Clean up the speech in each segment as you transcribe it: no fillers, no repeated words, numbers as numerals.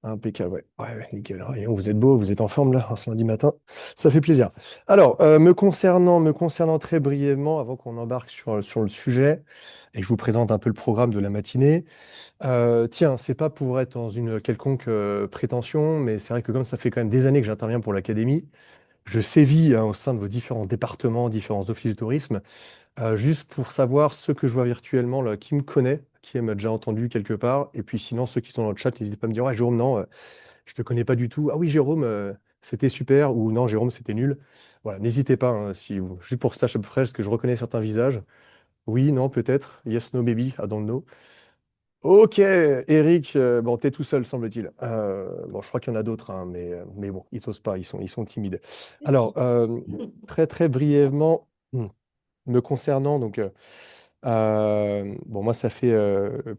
Impeccable, ouais. Ouais, ouais, nickel. Ouais, vous êtes beau, vous êtes en forme là, ce lundi matin. Ça fait plaisir. Alors, me concernant très brièvement, avant qu'on embarque sur le sujet, et que je vous présente un peu le programme de la matinée, tiens, c'est pas pour être dans une quelconque prétention, mais c'est vrai que comme ça fait quand même des années que j'interviens pour l'académie, je sévis hein, au sein de vos différents départements, différents offices de tourisme. Juste pour savoir ceux que je vois virtuellement, là, qui me connaît, qui m'a déjà entendu quelque part. Et puis sinon, ceux qui sont dans le chat, n'hésitez pas à me dire, ouais, Jérôme, non, je te connais pas du tout. Ah oui, Jérôme, c'était super. Ou non, Jérôme, c'était nul. Voilà, n'hésitez pas, hein, juste pour que je sache à peu près, parce que je reconnais certains visages. Oui, non, peut-être. Yes, no, baby, I don't know. Ok, Eric, bon, t'es tout seul, semble-t-il. Bon, je crois qu'il y en a d'autres, hein, mais bon, ils osent pas, ils sont timides. Alors, Si. très, très brièvement, me concernant, donc, bon, moi, ça fait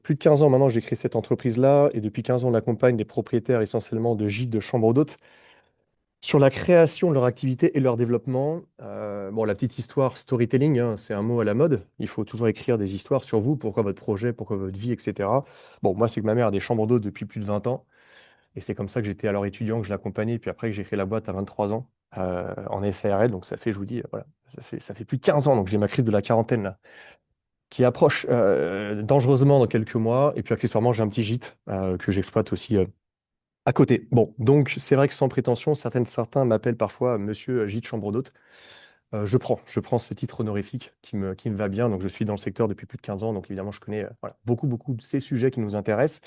plus de 15 ans maintenant que j'ai créé cette entreprise-là, et depuis 15 ans, on accompagne des propriétaires essentiellement de gîtes, de chambres d'hôtes, sur la création de leur activité et leur développement. Bon, la petite histoire storytelling, hein, c'est un mot à la mode. Il faut toujours écrire des histoires sur vous, pourquoi votre projet, pourquoi votre vie, etc. Bon, moi, c'est que ma mère a des chambres d'hôtes depuis plus de 20 ans, et c'est comme ça que j'étais alors étudiant, que je l'accompagnais, puis après que j'ai créé la boîte à 23 ans. En SARL, donc ça fait, je vous dis, voilà, ça fait plus de 15 ans, donc j'ai ma crise de la quarantaine là, qui approche dangereusement dans quelques mois. Et puis accessoirement, j'ai un petit gîte que j'exploite aussi à côté. Bon, donc c'est vrai que sans prétention, certains m'appellent parfois Monsieur Gîte Chambre d'Hôte. Je prends ce titre honorifique qui me va bien. Donc je suis dans le secteur depuis plus de 15 ans, donc évidemment je connais voilà, beaucoup, beaucoup de ces sujets qui nous intéressent.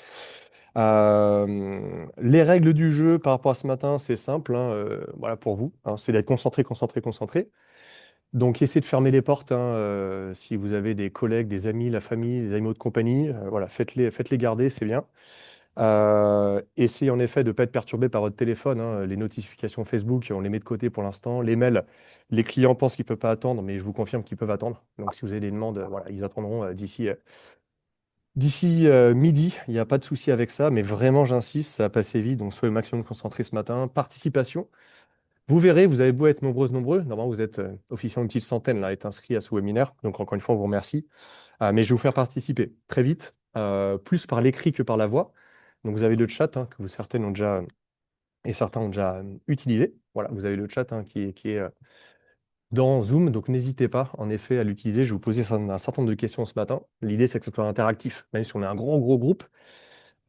Les règles du jeu par rapport à ce matin, c'est simple, hein, voilà pour vous, hein, c'est d'être concentré, concentré, concentré. Donc, essayez de fermer les portes, hein, si vous avez des collègues, des amis, la famille, des animaux de compagnie, voilà, faites-les garder, c'est bien. Essayez en effet de ne pas être perturbé par votre téléphone, hein. Les notifications Facebook, on les met de côté pour l'instant. Les mails, les clients pensent qu'ils ne peuvent pas attendre, mais je vous confirme qu'ils peuvent attendre. Donc, si vous avez des demandes, voilà, ils attendront d'ici midi. Il n'y a pas de souci avec ça, mais vraiment, j'insiste, ça va passer vite. Donc, soyez au maximum concentré ce matin. Participation. Vous verrez, vous avez beau être nombreuses, nombreux. Normalement, vous êtes officiellement une petite centaine là, à être inscrit à ce webinaire. Donc, encore une fois, on vous remercie. Mais je vais vous faire participer très vite, plus par l'écrit que par la voix. Donc, vous avez le chat hein, que vous certaines ont déjà et certains ont déjà utilisé. Voilà, vous avez le chat hein, qui est dans Zoom. Donc, n'hésitez pas, en effet, à l'utiliser. Je vais vous poser un certain nombre de questions ce matin. L'idée, c'est que ce soit interactif. Même si on est un gros, gros groupe,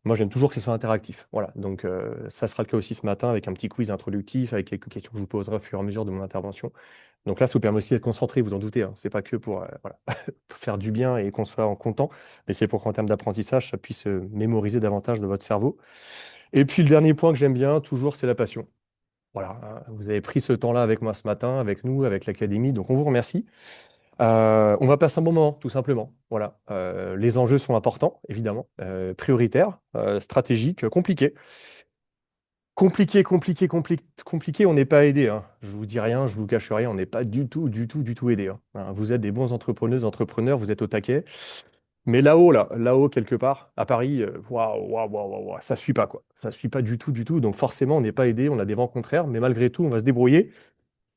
moi, j'aime toujours que ce soit interactif. Voilà, donc ça sera le cas aussi ce matin avec un petit quiz introductif, avec quelques questions que je vous poserai au fur et à mesure de mon intervention. Donc là, ça vous permet aussi d'être concentré, vous en doutez. Hein. C'est pas que pour, voilà, pour faire du bien et qu'on soit en content, mais c'est pour qu'en termes d'apprentissage, ça puisse mémoriser davantage de votre cerveau. Et puis le dernier point que j'aime bien, toujours, c'est la passion. Voilà, hein, vous avez pris ce temps-là avec moi ce matin, avec nous, avec l'académie, donc on vous remercie. On va passer un bon moment, tout simplement. Voilà. Les enjeux sont importants, évidemment, prioritaires, stratégiques, compliqués. Compliqué, compliqué, compliqué, on n'est pas aidé. Hein. Je vous dis rien, je vous cache rien, on n'est pas du tout, du tout, du tout aidé. Hein. Hein, vous êtes des bons entrepreneuses, entrepreneurs, vous êtes au taquet. Mais là-haut, là-haut, quelque part, à Paris, waouh, waouh, waouh, waouh, waouh, ça suit pas, quoi. Ça suit pas du tout, du tout. Donc forcément, on n'est pas aidé, on a des vents contraires, mais malgré tout, on va se débrouiller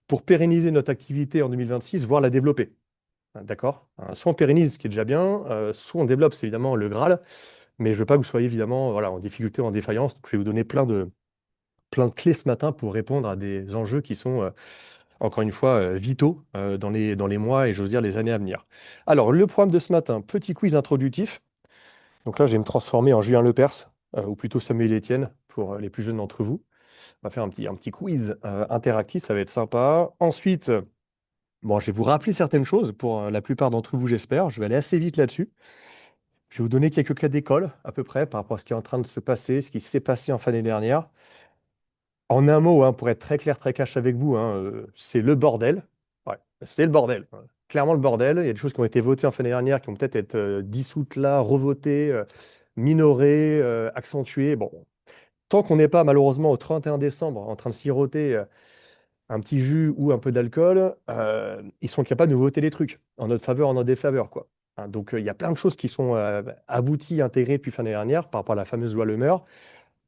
pour pérenniser notre activité en 2026, voire la développer. Hein, d'accord? Hein, soit on pérennise, ce qui est déjà bien, soit on développe, c'est évidemment le Graal, mais je veux pas que vous soyez évidemment voilà, en difficulté, en défaillance. Donc, je vais vous donner plein de clés ce matin pour répondre à des enjeux qui sont, encore une fois, vitaux dans les mois et j'ose dire les années à venir. Alors, le programme de ce matin, petit quiz introductif. Donc là, je vais me transformer en Julien Lepers, ou plutôt Samuel Etienne, pour les plus jeunes d'entre vous. On va faire un petit quiz interactif, ça va être sympa. Ensuite, bon, je vais vous rappeler certaines choses pour la plupart d'entre vous, j'espère. Je vais aller assez vite là-dessus. Je vais vous donner quelques cas d'école, à peu près, par rapport à ce qui est en train de se passer, ce qui s'est passé en fin d'année dernière. En un mot, hein, pour être très clair, très cash avec vous, hein, c'est le bordel. Ouais, c'est le bordel. Hein. Clairement le bordel. Il y a des choses qui ont été votées en fin d'année dernière, qui vont peut-être être dissoutes là, revotées, minorées, accentuées. Bon, tant qu'on n'est pas malheureusement au 31 décembre en train de siroter un petit jus ou un peu d'alcool, ils sont capables de voter des trucs en notre faveur, en notre défaveur, quoi. Hein, donc il y a plein de choses qui sont abouties, intégrées depuis fin d'année dernière par rapport à la fameuse loi Le Meur.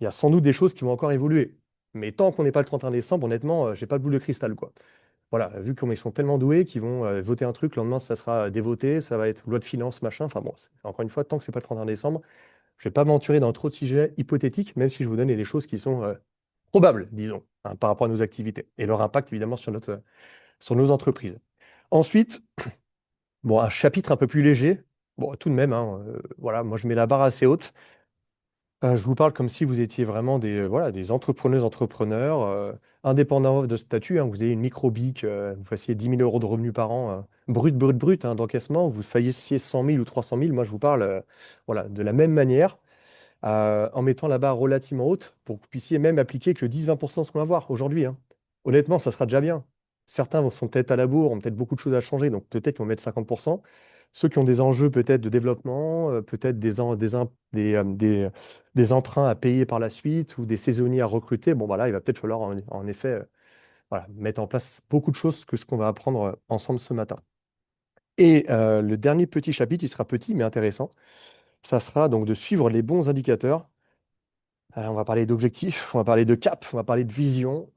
Il y a sans doute des choses qui vont encore évoluer. Mais tant qu'on n'est pas le 31 décembre, honnêtement, j'ai pas de boule de cristal, quoi. Voilà, vu qu'ils sont tellement doués qu'ils vont voter un truc, le lendemain, ça sera dévoté, ça va être loi de finances, machin. Enfin bon, encore une fois, tant que c'est pas le 31 décembre, Je ne vais pas m'aventurer dans trop de sujets hypothétiques, même si je vous donne des choses qui sont probables, disons, hein, par rapport à nos activités et leur impact évidemment sur nos entreprises. Ensuite, bon, un chapitre un peu plus léger. Bon, tout de même, hein, voilà, moi je mets la barre assez haute. Je vous parle comme si vous étiez vraiment voilà, des entrepreneurs, indépendants de statut, hein. Vous ayez une micro-BIC, vous fassiez 10 000 euros de revenus par an, brut, hein, d'encaissement, vous fassiez 100 000 ou 300 000. Moi je vous parle voilà, de la même manière, en mettant la barre relativement haute pour que vous puissiez même appliquer que 10-20% de ce qu'on va voir aujourd'hui, hein. Honnêtement, ça sera déjà bien. Certains sont peut-être à la bourre, ont peut-être beaucoup de choses à changer, donc peut-être qu'ils vont mettre 50%. Ceux qui ont des enjeux peut-être de développement, peut-être des emprunts à payer par la suite ou des saisonniers à recruter, bon, voilà, il va peut-être falloir en effet voilà, mettre en place beaucoup de choses que ce qu'on va apprendre ensemble ce matin. Et le dernier petit chapitre, il sera petit mais intéressant, ça sera donc de suivre les bons indicateurs. On va parler d'objectifs, on va parler de cap, on va parler de vision.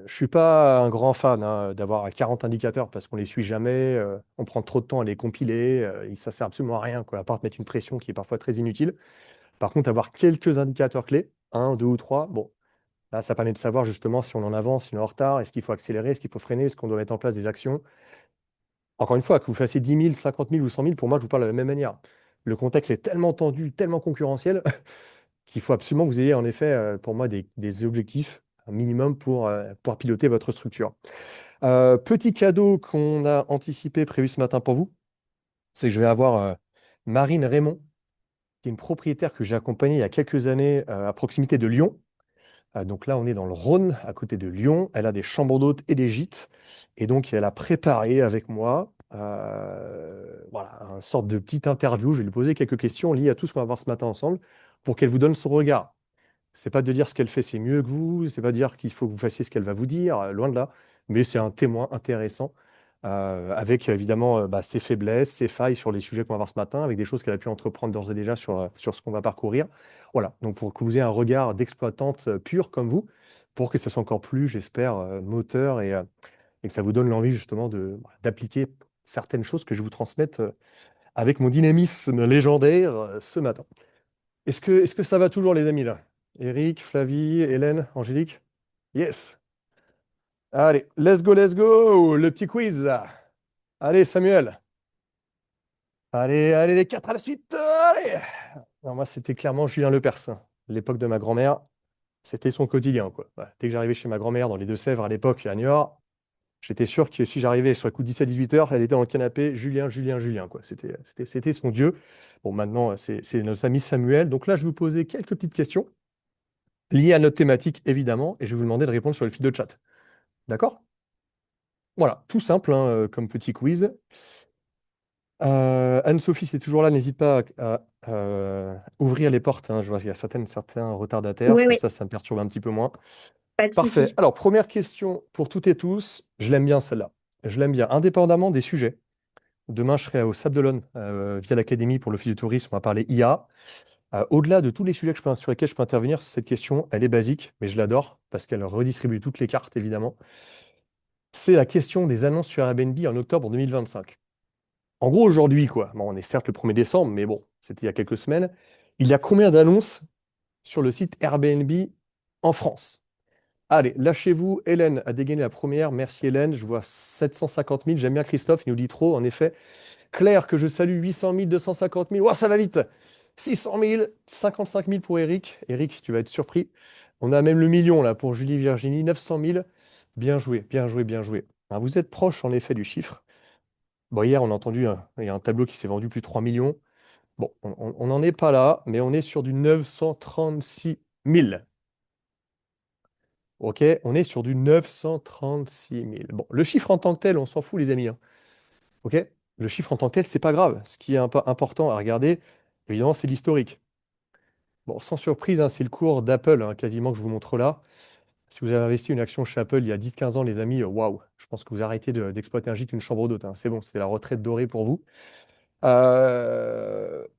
Je suis pas un grand fan, hein, d'avoir 40 indicateurs parce qu'on les suit jamais. On prend trop de temps à les compiler. Et ça sert absolument à rien, quoi, à part mettre une pression qui est parfois très inutile. Par contre, avoir quelques indicateurs clés, un, deux ou trois, bon, là, ça permet de savoir justement si on est en avance, si on est en retard, est-ce qu'il faut accélérer, est-ce qu'il faut freiner, est-ce qu'on doit mettre en place des actions. Encore une fois, que vous fassiez 10 000, 50 000 ou 100 000, pour moi, je vous parle de la même manière. Le contexte est tellement tendu, tellement concurrentiel qu'il faut absolument que vous ayez en effet, pour moi, des objectifs, un minimum pour piloter votre structure. Petit cadeau qu'on a anticipé, prévu ce matin pour vous, c'est que je vais avoir Marine Raymond, qui est une propriétaire que j'ai accompagnée il y a quelques années à proximité de Lyon. Donc là, on est dans le Rhône, à côté de Lyon. Elle a des chambres d'hôtes et des gîtes. Et donc, elle a préparé avec moi voilà, une sorte de petite interview. Je vais lui poser quelques questions liées à tout ce qu'on va voir ce matin ensemble pour qu'elle vous donne son regard. C'est pas de dire ce qu'elle fait, c'est mieux que vous. C'est pas de dire qu'il faut que vous fassiez ce qu'elle va vous dire, loin de là. Mais c'est un témoin intéressant, avec évidemment bah, ses faiblesses, ses failles sur les sujets qu'on va voir ce matin, avec des choses qu'elle a pu entreprendre d'ores et déjà sur ce qu'on va parcourir. Voilà, donc pour que vous ayez un regard d'exploitante pure comme vous, pour que ça soit encore plus, j'espère, moteur et que ça vous donne l'envie justement d'appliquer certaines choses que je vous transmette avec mon dynamisme légendaire ce matin. Est-ce que ça va toujours, les amis, là? Eric, Flavie, Hélène, Angélique? Yes. Allez, let's go, le petit quiz. Allez, Samuel. Allez, les quatre à la suite. Allez. Non, moi, c'était clairement Julien Lepers, hein. L'époque de ma grand-mère, c'était son quotidien, quoi. Voilà. Dès que j'arrivais chez ma grand-mère dans les Deux-Sèvres à l'époque, à Niort, j'étais sûr que si j'arrivais sur le coup de 17-18 heures, elle était dans le canapé, Julien, quoi. C'était son dieu. Bon, maintenant, c'est notre ami Samuel. Donc là, je vais vous poser quelques petites questions liées à notre thématique, évidemment, et je vais vous demander de répondre sur le fil de chat. D'accord? Voilà, tout simple, hein, comme petit quiz. Anne-Sophie, c'est toujours là, n'hésite pas à ouvrir les portes, hein. Je vois qu'il y a certains retardataires, Oui, comme oui, ça me perturbe un petit peu moins. pas de Parfait. souci. Alors, première question pour toutes et tous. Je l'aime bien celle-là. Je l'aime bien, indépendamment des sujets. Demain, je serai au Sable d'Olonne via l'Académie pour l'Office du tourisme. On va parler IA. Au-delà de tous les sujets sur lesquels je peux intervenir, cette question, elle est basique, mais je l'adore parce qu'elle redistribue toutes les cartes, évidemment. C'est la question des annonces sur Airbnb en octobre 2025. En gros, aujourd'hui, quoi. Bon, on est certes le 1er décembre, mais bon, c'était il y a quelques semaines. Il y a combien d'annonces sur le site Airbnb en France? Allez, lâchez-vous. Hélène a dégainé la première. Merci Hélène. Je vois 750 000. J'aime bien Christophe, il nous dit trop, en effet. Claire, que je salue, 800 000, 250 000. Ouah, ça va vite. 600 000, 55 000 pour Eric. Eric, tu vas être surpris. On a même le million là pour Julie Virginie, 900 000. Bien joué, bien joué, bien joué. Alors, vous êtes proche en effet du chiffre. Bon, hier, on a entendu, hein, il y a un tableau qui s'est vendu plus de 3 millions. Bon, on n'en est pas là, mais on est sur du 936 000. OK, on est sur du 936 000. Bon, le chiffre en tant que tel, on s'en fout, les amis, hein. OK? Le chiffre en tant que tel, c'est pas grave. Ce qui est important à regarder, évidemment, c'est l'historique. Bon, sans surprise, hein, c'est le cours d'Apple, hein, quasiment, que je vous montre là. Si vous avez investi une action chez Apple il y a 10-15 ans, les amis, waouh, je pense que vous arrêtez d'exploiter un gîte, une chambre d'hôte, hein. C'est bon, c'est la retraite dorée pour vous.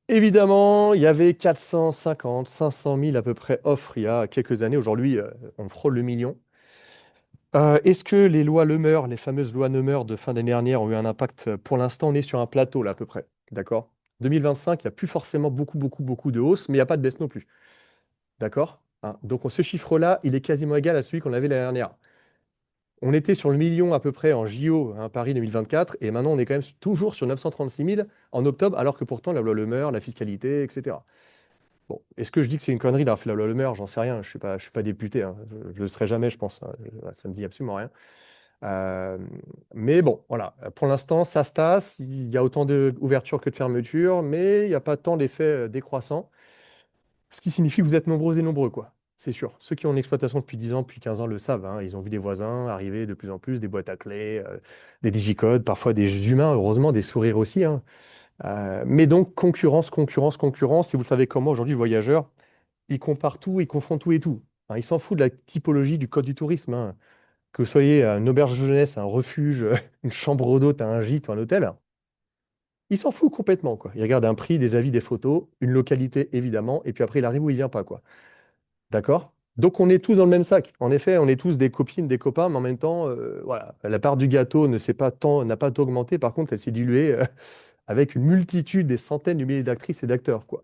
Évidemment, il y avait 450, 500 000 à peu près offres il y a quelques années. Aujourd'hui, on frôle le million. Est-ce que les lois Lemeur, les fameuses lois Lemeur de fin d'année dernière, ont eu un impact? Pour l'instant, on est sur un plateau là à peu près. D'accord? 2025, il n'y a plus forcément beaucoup, beaucoup, beaucoup de hausse, mais il n'y a pas de baisse non plus. D'accord? Hein, donc ce chiffre-là, il est quasiment égal à celui qu'on avait l'année dernière. On était sur le million à peu près en JO, hein, Paris 2024, et maintenant on est quand même toujours sur 936 000 en octobre, alors que pourtant la loi Le Meur, la fiscalité, etc. Bon, est-ce que je dis que c'est une connerie d'avoir fait la loi Le Meur? J'en sais rien, je suis pas député, hein. Je ne le serai jamais, je pense, hein. Ça me dit absolument rien. Euh, mais bon, voilà, pour l'instant, ça se tasse, il y a autant d'ouverture que de fermeture, mais il n'y a pas tant d'effet décroissant. Ce qui signifie que vous êtes nombreux et nombreux, quoi. C'est sûr. Ceux qui ont une exploitation depuis 10 ans, depuis 15 ans le savent, hein. Ils ont vu des voisins arriver de plus en plus, des boîtes à clés, des digicodes, parfois des humains, heureusement, des sourires aussi, hein. Mais donc, concurrence, concurrence, concurrence. Et vous le savez comment, aujourd'hui, le voyageur, il compare tout, il confond tout et tout. Hein, il s'en fout de la typologie du code du tourisme, hein. Que vous soyez à une auberge de jeunesse, un refuge, une chambre d'hôte, un gîte ou un hôtel, il s'en fout complètement, quoi. Il regarde un prix, des avis, des photos, une localité, évidemment, et puis après, il arrive ou il vient pas, quoi. D'accord? Donc on est tous dans le même sac. En effet, on est tous des copines, des copains, mais en même temps, voilà, la part du gâteau ne s'est pas tant, n'a pas tant augmenté. Par contre, elle s'est diluée avec une multitude, des centaines de milliers d'actrices et d'acteurs, quoi.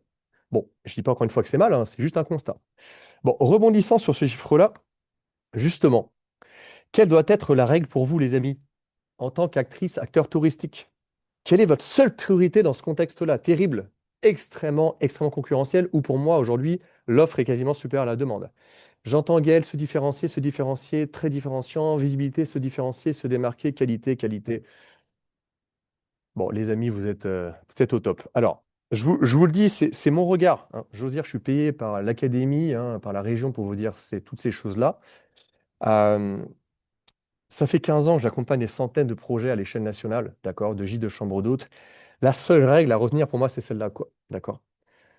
Bon, je dis pas encore une fois que c'est mal, hein, c'est juste un constat. Bon, rebondissant sur ce chiffre-là, justement, quelle doit être la règle pour vous, les amis, en tant qu'actrice, acteur touristique? Quelle est votre seule priorité dans ce contexte-là? Terrible, extrêmement, extrêmement concurrentiel, où pour moi, aujourd'hui, l'offre est quasiment supérieure à la demande. J'entends Gaël se différencier, très différenciant, visibilité, se différencier, se démarquer, qualité, qualité. Bon, les amis, vous êtes au top. Alors, je vous le dis, c'est mon regard, hein. J'ose dire, je suis payé par l'académie, hein, par la région pour vous dire toutes ces choses-là. Euh, Ça fait 15 ans que j'accompagne des centaines de projets à l'échelle nationale, d'accord, de gîtes de chambres d'hôtes. La seule règle à retenir pour moi, c'est celle-là, quoi. D'accord?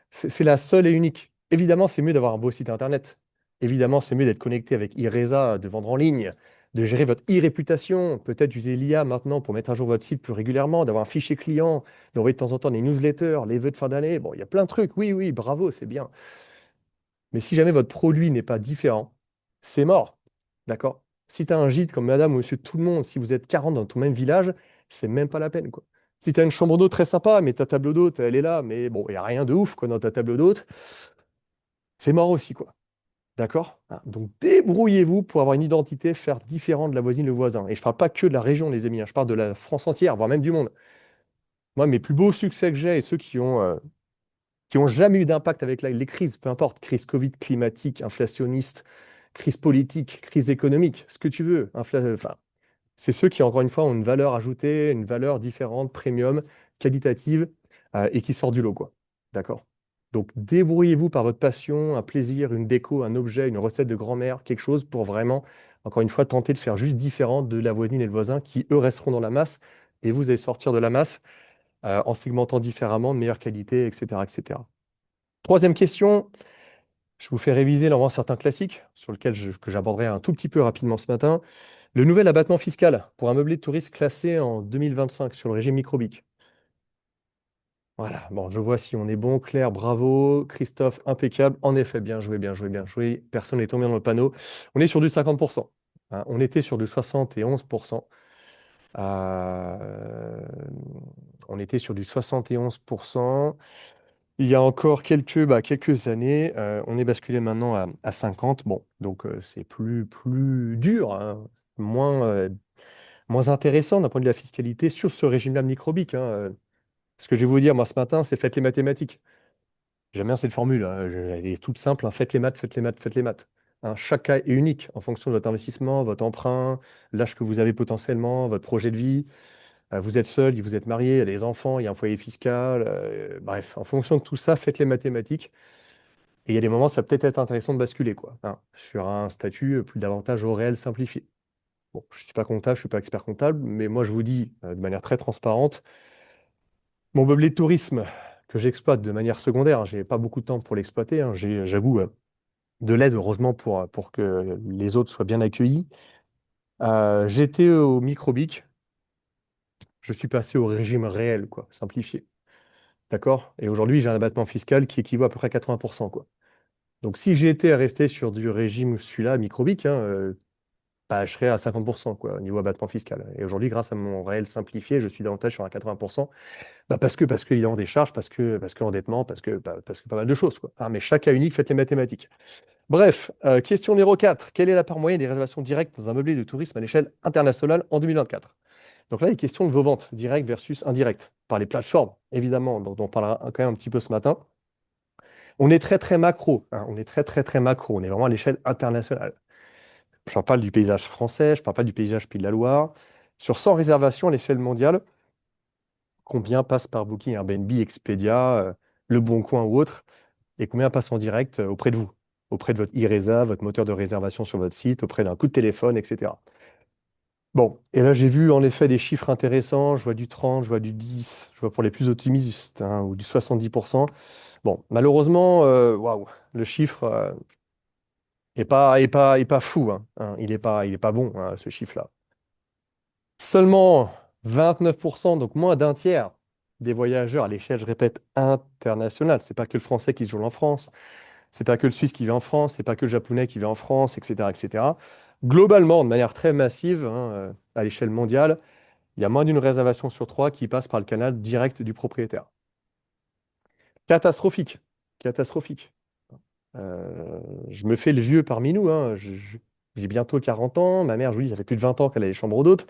C'est la seule et unique. Évidemment, c'est mieux d'avoir un beau site internet. Évidemment, c'est mieux d'être connecté avec iResa, de vendre en ligne, de gérer votre e-réputation, peut-être d'utiliser l'IA maintenant pour mettre à jour votre site plus régulièrement, d'avoir un fichier client, d'envoyer de temps en temps des newsletters, les vœux de fin d'année. Bon, il y a plein de trucs. Oui, oui, bravo, c'est bien. Mais si jamais votre produit n'est pas différent, c'est mort. D'accord? Si tu as un gîte comme madame ou monsieur tout le monde, si vous êtes 40 dans ton même village, c'est même pas la peine, quoi. Si tu as une chambre d'eau très sympa, mais ta table d'hôte, elle est là, mais bon, il n'y a rien de ouf quoi, dans ta table d'hôte, c'est mort aussi, quoi. D'accord? Hein, donc débrouillez-vous pour avoir une identité, faire différent de la voisine, le voisin. Et je ne parle pas que de la région, les amis, hein, je parle de la France entière, voire même du monde. Moi, mes plus beaux succès que j'ai et ceux qui ont jamais eu d'impact avec les crises, peu importe, crise Covid, climatique, inflationniste, crise politique, crise économique, ce que tu veux. Enfin, c'est ceux qui, encore une fois, ont une valeur ajoutée, une valeur différente, premium, qualitative, et qui sortent du lot, quoi. D'accord? Donc, débrouillez-vous par votre passion, un plaisir, une déco, un objet, une recette de grand-mère, quelque chose pour vraiment, encore une fois, tenter de faire juste différent de la voisine et le voisin qui, eux, resteront dans la masse, et vous allez sortir de la masse en segmentant différemment, de meilleure qualité, etc., etc. Troisième question, je vous fais réviser normalement certains classiques sur lesquels que j'aborderai un tout petit peu rapidement ce matin. Le nouvel abattement fiscal pour un meublé de tourisme classé en 2025 sur le régime microbique. Voilà, bon, je vois si on est bon. Claire, bravo. Christophe, impeccable. En effet, bien joué, bien joué, bien joué. Personne n'est tombé dans le panneau. On est sur du 50%. Hein. On était sur du 71%. Euh, on était sur du 71%. Il y a encore quelques années, on est basculé maintenant à 50. Bon, donc c'est plus dur, hein, moins intéressant d'un point de vue de la fiscalité sur ce régime-là microbique, hein. Ce que je vais vous dire, moi, ce matin, c'est faites les mathématiques. J'aime bien cette formule, hein, elle est toute simple, hein, faites les maths, faites les maths, faites les maths. Hein, chaque cas est unique en fonction de votre investissement, votre emprunt, l'âge que vous avez potentiellement, votre projet de vie. Vous êtes seul, vous êtes marié, il y a des enfants, il y a un foyer fiscal. Bref, en fonction de tout ça, faites les mathématiques. Et il y a des moments, ça peut peut-être être intéressant de basculer, quoi, hein, sur un statut plus davantage au réel simplifié. Bon, je ne suis pas comptable, je ne suis pas expert comptable, mais moi, je vous dis de manière très transparente, mon meublé de tourisme que j'exploite de manière secondaire, hein, je n'ai pas beaucoup de temps pour l'exploiter, hein, j'avoue, de l'aide, heureusement, pour que les autres soient bien accueillis. J'étais au microbique, je suis passé au régime réel, quoi, simplifié. D'accord? Et aujourd'hui, j'ai un abattement fiscal qui équivaut à peu près à 80%, quoi. Donc, si j'étais resté sur du régime, celui-là, microbique, hein, bah, je serais à 50% quoi, au niveau abattement fiscal. Et aujourd'hui, grâce à mon réel simplifié, je suis davantage sur un 80%. Bah, parce qu'il y a des charges, parce que l'endettement, parce que pas mal de choses, quoi. Ah, mais chaque cas unique, faites les mathématiques. Bref, question numéro 4. Quelle est la part moyenne des réservations directes dans un meublé de tourisme à l'échelle internationale en 2024? Donc là, il est question de vos ventes, directes versus indirectes, par les plateformes, évidemment, dont on parlera quand même un petit peu ce matin. On est très, très macro, hein, on est très, très, très macro, on est vraiment à l'échelle internationale. Je parle du paysage français, je parle pas du paysage Pays de la Loire. Sur 100 réservations à l'échelle mondiale, combien passe par Booking, Airbnb, Expedia, Le Bon Coin ou autre, et combien passe en direct auprès de vous, auprès de votre e-résa, votre moteur de réservation sur votre site, auprès d'un coup de téléphone, etc. Bon, et là j'ai vu en effet des chiffres intéressants, je vois du 30, je vois du 10, je vois pour les plus optimistes, hein, ou du 70%. Bon, malheureusement, waouh, le chiffre est pas fou, hein. Il est pas bon, hein, ce chiffre-là. Seulement 29%, donc moins d'un tiers des voyageurs à l'échelle, je répète, internationale. C'est pas que le Français qui se joue en France, c'est pas que le Suisse qui vit en France, c'est pas que le Japonais qui vit en France, etc., etc. Globalement, de manière très massive, hein, à l'échelle mondiale, il y a moins d'une réservation sur trois qui passe par le canal direct du propriétaire. Catastrophique, catastrophique. Je me fais le vieux parmi nous, hein. J'ai bientôt 40 ans. Ma mère, je vous dis, ça fait plus de 20 ans qu'elle a les chambres d'hôtes.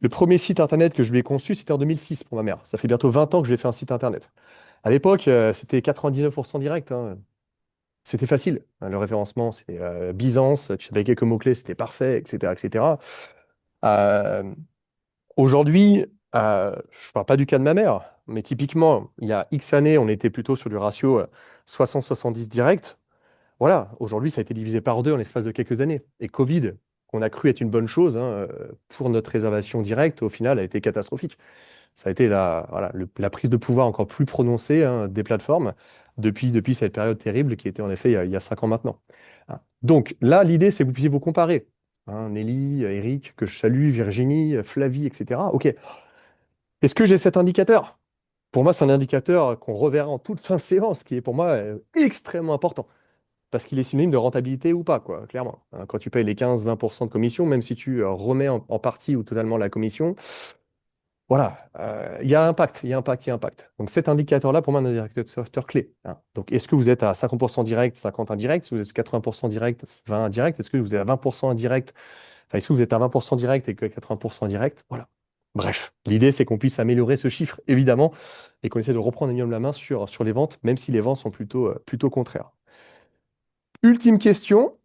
Le premier site internet que je lui ai conçu, c'était en 2006 pour ma mère. Ça fait bientôt 20 ans que je lui ai fait un site internet. À l'époque, c'était 99% direct, hein. C'était facile, hein. Le référencement, c'était Byzance. Tu savais quelques mots-clés, c'était parfait, etc., etc. Euh, Aujourd'hui, je ne parle pas du cas de ma mère, mais typiquement, il y a X années, on était plutôt sur du ratio 60-70 direct. Voilà, aujourd'hui, ça a été divisé par deux en l'espace de quelques années. Et Covid, qu'on a cru être une bonne chose, hein, pour notre réservation directe, au final, a été catastrophique. Ça a été voilà, la prise de pouvoir encore plus prononcée, hein, des plateformes depuis cette période terrible qui était en effet il y a 5 ans maintenant. Hein. Donc là, l'idée, c'est que vous puissiez vous comparer. Hein, Nelly, Eric, que je salue, Virginie, Flavie, etc. OK. Est-ce que j'ai cet indicateur? Pour moi, c'est un indicateur qu'on reverra en toute fin de séance, qui est pour moi extrêmement important. Parce qu'il est synonyme de rentabilité ou pas, quoi, clairement. Hein, quand tu payes les 15-20% de commission, même si tu remets en partie ou totalement la commission, voilà, il y a impact, il y a impact, il y a impact. Donc cet indicateur-là, pour moi, est un indicateur clé. Hein. Donc est-ce que vous êtes à 50% direct, 50 indirect? Est-ce que vous êtes 80% direct, 20 indirect? Est-ce que vous êtes à 20% indirect? Enfin, est-ce que vous êtes à 20% direct et que 80% direct? Voilà. Bref, l'idée, c'est qu'on puisse améliorer ce chiffre, évidemment, et qu'on essaie de reprendre un minimum la main sur les ventes, même si les ventes sont plutôt contraires. Ultime question.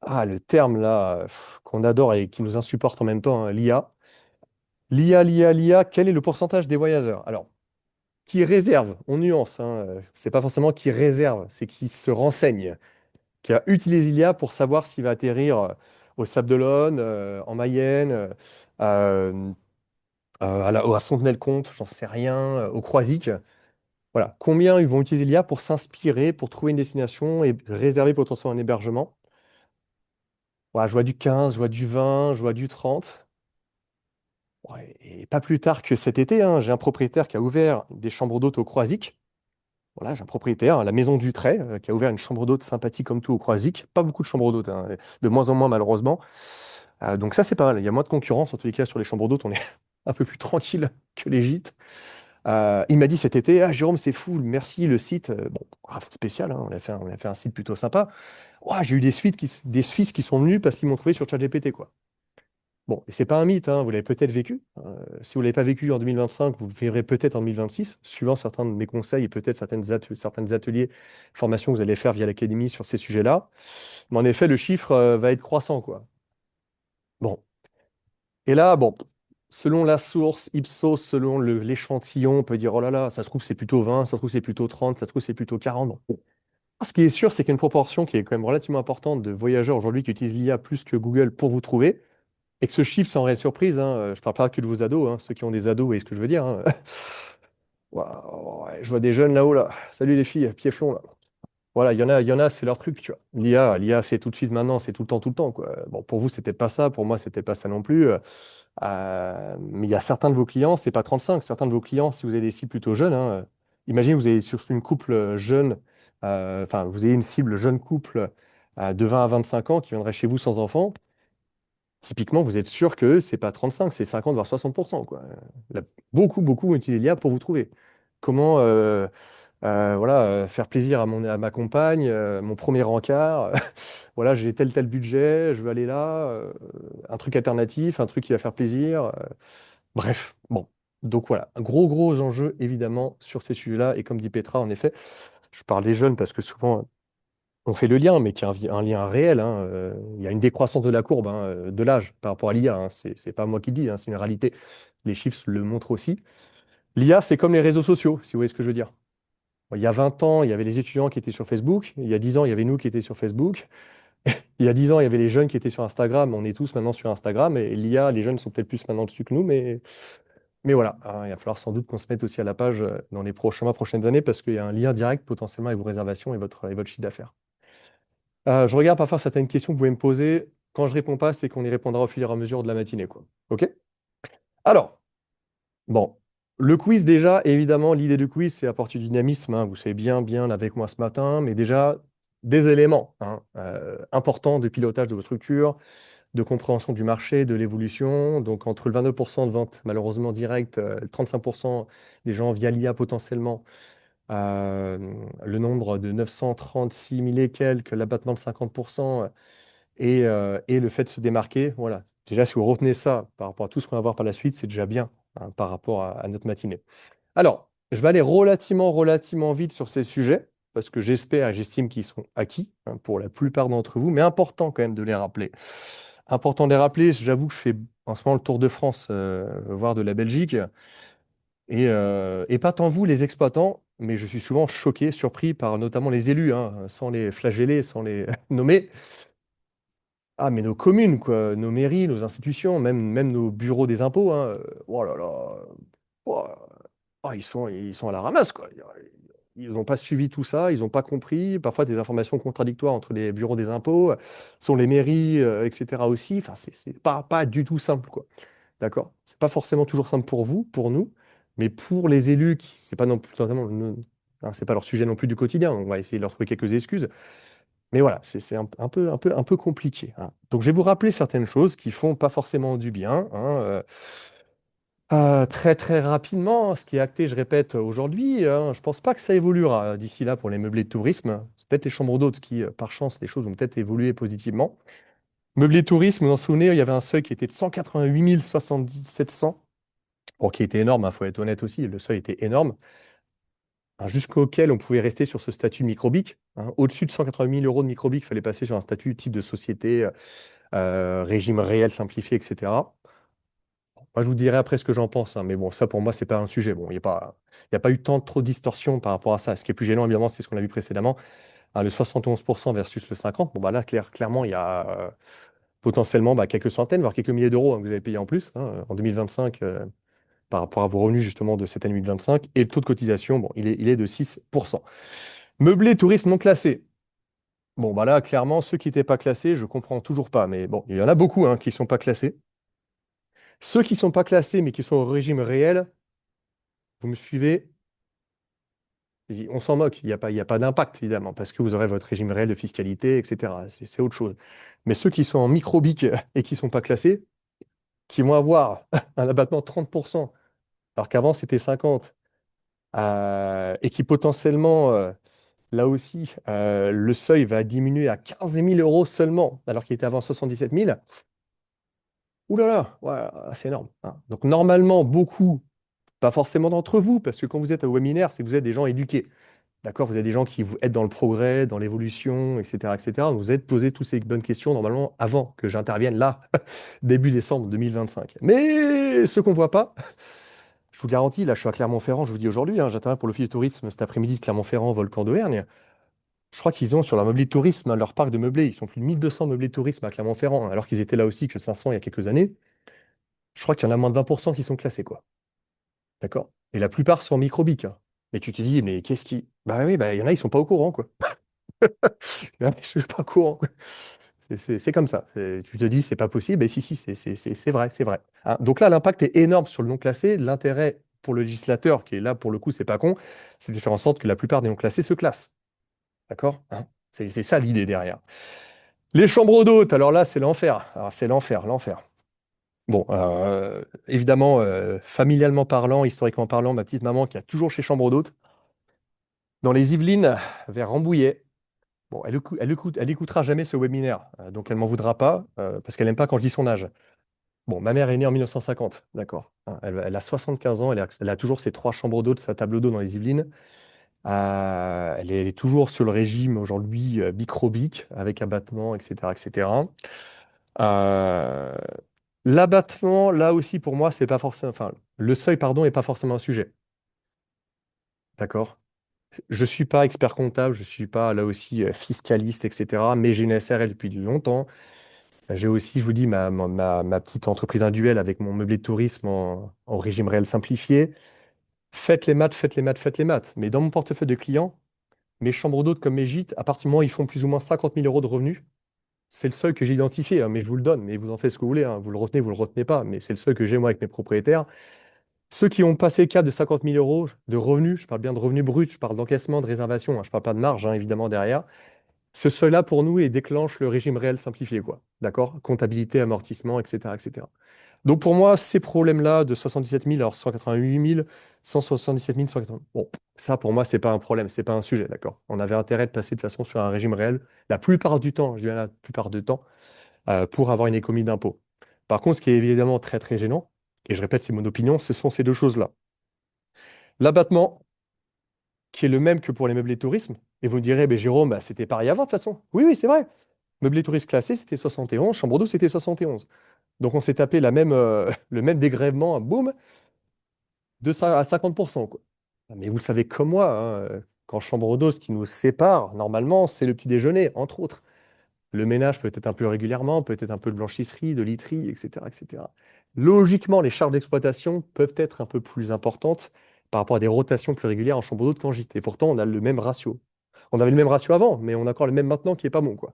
Ah, le terme là, qu'on adore et qui nous insupporte en même temps, hein, l'IA. L'IA, quel est le pourcentage des voyageurs? Alors, qui réserve, on nuance, hein, c'est pas forcément qui réserve, c'est qui se renseigne, qui a utilisé l'IA pour savoir s'il va atterrir au Sable d'Olonne, en Mayenne, à Fontenay-le-Comte, j'en sais rien, au Croisic. Voilà. Combien ils vont utiliser l'IA pour s'inspirer, pour trouver une destination et réserver potentiellement un hébergement? Voilà, je vois du 15, je vois du 20, je vois du 30. Ouais, et pas plus tard que cet été, hein, j'ai un propriétaire qui a ouvert des chambres d'hôtes au Croisic. Voilà, j'ai un propriétaire, la Maison du Trait, qui a ouvert une chambre d'hôte sympathique comme tout au Croisic. Pas beaucoup de chambres d'hôtes, hein, de moins en moins malheureusement. Donc ça, c'est pas mal. Il y a moins de concurrence, en tous les cas, sur les chambres d'hôtes. On est un peu plus tranquille que les gîtes. Il m'a dit cet été, ah Jérôme, c'est fou, merci, le site. Bon, rien de spécial, hein, on a fait un site plutôt sympa. Ouah, j'ai eu des Suisses qui sont venus parce qu'ils m'ont trouvé sur ChatGPT, quoi. Bon, et c'est pas un mythe, hein, vous l'avez peut-être vécu. Si vous ne l'avez pas vécu en 2025, vous le verrez peut-être en 2026, suivant certains de mes conseils et peut-être certains ateliers, formations que vous allez faire via l'académie sur ces sujets-là. Mais en effet, le chiffre va être croissant, quoi. Bon, et là, bon, selon la source, Ipsos, selon l'échantillon, on peut dire, oh là là, ça se trouve c'est plutôt 20, ça se trouve c'est plutôt 30, ça se trouve c'est plutôt 40. Bon. Ce qui est sûr, c'est qu'il y a une proportion qui est quand même relativement importante de voyageurs aujourd'hui qui utilisent l'IA plus que Google pour vous trouver. Et que ce chiffre, sans réelle surprise, hein, je ne parle pas que de vos ados, hein, ceux qui ont des ados, vous voyez ce que je veux dire, hein. Waouh, ouais, je vois des jeunes là-haut, là. Salut les filles, pieds-flons, là. Voilà, il y en a, c'est leur truc, tu vois. L'IA, c'est tout de suite maintenant, c'est tout le temps, quoi. Bon, pour vous, c'était pas ça, pour moi, c'était pas ça non plus. Mais il y a certains de vos clients, c'est pas 35, certains de vos clients, si vous avez des cibles plutôt jeunes, hein, imaginez, vous avez sur une couple jeune, enfin, vous avez une cible jeune couple de 20 à 25 ans qui viendrait chez vous sans enfant. typiquement, vous êtes sûr que c'est pas 35, c'est 50, voire 60%, quoi. Là, beaucoup, beaucoup ont utilisé l'IA pour vous trouver. Comment voilà, faire plaisir à ma compagne, mon premier rencard. Voilà, j'ai tel budget, je veux aller là, un truc alternatif, un truc qui va faire plaisir. Bref, bon. Donc voilà, un gros enjeu évidemment sur ces sujets-là. Et comme dit Petra, en effet, je parle des jeunes parce que souvent on fait le lien, mais qui est un lien réel, hein. Il y a une décroissance de la courbe, hein, de l'âge par rapport à l'IA, hein. C'est pas moi qui le dis, hein, c'est une réalité. Les chiffres le montrent aussi. L'IA, c'est comme les réseaux sociaux, si vous voyez ce que je veux dire. Il y a 20 ans, il y avait les étudiants qui étaient sur Facebook. Il y a 10 ans, il y avait nous qui étaient sur Facebook. Il y a 10 ans, il y avait les jeunes qui étaient sur Instagram. On est tous maintenant sur Instagram. Et l'IA, les jeunes sont peut-être plus maintenant dessus que nous. Mais voilà, hein, il va falloir sans doute qu'on se mette aussi à la page dans les prochains mois, prochaines années, parce qu'il y a un lien direct potentiellement avec vos réservations et votre chiffre d'affaires. Je regarde parfois certaines questions que vous pouvez me poser. Quand je réponds pas, c'est qu'on y répondra au fur et à mesure de la matinée, quoi. OK? Alors, bon, le quiz déjà, évidemment, l'idée du quiz, c'est apporter du dynamisme, hein. Vous savez bien là avec moi ce matin, mais déjà des éléments, hein, importants de pilotage de vos structures, de compréhension du marché, de l'évolution. Donc entre le 29% de ventes malheureusement directes, 35% des gens via l'IA potentiellement, euh, le nombre de 936 000 et quelques, l'abattement de 50%, et le fait de se démarquer. Voilà. Déjà, si vous retenez ça par rapport à tout ce qu'on va voir par la suite, c'est déjà bien, hein, par rapport à notre matinée. Alors, je vais aller relativement vite sur ces sujets, parce que j'espère et j'estime qu'ils sont acquis, hein, pour la plupart d'entre vous, mais important quand même de les rappeler. Important de les rappeler, j'avoue que je fais en ce moment le tour de France, voire de la Belgique, et pas tant vous, les exploitants, mais je suis souvent choqué, surpris par notamment les élus, hein, sans les flageller, sans les nommer. Ah, mais nos communes, quoi, nos mairies, nos institutions, même nos bureaux des impôts, hein, oh là là, oh, ils sont à la ramasse, quoi. Ils n'ont pas suivi tout ça, ils n'ont pas compris. Parfois, des informations contradictoires entre les bureaux des impôts, sont les mairies, etc. aussi. Enfin, c'est pas du tout simple, quoi. D'accord? C'est pas forcément toujours simple pour vous, pour nous, mais pour les élus, qui c'est pas non plus totalement, hein, c'est pas leur sujet non plus du quotidien. Donc, on va essayer de leur trouver quelques excuses. Mais voilà, c'est un peu compliqué, hein. Donc, je vais vous rappeler certaines choses qui font pas forcément du bien, hein. Très rapidement, ce qui est acté, je répète, aujourd'hui, hein, je pense pas que ça évoluera d'ici là pour les meublés de tourisme. C'est peut-être les chambres d'hôtes qui, par chance, les choses vont peut-être évoluer positivement. Meublé de tourisme, vous vous en souvenez, il y avait un seuil qui était de 188 700, bon, qui était énorme, il faut être honnête aussi, le seuil était énorme, hein, jusqu'auquel on pouvait rester sur ce statut microbique, hein. Au-dessus de 180 000 euros de microbique, il fallait passer sur un statut type de société, régime réel simplifié, etc. Moi, je vous dirai après ce que j'en pense, hein, mais bon, ça pour moi, c'est pas un sujet. Bon, il y a pas eu tant trop de distorsion par rapport à ça. Ce qui est plus gênant, évidemment, c'est ce qu'on a vu précédemment, hein, le 71% versus le 50%. Bon, bah là, clairement, il y a potentiellement, bah, quelques centaines, voire quelques milliers d'euros, hein, que vous avez payé en plus, hein, en 2025, par rapport à vos revenus justement de cette année 2025. Et le taux de cotisation, bon, il est de 6%. Meublé tourisme non classé. Bon, bah là, clairement, ceux qui n'étaient pas classés, je comprends toujours pas. Mais bon, il y en a beaucoup, hein, qui ne sont pas classés. Ceux qui ne sont pas classés, mais qui sont au régime réel, vous me suivez? On s'en moque, il y a pas d'impact, évidemment, parce que vous aurez votre régime réel de fiscalité, etc. C'est autre chose. Mais ceux qui sont en microbique et qui ne sont pas classés, qui vont avoir un abattement de 30%, alors qu'avant c'était 50%, et qui potentiellement, là aussi, le seuil va diminuer à 15 000 euros seulement, alors qu'il était avant 77 000. Ouh là là, ouais, c'est énorme, hein. Donc normalement, beaucoup, pas forcément d'entre vous, parce que quand vous êtes au webinaire, c'est que vous êtes des gens éduqués. D'accord? Vous êtes des gens qui vous aident dans le progrès, dans l'évolution, etc., etc. Vous êtes posé toutes ces bonnes questions normalement avant que j'intervienne là, début décembre 2025. Mais ce qu'on ne voit pas, je vous garantis, là je suis à Clermont-Ferrand, je vous dis aujourd'hui, hein, j'interviens pour l'Office de tourisme cet après-midi de Clermont-Ferrand, Volcan d'Auvergne. Je crois qu'ils ont sur leur meublé de tourisme, hein, leur parc de meublés, ils sont plus de 1200 meublés de tourisme à Clermont-Ferrand, hein, alors qu'ils étaient là aussi que 500 il y a quelques années. Je crois qu'il y en a moins de 20% qui sont classés, quoi. D'accord? Et la plupart sont en microbique, hein. Mais tu te dis, mais qu'est-ce qui. Bah oui, bah, il y en a, ils sont pas au courant, quoi. Mais je suis pas au courant, quoi. C'est comme ça. Tu te dis, c'est pas possible. Et si, c'est vrai, c'est vrai, hein. Donc là, l'impact est énorme sur le non classé. L'intérêt pour le législateur, qui est là, pour le coup, c'est pas con, c'est de faire en sorte que la plupart des non classés se classent. D'accord? Hein, c'est ça l'idée derrière. Les chambres d'hôtes, alors là, c'est l'enfer. Alors, c'est l'enfer, l'enfer. Bon, évidemment, familialement parlant, historiquement parlant, ma petite maman qui a toujours chez Chambre d'hôtes, dans les Yvelines, vers Rambouillet. Bon, elle écoutera jamais ce webinaire, donc elle m'en voudra pas, parce qu'elle n'aime pas quand je dis son âge. Bon, ma mère est née en 1950, d'accord. Hein, elle a 75 ans, elle a toujours ses trois chambres d'hôtes, sa table d'eau dans les Yvelines. Elle est toujours sur le régime aujourd'hui Bic avec abattement, etc., etc. Euh, L'abattement, là aussi, pour moi, c'est pas forcément, enfin, le seuil, pardon, est pas forcément un sujet, d'accord? Je suis pas expert comptable, je suis pas là aussi fiscaliste, etc. Mais j'ai une SRL depuis longtemps. J'ai aussi, je vous dis, ma petite entreprise individuelle avec mon meublé de tourisme en régime réel simplifié. Faites les maths, faites les maths, faites les maths. Mais dans mon portefeuille de clients, mes chambres d'hôtes comme mes gîtes, à partir du moment où ils font plus ou moins 50 000 euros de revenus, c'est le seuil que j'ai identifié, hein, mais je vous le donne, mais vous en faites ce que vous voulez, hein. Vous le retenez pas, mais c'est le seuil que j'ai moi avec mes propriétaires. Ceux qui ont passé le cap de 50 000 euros de revenus, je parle bien de revenus bruts, je parle d'encaissement, de réservation, hein, je ne parle pas de marge, hein, évidemment, derrière. Ce seuil-là, pour nous, il déclenche le régime réel simplifié, quoi. D'accord? Comptabilité, amortissement, etc., etc. Donc, pour moi, ces problèmes-là de 77 000, alors 188 000, 177 000, 180 bon, ça, pour moi, c'est pas un problème, c'est pas un sujet, d'accord? On avait intérêt de passer de toute façon sur un régime réel la plupart du temps, je dis bien la plupart du temps, pour avoir une économie d'impôt. Par contre, ce qui est évidemment très, très gênant, et je répète, c'est mon opinion, ce sont ces deux choses-là. L'abattement, qui est le même que pour les meublés de tourisme. Et vous me direz, ben, Jérôme, bah, c'était pareil avant de toute façon. Oui, oui, c'est vrai. Meublé de tourisme classé, c'était 71, chambre d'eau, c'était 71. Donc on s'est tapé le même dégrèvement, boum, à 50%, quoi. Ah, mais vous le savez comme moi, hein, qu'en chambre d'eau, ce qui nous sépare, normalement, c'est le petit déjeuner, entre autres. Le ménage peut être un peu régulièrement, peut-être un peu de blanchisserie, de literie, etc., etc. Logiquement, les charges d'exploitation peuvent être un peu plus importantes par rapport à des rotations plus régulières en chambre d'eau qu'en gîte. Et pourtant, on a le même ratio. On avait le même ratio avant, mais on a encore le même maintenant qui est pas bon, quoi.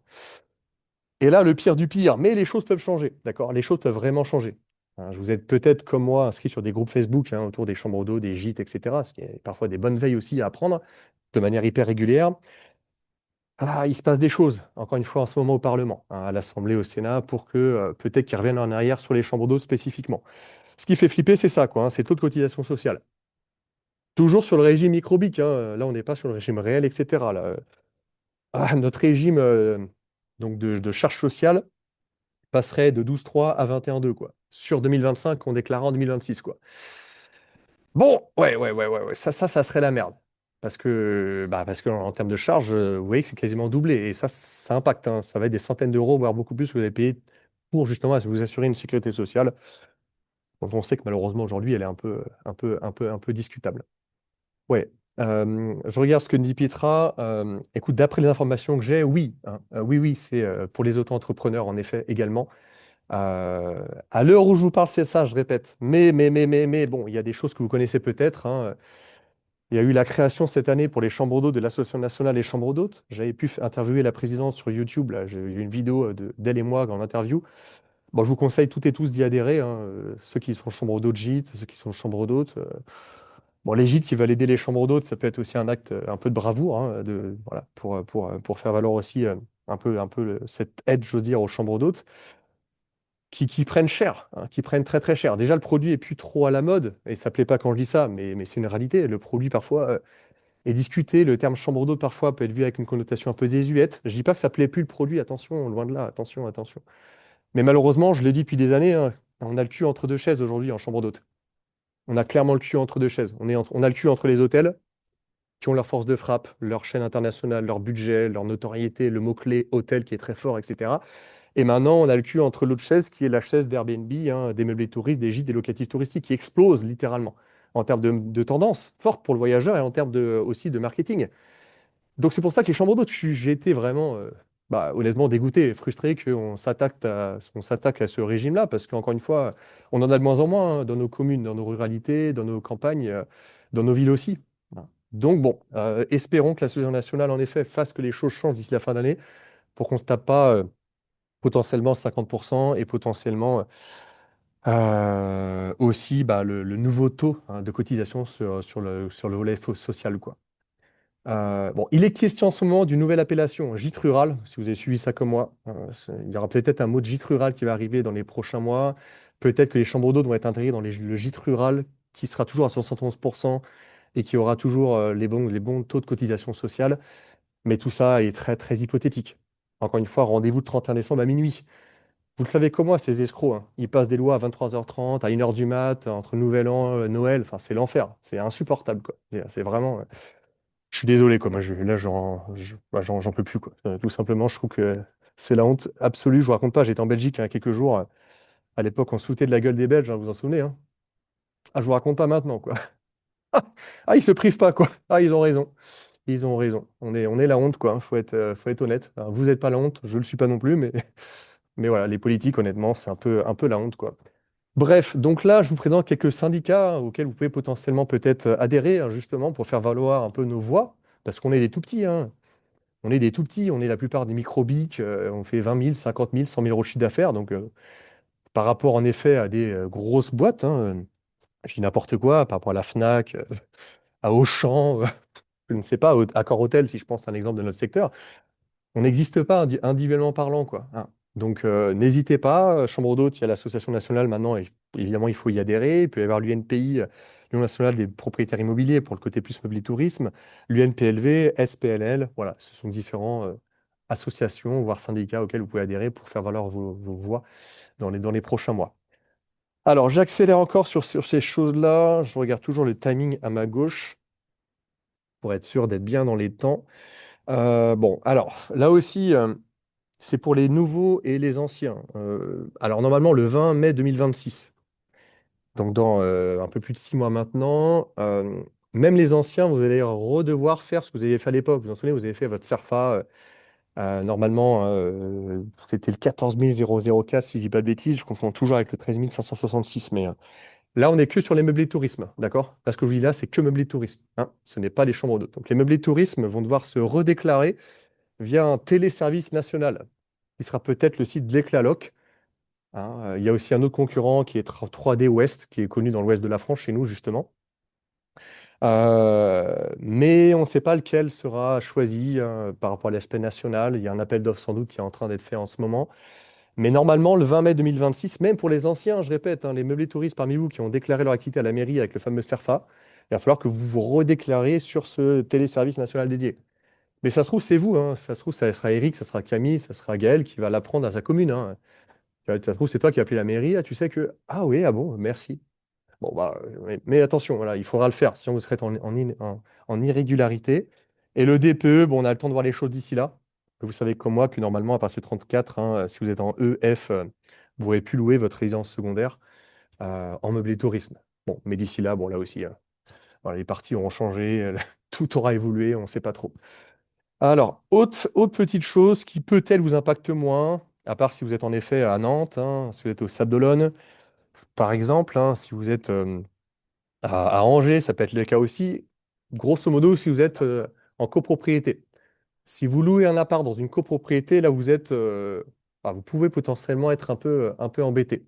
Et là, le pire du pire, mais les choses peuvent changer, d'accord? Les choses peuvent vraiment changer. Hein, je vous êtes peut-être, comme moi, inscrit sur des groupes Facebook hein, autour des chambres d'eau, des gîtes, etc. Ce qui est parfois des bonnes veilles aussi à apprendre de manière hyper régulière. Ah, il se passe des choses, encore une fois, en ce moment au Parlement, hein, à l'Assemblée, au Sénat, pour que peut-être qu'ils reviennent en arrière sur les chambres d'eau spécifiquement. Ce qui fait flipper, c'est ça, quoi, hein, c'est le taux de cotisation sociale. Toujours sur le régime microbique, hein, là, on n'est pas sur le régime réel, etc. Là. Notre régime donc de charge sociale passerait de 12,3 à 21,2, quoi, sur 2025 qu'on déclarait en 2026, quoi. Bon, ouais, ça serait la merde. Parce que en termes de charges, vous voyez que c'est quasiment doublé. Et ça impacte, hein. Ça va être des centaines d'euros, voire beaucoup plus que vous allez payer pour justement vous assurer une sécurité sociale, dont on sait que malheureusement aujourd'hui, elle est un peu discutable. Ouais. Je regarde ce que dit Pietra. Écoute, d'après les informations que j'ai, oui, hein, oui, c'est pour les auto-entrepreneurs en effet également. À l'heure où je vous parle, c'est ça, je répète. Mais, bon, il y a des choses que vous connaissez peut-être, hein. Il y a eu la création cette année pour les chambres d'hôtes de l'Association nationale des chambres d'hôtes. J'avais pu interviewer la présidente sur YouTube. Là, j'ai eu une vidéo d'elle et moi en interview. Bon, je vous conseille toutes et tous d'y adhérer, hein, ceux qui sont chambres d'hôtes gîtes, ceux qui sont chambres d'hôtes. Bon, les gîtes qui veulent aider les chambres d'hôtes, ça peut être aussi un acte un peu de bravoure, hein, voilà, pour faire valoir aussi cette aide, j'ose dire, aux chambres d'hôtes qui prennent cher, hein, qui prennent très très cher. Déjà, le produit est plus trop à la mode, et ça plaît pas quand je dis ça, mais c'est une réalité. Le produit, parfois, est discuté. Le terme chambre d'hôte, parfois, peut être vu avec une connotation un peu désuète. Je dis pas que ça plaît plus le produit, attention, loin de là, attention, attention. Mais malheureusement, je le dis depuis des années, hein, on a le cul entre deux chaises aujourd'hui en chambre d'hôte. On a clairement le cul entre deux chaises. On a le cul entre les hôtels qui ont leur force de frappe, leur chaîne internationale, leur budget, leur notoriété, le mot-clé hôtel qui est très fort, etc. Et maintenant, on a le cul entre l'autre chaise qui est la chaise d'Airbnb, hein, des meublés touristes, des gîtes, des locatifs touristiques qui explosent littéralement en termes de tendance forte pour le voyageur et en termes aussi de marketing. Donc c'est pour ça que les chambres d'hôtes, j'ai été vraiment, honnêtement dégoûté et frustré qu'on s'attaque à ce régime-là, parce qu'encore une fois, on en a de moins en moins hein, dans nos communes, dans nos ruralités, dans nos campagnes, dans nos villes aussi. Voilà. Donc bon, espérons que l'association nationale, en effet, fasse que les choses changent d'ici la fin d'année pour qu'on ne se tape pas potentiellement 50% et potentiellement aussi le nouveau taux hein, de cotisation sur le volet social, quoi. Bon, il est question en ce moment d'une nouvelle appellation, gîte rural, si vous avez suivi ça comme moi. Il y aura peut-être un mot de gîte rural qui va arriver dans les prochains mois. Peut-être que les chambres d'eau vont être intégrées dans le gîte rural, qui sera toujours à 71% et qui aura toujours les bons taux de cotisation sociale. Mais tout ça est très, très hypothétique. Encore une fois, rendez-vous le 31 décembre à minuit. Vous le savez comme moi, ces escrocs, hein. Ils passent des lois à 23h30, à 1h du mat, entre Nouvel An, Noël. Enfin, c'est l'enfer. C'est insupportable, quoi. C'est vraiment. Je suis désolé, quoi. Moi, là, j'en peux plus, quoi. Tout simplement, je trouve que c'est la honte absolue. Je vous raconte pas, j'étais en Belgique il y a quelques jours. À l'époque, on se foutait de la gueule des Belges, hein, vous vous en souvenez, hein. Ah, je vous raconte pas maintenant, quoi. Ah, ils se privent pas, quoi. Ah, ils ont raison. Ils ont raison. On est la honte, quoi. Faut être honnête. Alors, vous n'êtes pas la honte, je le suis pas non plus, mais, mais voilà, les politiques, honnêtement, c'est un peu la honte, quoi. Bref, donc là, je vous présente quelques syndicats auxquels vous pouvez potentiellement peut-être adhérer, hein, justement, pour faire valoir un peu nos voix, parce qu'on est des tout petits, hein. On est des tout petits, on est la plupart des micro-bics, on fait 20 000, 50 000, 100 000 euros de chiffre d'affaires, donc par rapport en effet à des grosses boîtes, hein, je dis n'importe quoi, par rapport à la Fnac, à Auchan, je ne sais pas, Accor Hotel, si je pense à un exemple de notre secteur, on n'existe pas individuellement parlant, quoi, hein. Donc, n'hésitez pas. Chambre d'hôte, il y a l'Association nationale maintenant, et évidemment, il faut y adhérer. Il peut y avoir l'UNPI, l'Union nationale des propriétaires immobiliers, pour le côté plus meublé tourisme, l'UNPLV, SPLL. Voilà, ce sont différents associations, voire syndicats auxquels vous pouvez adhérer pour faire valoir vos voix dans les prochains mois. Alors, j'accélère encore sur ces choses-là. Je regarde toujours le timing à ma gauche pour être sûr d'être bien dans les temps. Bon, alors, là aussi. C'est pour les nouveaux et les anciens. Alors normalement le 20 mai 2026, donc dans un peu plus de 6 mois maintenant, même les anciens, vous allez redevoir faire ce que vous avez fait à l'époque. Vous vous en souvenez, vous avez fait votre SERFA, normalement c'était le 14 004 si je dis pas de bêtises, je confonds toujours avec le 13 566, mais là on est que sur les meublés tourisme, d'accord? Là ce que je vous dis là, c'est que meublés tourisme, hein, ce n'est pas les chambres d'hôtes. Donc les meublés tourisme vont devoir se redéclarer via un téléservice national, qui sera peut-être le site de l'Éclaloc, hein. Il y a aussi un autre concurrent qui est 3D West, qui est connu dans l'ouest de la France, chez nous, justement. Mais on ne sait pas lequel sera choisi par rapport à l'aspect national. Il y a un appel d'offres sans doute qui est en train d'être fait en ce moment. Mais normalement, le 20 mai 2026, même pour les anciens, je répète, hein, les meublés touristes parmi vous qui ont déclaré leur activité à la mairie avec le fameux CERFA, il va falloir que vous vous redéclarez sur ce téléservice national dédié. Mais ça se trouve, c'est vous, hein. Ça se trouve, ça sera Eric, ça sera Camille, ça sera Gaël qui va l'apprendre à sa commune, hein. Ça se trouve, c'est toi qui as appelé la mairie, là, tu sais que. Ah oui, ah bon, merci. Bon, bah, mais attention, voilà, il faudra le faire, sinon vous serez en irrégularité. Et le DPE, bon, on a le temps de voir les choses d'ici là. Vous savez comme moi que normalement, à partir de 34, hein, si vous êtes en EF, vous aurez pu louer votre résidence secondaire en meublé tourisme. Bon, mais d'ici là, bon, là aussi, voilà, les parties auront changé, tout aura évolué, on ne sait pas trop. Alors, autre petite chose qui peut-elle vous impacte moins, à part si vous êtes en effet à Nantes, hein, si vous êtes au Sable d'Olonne, par exemple, hein, si vous êtes à Angers, ça peut être le cas aussi. Grosso modo, si vous êtes en copropriété. Si vous louez un appart dans une copropriété, là, vous pouvez potentiellement être un peu embêté.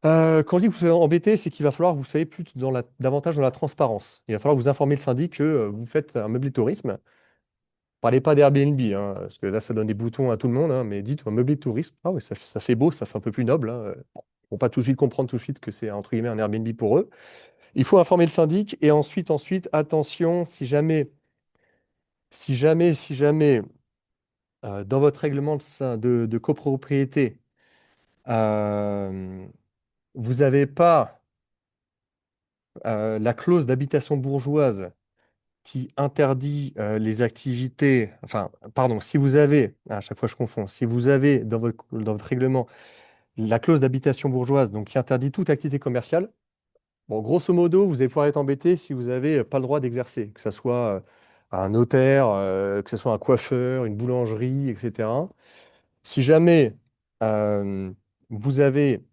Quand je dis que vous êtes embêté, c'est qu'il va falloir que vous soyez davantage dans la transparence. Il va falloir vous informer le syndic que vous faites un meublé tourisme. Parlez pas d'Airbnb, hein, parce que là, ça donne des boutons à tout le monde, hein, mais dites un meublé de tourisme. Ah ouais, ça fait beau, ça fait un peu plus noble, hein. Bon, ils vont pas tout de suite comprendre tout de suite que c'est entre guillemets un Airbnb pour eux. Il faut informer le syndic et ensuite, attention, si jamais, dans votre règlement de copropriété, euh, vous n'avez pas la clause d'habitation bourgeoise qui interdit les activités, enfin, pardon, si vous avez, à chaque fois je confonds, si vous avez dans votre règlement la clause d'habitation bourgeoise, donc qui interdit toute activité commerciale, bon, grosso modo, vous allez pouvoir être embêté si vous n'avez pas le droit d'exercer, que ce soit un notaire, que ce soit un coiffeur, une boulangerie, etc. Si jamais euh, vous avez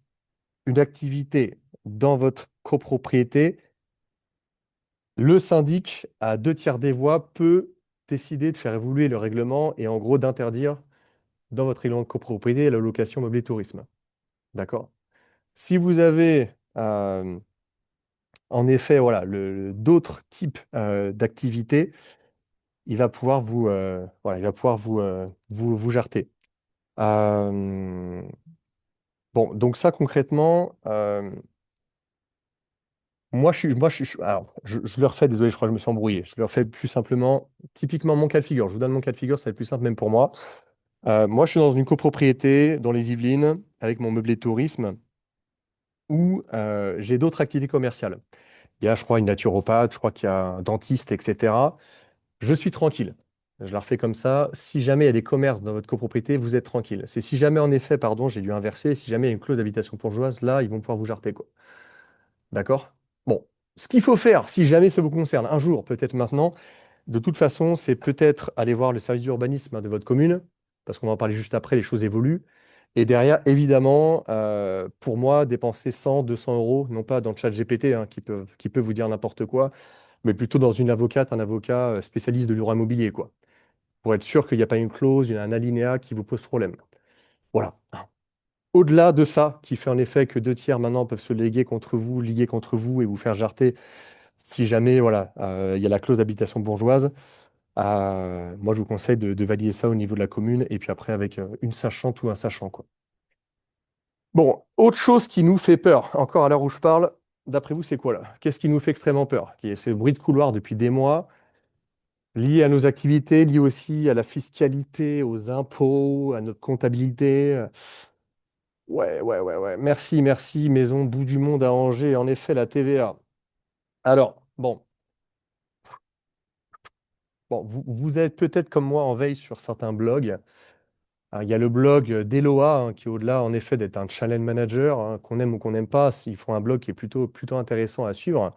une activité dans votre copropriété, le syndic, à 2/3 des voix, peut décider de faire évoluer le règlement et en gros d'interdire dans votre règlement de copropriété la location meublé tourisme. D'accord? Si vous avez en effet voilà, d'autres types d'activités, il va pouvoir voilà, il va pouvoir vous jarter. Euh, bon, donc ça concrètement, alors, je le refais, désolé, je crois que je me suis embrouillé. Je le refais plus simplement. Typiquement, mon cas de figure. Je vous donne mon cas de figure, ça va être plus simple même pour moi. Moi, je suis dans une copropriété dans les Yvelines avec mon meublé de tourisme où j'ai d'autres activités commerciales. Il y a, je crois, une naturopathe, je crois qu'il y a un dentiste, etc. Je suis tranquille. Je la refais comme ça. Si jamais il y a des commerces dans votre copropriété, vous êtes tranquille. C'est si jamais, en effet, pardon, j'ai dû inverser, si jamais il y a une clause d'habitation bourgeoise, là, ils vont pouvoir vous jarter, quoi. D'accord? Bon. Ce qu'il faut faire, si jamais ça vous concerne, un jour, peut-être maintenant, de toute façon, c'est peut-être aller voir le service d'urbanisme de votre commune, parce qu'on va en parler juste après, les choses évoluent. Et derrière, évidemment, pour moi, dépenser 100, 200 euros, non pas dans le chat GPT, hein, qui peut vous dire n'importe quoi, mais plutôt dans une avocate, un avocat spécialiste de droit immobilier, quoi, pour être sûr qu'il n'y a pas une clause, il y a un alinéa qui vous pose problème. Voilà. Au-delà de ça, qui fait en effet que deux tiers maintenant peuvent se léguer contre vous, liguer contre vous et vous faire jarter si jamais voilà, il y a la clause d'habitation bourgeoise. Moi, je vous conseille de valider ça au niveau de la commune et puis après avec une sachante ou un sachant, quoi. Bon, autre chose qui nous fait peur, encore à l'heure où je parle, d'après vous, c'est quoi là? Qu'est-ce qui nous fait extrêmement peur? Qui est ce bruit de couloir depuis des mois, lié à nos activités, lié aussi à la fiscalité, aux impôts, à notre comptabilité. Ouais, ouais, ouais, ouais. Merci, merci. Maison bout du monde à Angers, en effet, la TVA. Alors, bon, vous êtes peut-être comme moi en veille sur certains blogs. Il y a le blog d'Eloa, hein, qui au-delà, en effet, d'être un channel manager, hein, qu'on aime ou qu'on n'aime pas, ils font un blog qui est plutôt intéressant à suivre.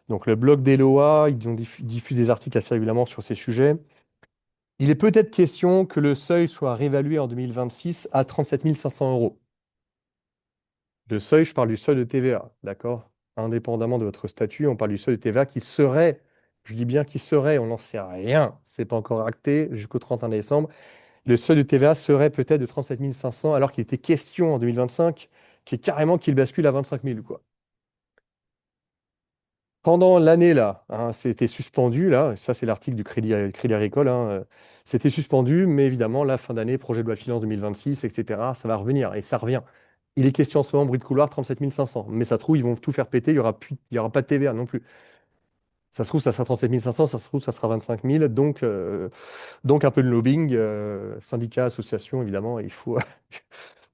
Donc, le blog d'Eloa, ils diffusent des articles assez régulièrement sur ces sujets. Il est peut-être question que le seuil soit réévalué en 2026 à 37 500 euros. Le seuil, je parle du seuil de TVA, d'accord? Indépendamment de votre statut, on parle du seuil de TVA qui serait, je dis bien qui serait, on n'en sait rien, c'est pas encore acté jusqu'au 31 décembre. Le seuil de TVA serait peut-être de 37 500 alors qu'il était question en 2025 qui est carrément qu'il bascule à 25 000, quoi. Pendant l'année, là, hein, c'était suspendu, là, ça c'est l'article du Crédit Agricole, hein, c'était suspendu, mais évidemment, la fin d'année, projet de loi de finances 2026, etc., ça va revenir, et ça revient. Il est question en ce moment, bruit de couloir, 37 500, mais ça se trouve, ils vont tout faire péter, il y aura pas de TVA non plus. Ça se trouve, ça sera 37 500, ça se trouve, ça sera 25 000, donc un peu de lobbying, syndicats, associations, évidemment, il faut,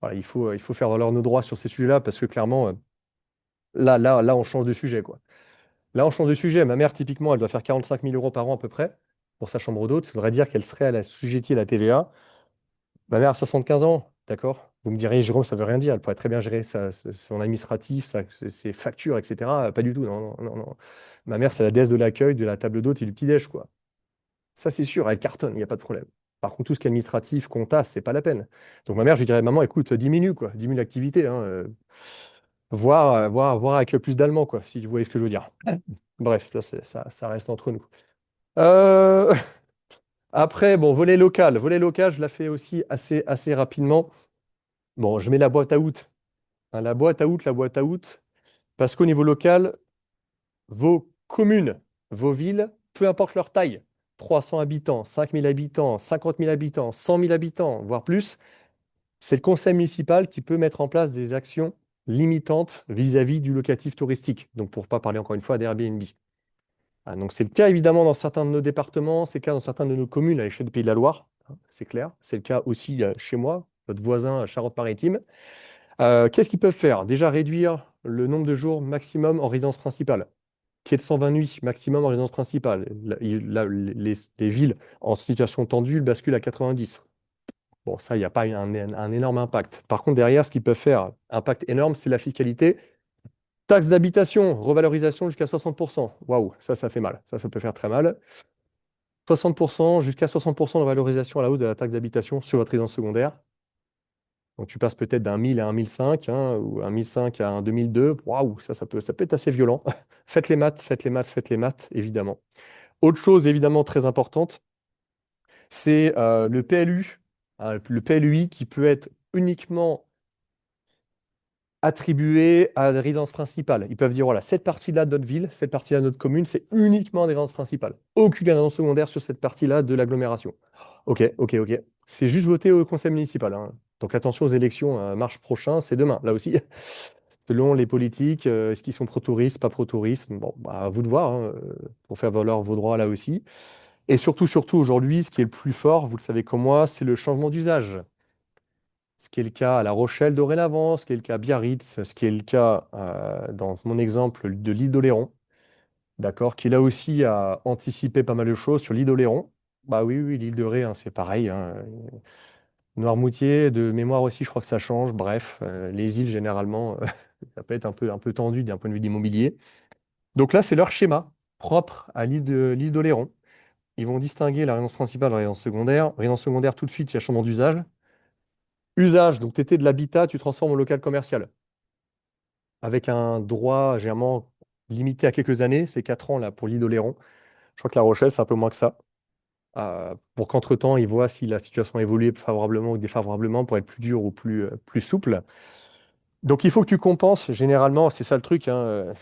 voilà, il faut faire valoir nos droits sur ces sujets-là, parce que clairement, là, on change de sujet, quoi. Là, on change de sujet. Ma mère, typiquement, elle doit faire 45 000 euros par an à peu près pour sa chambre d'hôte. Ça voudrait dire qu'elle serait à la assujettie à la TVA. Ma mère a 75 ans, d'accord? Vous me direz, Jérôme, ça veut rien dire. Elle pourrait très bien gérer son administratif, ses factures, etc. Pas du tout, non, non, non, non. Ma mère, c'est la déesse de l'accueil, de la table d'hôte et du petit-déj, quoi. Ça, c'est sûr, elle cartonne, il n'y a pas de problème. Par contre, tout ce qui est administratif, compta, c'est pas la peine. Donc, ma mère, je lui dirais, maman, écoute, diminue, quoi. Diminue l'activité, hein, voir avec plus d'allemand, quoi, si vous voyez ce que je veux dire. Bref, ça reste entre nous. Euh, Après, bon, volet local. Volet local, je la fais aussi assez rapidement. Bon, je mets la boîte à out. Hein, la boîte à out. Parce qu'au niveau local, vos communes, vos villes, peu importe leur taille, 300 habitants, 5 000 habitants, 50 000 habitants, 100 000 habitants, voire plus, c'est le conseil municipal qui peut mettre en place des actions limitantes vis-à-vis du locatif touristique. Donc, pour ne pas parler encore une fois d'Airbnb. Donc c'est le cas évidemment dans certains de nos départements, c'est le cas dans certaines de nos communes à l'échelle du Pays de la Loire, hein, c'est clair. C'est le cas aussi chez moi, votre voisin Charente-Maritime. Qu'est-ce qu'ils peuvent faire? Déjà réduire le nombre de jours maximum en résidence principale, qui est de 120 nuits maximum en résidence principale. Les villes en situation tendue basculent à 90. Bon, ça, il n'y a pas un énorme impact. Par contre, derrière, ce qu'ils peuvent faire, impact énorme, c'est la fiscalité. Taxe d'habitation, revalorisation jusqu'à 60%. Waouh, ça fait mal. Ça peut faire très mal. 60%, jusqu'à 60% de valorisation à la hausse de la taxe d'habitation sur votre résidence secondaire. Donc tu passes peut-être d'un 1000 à un 1005, hein, ou un 1005 à un 2002. Waouh, ça peut être assez violent. Faites les maths, faites les maths, faites les maths, évidemment. Autre chose évidemment très importante, c'est le PLU, hein, le PLUI qui peut être uniquement attribuées à des résidences principales. Ils peuvent dire, voilà, cette partie-là de notre ville, cette partie-là de notre commune, c'est uniquement des résidences principales. Aucune résidence secondaire sur cette partie-là de l'agglomération. Ok, ok, ok. C'est juste voté au conseil municipal, hein. Donc attention aux élections, marche prochain, c'est demain, là aussi. Selon les politiques, est-ce qu'ils sont pro-tourisme, pas pro-tourisme? Bon, bah, à vous de voir, hein, pour faire valoir vos droits là aussi. Et surtout, surtout aujourd'hui, ce qui est le plus fort, vous le savez comme moi, c'est le changement d'usage. Ce qui est le cas à La Rochelle dorénavant, ce qui est le cas à Biarritz, ce qui est le cas dans mon exemple de l'île d'Oléron, d'accord, qui là aussi a anticipé pas mal de choses sur l'île d'Oléron. Bah oui, oui, l'île de Ré, hein, c'est pareil, hein. Noirmoutier, de mémoire aussi, je crois que ça change. Bref, les îles, généralement, ça peut être un peu tendu d'un point de vue d'immobilier. Donc là, c'est leur schéma propre à l'île d'Oléron. Ils vont distinguer la résidence principale de la résidence secondaire. Résidence secondaire, tout de suite, il y a changement d'usage. Usage, donc tu étais de l'habitat, tu transformes en local commercial. Avec un droit généralement limité à quelques années, c'est 4 ans là pour l'île d'Oléron. Je crois que La Rochelle, c'est un peu moins que ça. Pour qu'entre-temps, ils voient si la situation a évolué favorablement ou défavorablement pour être plus dur ou plus souple. Donc il faut que tu compenses, généralement, c'est ça le truc, hein,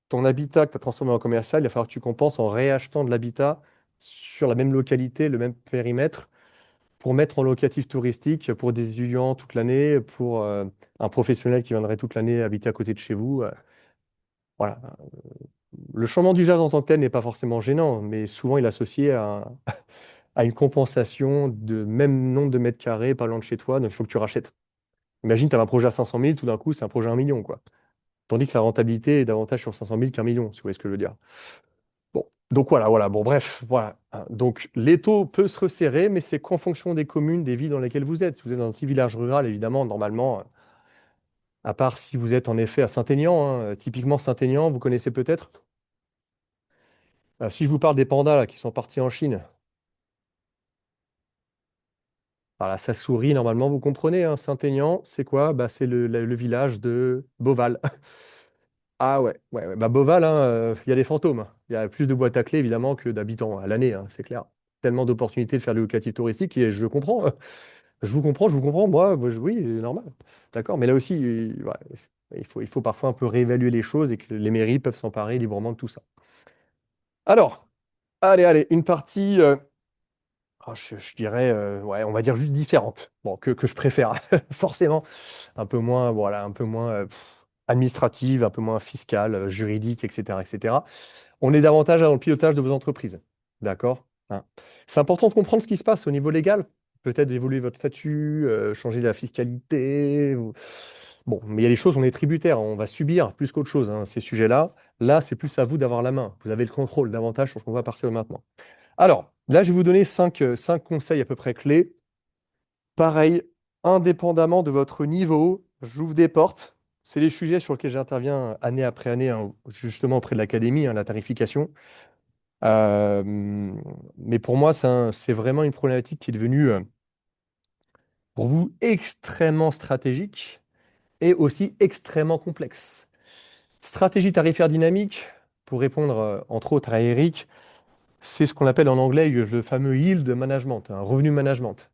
ton habitat que tu as transformé en commercial, il va falloir que tu compenses en réachetant de l'habitat sur la même localité, le même périmètre, pour mettre en locatif touristique pour des étudiants toute l'année, pour un professionnel qui viendrait toute l'année habiter à côté de chez vous. Voilà. Le changement d'usage en tant que tel n'est pas forcément gênant, mais souvent il est associé à une compensation de même nombre de mètres carrés pas loin de chez toi, donc il faut que tu rachètes. Imagine, tu as un projet à 500 000, tout d'un coup, c'est un projet à 1 million, quoi. Tandis que la rentabilité est davantage sur 500 000 qu'un million, si vous voyez ce que je veux dire. Bon, donc voilà, voilà. Bon, bref, voilà, hein. Donc l'étau peut se resserrer, mais c'est qu'en fonction des communes, des villes dans lesquelles vous êtes. Si vous êtes dans un petit village rural, évidemment, normalement, à part si vous êtes en effet à Saint-Aignan, hein, typiquement Saint-Aignan, vous connaissez peut-être. Si je vous parle des pandas là, qui sont partis en Chine, voilà, ça sourit, normalement, vous comprenez, hein, Saint-Aignan, c'est quoi? Bah, c'est le village de Beauval. Ah ouais, ouais, ouais. Bah, Beauval, hein, il y a des fantômes. Il y a plus de boîtes à clés, évidemment, que d'habitants à l'année, hein, c'est clair. Tellement d'opportunités de faire du locatif touristique, et je comprends. Je vous comprends, je vous comprends. Moi, oui, normal. D'accord. Mais là aussi, ouais, il faut parfois un peu réévaluer les choses et que les mairies peuvent s'emparer librement de tout ça. Alors, allez, une partie, je dirais, ouais, on va dire juste différente. Bon, que je préfère, forcément. Un peu moins, voilà, un peu moins administrative, un peu moins fiscale, juridique, etc., etc. On est davantage dans le pilotage de vos entreprises. D'accord? Hein. C'est important de comprendre ce qui se passe au niveau légal. Peut-être évoluer votre statut, changer la fiscalité. Bon, mais il y a des choses, on est tributaire, on va subir plus qu'autre chose, hein, ces sujets-là. Là, c'est plus à vous d'avoir la main. Vous avez le contrôle davantage sur ce qu'on va partir de maintenant. Alors, là, je vais vous donner cinq conseils à peu près clés. Pareil, indépendamment de votre niveau, j'ouvre des portes. C'est les sujets sur lesquels j'interviens année après année, hein, justement auprès de l'académie, hein, la tarification. Euh, mais pour moi, c'est vraiment une problématique qui est devenue, pour vous, extrêmement stratégique et aussi extrêmement complexe. Stratégie tarifaire dynamique, pour répondre entre autres à Eric, c'est ce qu'on appelle en anglais le fameux yield management, un revenu management.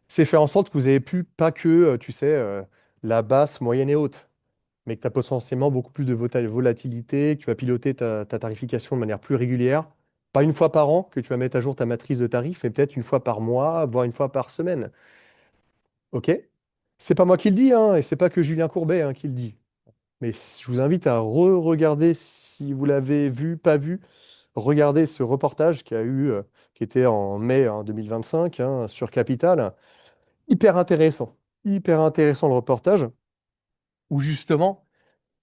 C'est faire en sorte que vous avez plus, pas que, tu sais, la basse, moyenne et haute, mais que tu as potentiellement beaucoup plus de volatilité, que tu vas piloter ta tarification de manière plus régulière. Pas une fois par an que tu vas mettre à jour ta matrice de tarifs, mais peut-être une fois par mois, voire une fois par semaine. OK? C'est pas moi qui le dis, hein, et c'est pas que Julien Courbet, hein, qui le dit. Mais je vous invite à re-regarder si vous l'avez vu, pas vu. Regardez ce reportage qui était en mai en 2025, hein, sur Capital. Hyper intéressant. Hyper intéressant le reportage, où justement,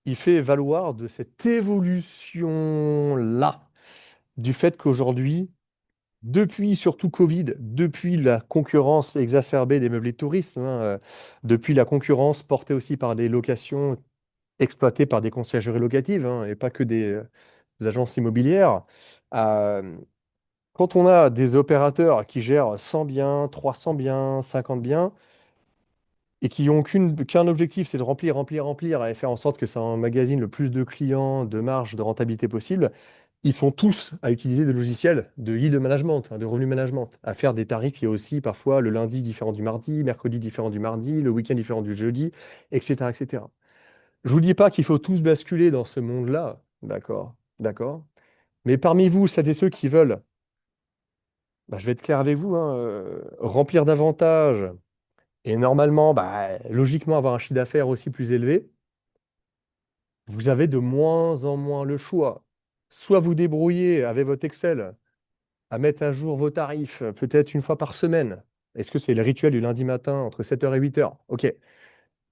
il fait valoir de cette évolution-là, du fait qu'aujourd'hui, depuis surtout Covid, depuis la concurrence exacerbée des meublés de tourisme, hein, depuis la concurrence portée aussi par des locations exploitées par des conciergeries locatives, hein, et pas que des agences immobilières, euh, quand on a des opérateurs qui gèrent 100 biens, 300 biens, 50 biens, et qui ont qu'un objectif, c'est de remplir, remplir, remplir, et faire en sorte que ça emmagasine le plus de clients, de marge, de rentabilité possible, ils sont tous à utiliser des logiciels de yield management, hein, de revenu management, à faire des tarifs qui est aussi parfois le lundi différent du mardi, mercredi différent du mardi, le week-end différent du jeudi, etc., etc. Je vous dis pas qu'il faut tous basculer dans ce monde-là, d'accord, d'accord. Mais parmi vous, celles et ceux qui veulent, bah, je vais être clair avec vous, hein, remplir davantage et normalement, bah, logiquement avoir un chiffre d'affaires aussi plus élevé, vous avez de moins en moins le choix. Soit vous débrouillez avec votre Excel à mettre à jour vos tarifs, peut-être une fois par semaine. Est-ce que c'est le rituel du lundi matin entre 7h et 8h? Ok.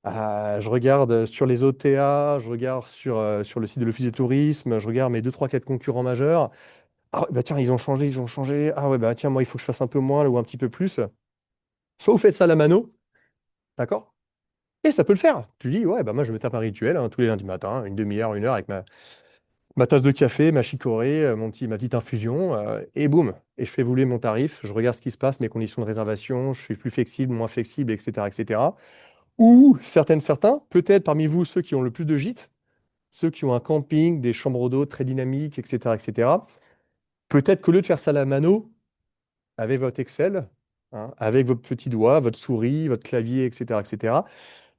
Je regarde sur les OTA, je regarde sur le site de l'Office du tourisme, je regarde mes 2, 3, 4 concurrents majeurs. Ah ouais, bah tiens, ils ont changé, ils ont changé. Ah ouais, bah tiens, moi, il faut que je fasse un peu moins là, ou un petit peu plus. Soit vous faites ça à la mano, d'accord? Et ça peut le faire. Tu dis, ouais, bah moi, je me tape un rituel tous les lundis matins, une demi-heure, une heure avec ma tasse de café, ma chicorée, ma petite infusion, et boum. Et je fais évoluer mon tarif, je regarde ce qui se passe, mes conditions de réservation, je suis plus flexible, moins flexible, etc., etc. Ou certains, peut-être parmi vous, ceux qui ont le plus de gîtes, ceux qui ont un camping, des chambres d'eau très dynamiques, etc., etc. Peut-être qu'au lieu de faire ça à la mano, avec votre Excel, avec vos petits doigts, votre souris, votre clavier, etc., etc.,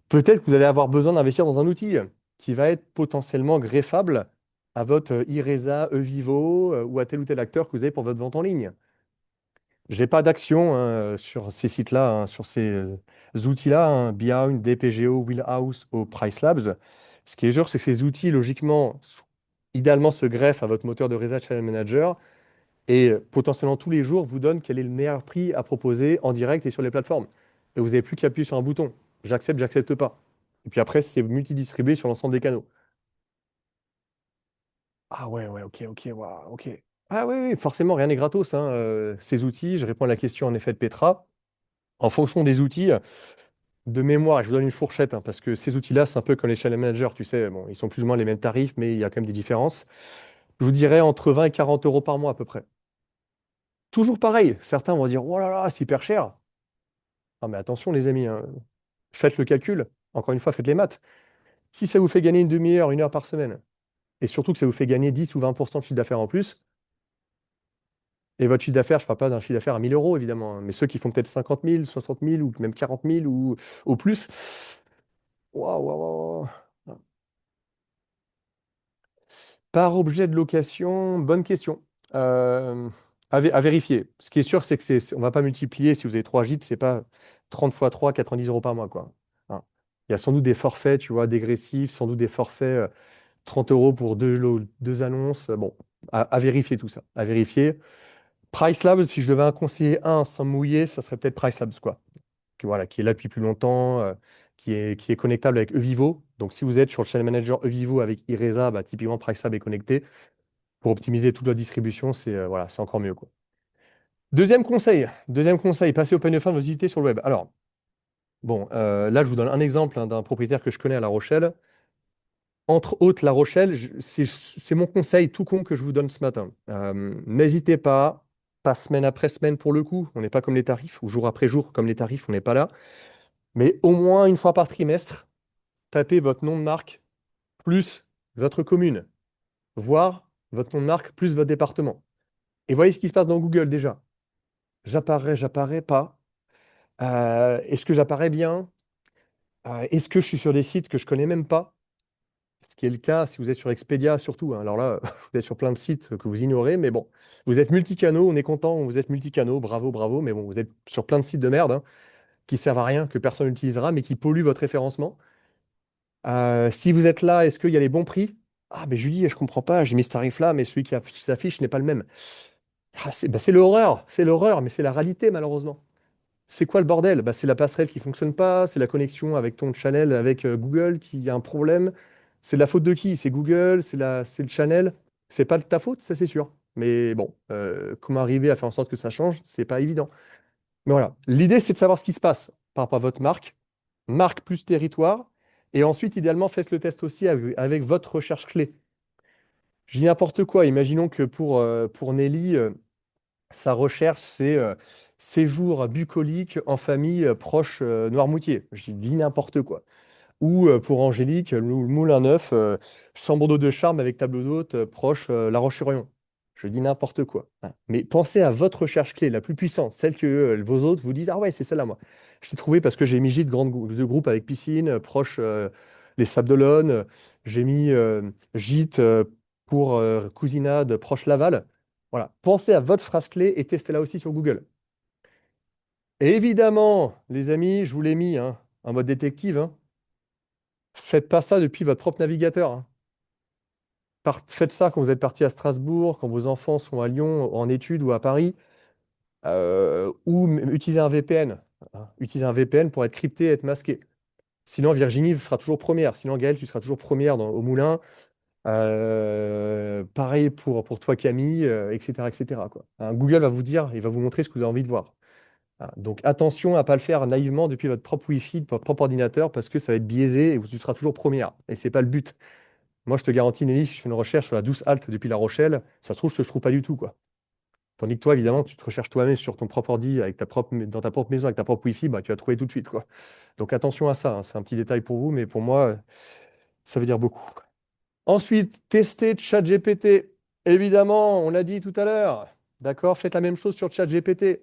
peut-être que vous allez avoir besoin d'investir dans un outil qui va être potentiellement greffable à votre Iresa, eVivo ou à tel ou tel acteur que vous avez pour votre vente en ligne. J'ai pas d'action sur ces sites-là, sur ces outils-là, Behind, DPGO, Wheelhouse ou Price Labs. Ce qui est sûr, c'est que ces outils, logiquement, idéalement se greffent à votre moteur de Research Channel Manager et potentiellement tous les jours vous donnent quel est le meilleur prix à proposer en direct et sur les plateformes. Et vous n'avez plus qu'à appuyer sur un bouton. J'accepte, j'accepte pas. Et puis après, c'est multidistribué sur l'ensemble des canaux. Ah ouais, ouais, ok, ok, waouh, ok. Ah oui, oui, forcément, rien n'est gratos, ces outils, je réponds à la question en effet de Petra. En fonction des outils, de mémoire, je vous donne une fourchette, parce que ces outils-là, c'est un peu comme les channel managers, tu sais, bon, ils sont plus ou moins les mêmes tarifs, mais il y a quand même des différences. Je vous dirais entre 20 et 40 euros par mois à peu près. Toujours pareil, certains vont dire, oh là là, c'est hyper cher. Ah mais attention les amis, faites le calcul, encore une fois, faites les maths. Si ça vous fait gagner une demi-heure, une heure par semaine, et surtout que ça vous fait gagner 10 ou 20% de chiffre d'affaires en plus, et votre chiffre d'affaires, je ne parle pas d'un chiffre d'affaires à 1000 euros évidemment, mais ceux qui font peut-être 50 000, 60 000 ou même 40 000 ou au plus, waouh, waouh, waouh, waouh. Par objet de location, bonne question. Euh, à vérifier. Ce qui est sûr, c'est que on va pas multiplier, si vous avez 3 gîtes, c'est pas 30 fois 3, 90 euros par mois, quoi. Hein. Il y a sans doute des forfaits, tu vois, dégressifs, sans doute des forfaits 30 euros pour deux annonces. Bon, à vérifier tout ça. À vérifier. Price Labs, si je devais en conseiller un sans me mouiller, ça serait peut-être Price Labs, quoi. Voilà, qui est là depuis plus longtemps, qui est connectable avec eVivo. Donc, si vous êtes sur le Channel Manager eVivo avec Iresa, bah, typiquement Price Labs est connecté. Pour optimiser toute la distribution, voilà, c'est encore mieux, quoi. Deuxième conseil, passez au peigne fin de visibilité sur le web. Alors, bon, là, je vous donne un exemple d'un propriétaire que je connais à La Rochelle. Entre autres, La Rochelle, c'est mon conseil tout con que je vous donne ce matin. N'hésitez pas semaine après semaine pour le coup, on n'est pas comme les tarifs, ou jour après jour comme les tarifs, on n'est pas là, mais au moins une fois par trimestre, tapez votre nom de marque plus votre commune, voire votre nom de marque plus votre département. Et voyez ce qui se passe dans Google déjà. J'apparais pas. Est-ce que j'apparais bien? Est-ce que je suis sur des sites que je connais même pas? Ce qui est le cas si vous êtes sur Expedia surtout. Alors là, vous êtes sur plein de sites que vous ignorez, mais bon, vous êtes multicanaux, on est content, vous êtes multicanaux, bravo, bravo, mais bon, vous êtes sur plein de sites de merde qui servent à rien, que personne n'utilisera, mais qui polluent votre référencement. Si vous êtes là, est-ce qu'il y a les bons prix? Ah, mais Julie, je comprends pas, j'ai mis ce tarif-là, mais celui qui s'affiche n'est pas le même. Ah, c'est l'horreur, mais c'est la réalité malheureusement. C'est quoi le bordel? Bah, c'est la passerelle qui fonctionne pas, c'est la connexion avec ton channel, avec Google qui a un problème. C'est de la faute de qui? C'est Google, c'est le channel. C'est pas de ta faute, ça c'est sûr. Mais bon, comment arriver à faire en sorte que ça change? C'est pas évident. Mais voilà, l'idée c'est de savoir ce qui se passe par rapport à votre marque, marque plus territoire, et ensuite idéalement faites le test aussi avec votre recherche clé. Je dis n'importe quoi. Imaginons que pour Nelly, sa recherche, c'est séjour bucolique en famille proche Noirmoutier. Je dis n'importe quoi. Ou pour Angélique, le Moulin Neuf, chambre d'eau de charme avec table d'hôte proche La Roche-sur-Yon. Je dis n'importe quoi. Hein. Mais pensez à votre recherche clé, la plus puissante, celle que vos autres vous disent, ah ouais, c'est celle-là, moi. Je l'ai trouvée parce que j'ai mis gîte de groupe avec piscine, proche les Sables d'Olonne, j'ai mis gîte pour cousinade proche Laval. Voilà, pensez à votre phrase clé et testez-la aussi sur Google. Et évidemment, les amis, je vous l'ai mis hein, en mode détective. Hein. Faites pas ça depuis votre propre navigateur. Hein. Faites ça quand vous êtes parti à Strasbourg, quand vos enfants sont à Lyon en études ou à Paris, ou utilisez un VPN. Hein. Utilisez un VPN pour être crypté et être masqué. Sinon, Virginie sera toujours première. Sinon, Gaëlle, tu seras toujours première au moulin. Pareil pour toi, Camille, etc., etc., quoi. Hein, Google va vous dire, il va vous montrer ce que vous avez envie de voir. Hein, donc, attention à ne pas le faire naïvement depuis votre propre Wi-Fi, votre propre ordinateur, parce que ça va être biaisé et tu seras toujours première. Et c'est pas le but. Moi, je te garantis, Nelly, si je fais une recherche sur la douce halte depuis La Rochelle, ça se trouve, je ne te trouve pas du tout, quoi. Tandis que toi, évidemment, tu te recherches toi-même sur ton propre ordi, avec dans ta propre maison, avec ta propre Wi-Fi, bah, tu vas trouver tout de suite, quoi. Donc attention à ça, hein. C'est un petit détail pour vous, mais pour moi, ça veut dire beaucoup. Ensuite, tester ChatGPT. Évidemment, on l'a dit tout à l'heure. D'accord, faites la même chose sur ChatGPT.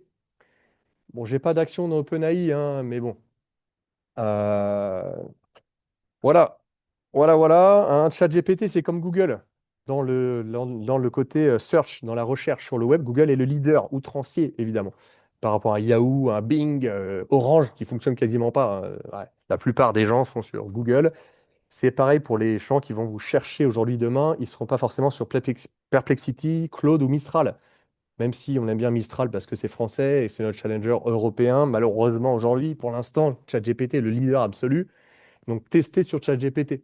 Bon, j'ai pas d'action dans OpenAI, hein, mais bon. Euh, Voilà. Voilà, voilà. Un ChatGPT, c'est comme Google. Dans le côté search, dans la recherche sur le web, Google est le leader outrancier, évidemment. Par rapport à Yahoo, à Bing, Orange, qui fonctionne quasiment pas. Hein. Ouais. La plupart des gens sont sur Google. C'est pareil pour les gens qui vont vous chercher aujourd'hui, demain. Ils ne seront pas forcément sur Perplexity, Claude ou Mistral. Même si on aime bien Mistral parce que c'est français et c'est notre challenger européen. Malheureusement, aujourd'hui, pour l'instant, ChatGPT est le leader absolu. Donc, testez sur ChatGPT.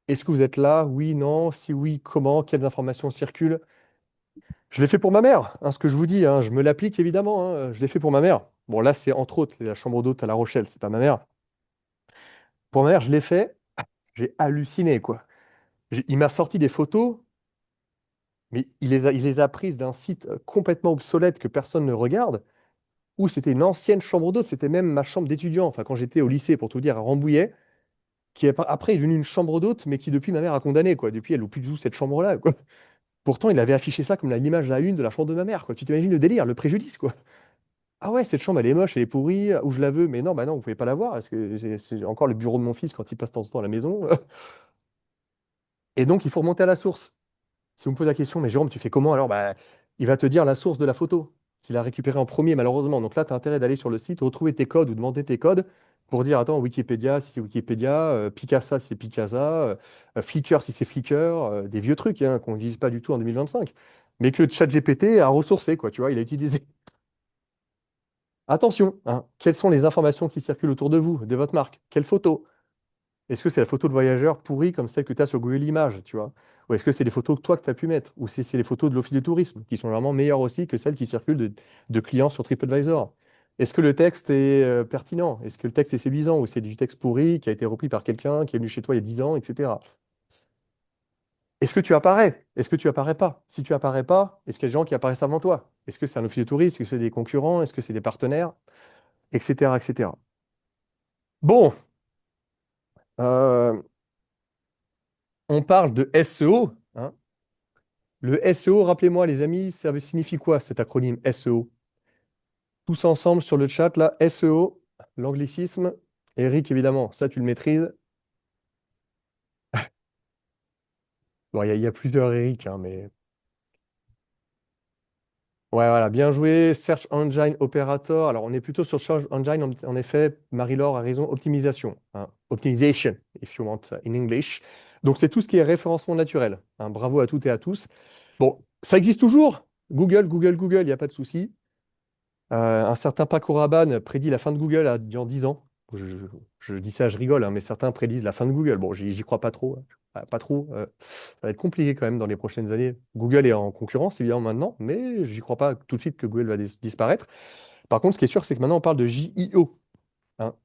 Est-ce que vous êtes là? Oui, non? Si oui, comment? Quelles informations circulent? Je l'ai fait pour ma mère, hein, ce que je vous dis. Hein, je me l'applique évidemment. Hein, je l'ai fait pour ma mère. Bon, là, c'est entre autres la chambre d'hôte à La Rochelle, c'est pas ma mère. Pour ma mère, je l'ai fait. J'ai halluciné, quoi. Il m'a sorti des photos, mais il les a prises d'un site complètement obsolète que personne ne regarde, où c'était une ancienne chambre d'hôte. C'était même ma chambre d'étudiant, enfin, quand j'étais au lycée, pour tout dire, à Rambouillet, qui après est devenue une chambre d'hôte, mais qui depuis ma mère a condamné, quoi. Depuis, elle loue plus du tout cette chambre-là, quoi. Pourtant, il avait affiché ça comme l'image à la une de la chambre de ma mère, quoi. Tu t'imagines le délire, le préjudice, quoi. Ah ouais, cette chambre, elle est moche, elle est pourrie, où je la veux, mais non, bah non, vous pouvez pas la voir, parce que c'est encore le bureau de mon fils quand il passe de temps en temps à la maison. Et donc, il faut remonter à la source. Si vous me posez la question, mais Jérôme, tu fais comment alors? Bah, il va te dire la source de la photo qu'il a récupérée en premier, malheureusement. Donc là, tu as intérêt d'aller sur le site, retrouver tes codes ou demander tes codes pour dire, attends, Wikipédia, si c'est Wikipédia, Picasa, si c'est Picasa, Flickr, si c'est Flickr, des vieux trucs hein, qu'on n'utilise pas du tout en 2025, mais que ChatGPT a ressourcé, quoi, tu vois, il a utilisé. Attention, hein, quelles sont les informations qui circulent autour de vous, de votre marque? Quelles photos? Est-ce que c'est la photo de voyageur pourrie comme celle que tu as sur Google Images, tu vois? Ou est-ce que c'est des photos que toi que tu as pu mettre? Ou c'est les photos de l'Office du tourisme, qui sont vraiment meilleures aussi que celles qui circulent de clients sur TripAdvisor? Est-ce que le texte est pertinent? Est-ce que le texte est séduisant? Ou c'est du texte pourri qui a été repris par quelqu'un qui est venu chez toi il y a 10 ans, etc. Est-ce que tu apparais? Est-ce que tu apparais pas? Si tu apparais pas, est-ce qu'il y a des gens qui apparaissent avant toi? Est-ce que c'est un office de tourisme? Est-ce que c'est des concurrents? Est-ce que c'est des partenaires? Etc., etc. Bon, euh, on parle de SEO, hein. Le SEO, rappelez-moi les amis, ça signifie quoi cet acronyme SEO? Tous ensemble sur le chat, là, SEO, l'anglicisme. Eric, évidemment, ça tu le maîtrises. Bon, il y a plusieurs Eric, hein, mais... Ouais, voilà, bien joué. Search Engine Operator. Alors, on est plutôt sur Search Engine, en effet, Marie-Laure a raison, optimisation. Hein. Optimization, if you want in English. Donc, c'est tout ce qui est référencement naturel. Hein. Bravo à toutes et à tous. Bon, ça existe toujours. Google, Google, Google, il n'y a pas de souci. Un certain Paco Rabanne prédit la fin de Google dans 10 ans. Je dis ça, je rigole, hein, mais certains prédisent la fin de Google. Bon, j'y crois pas trop. Hein. Pas trop. Ça va être compliqué quand même dans les prochaines années. Google est en concurrence, évidemment, maintenant, mais j'y crois pas tout de suite que Google va disparaître. Par contre, ce qui est sûr, c'est que maintenant, on parle de JIO. Hein.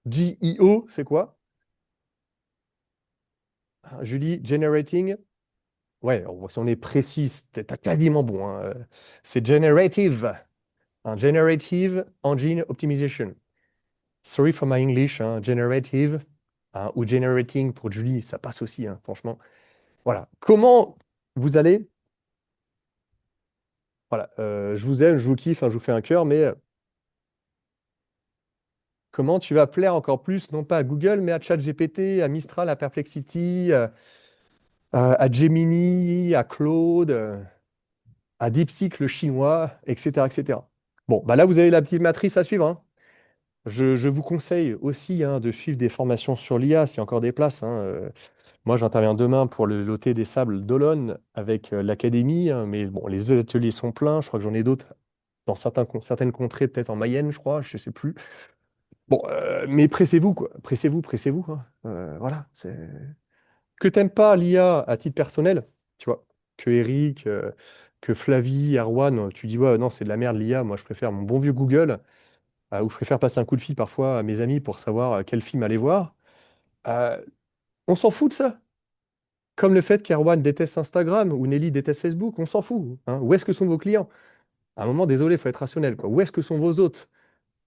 JIO, c'est quoi? Hein, Julie, Generating. Ouais, si on est précis, t'as quasiment bon. Hein. C'est Generative. Un Generative Engine Optimization. Sorry for my English, hein, generative hein, ou generating pour Julie, ça passe aussi, hein, franchement. Voilà. Comment vous allez? Voilà. Je vous aime, je vous kiffe, hein, je vous fais un cœur, mais Comment tu vas plaire encore plus, non pas à Google, mais à ChatGPT, à Mistral, à Perplexity, à Gemini, à Claude, à DeepSeek, le chinois, etc., etc. Bon, bah là, vous avez la petite matrice à suivre, hein. Je vous conseille aussi hein, de suivre des formations sur l'IA, s'il y a encore des places, hein. Moi, j'interviens demain pour le loter des Sables d'Olonne avec l'académie, hein, mais bon, les deux ateliers sont pleins. Je crois que j'en ai d'autres dans certaines contrées, peut-être en Mayenne, je crois, je sais plus. Bon, mais pressez-vous, quoi. Pressez-vous, pressez-vous, hein. Voilà. Que t'aimes pas l'IA à titre personnel, tu vois, que Eric, que Flavie, Erwan, tu dis, ouais, non, c'est de la merde l'IA, moi je préfère mon bon vieux Google, ou je préfère passer un coup de fil parfois à mes amis pour savoir quel film aller voir. Euh, on s'en fout de ça. Comme le fait qu'Erwan déteste Instagram ou Nelly déteste Facebook, on s'en fout, hein. Où est-ce que sont vos clients? À un moment, désolé, il faut être rationnel, quoi. Où est-ce que sont vos hôtes?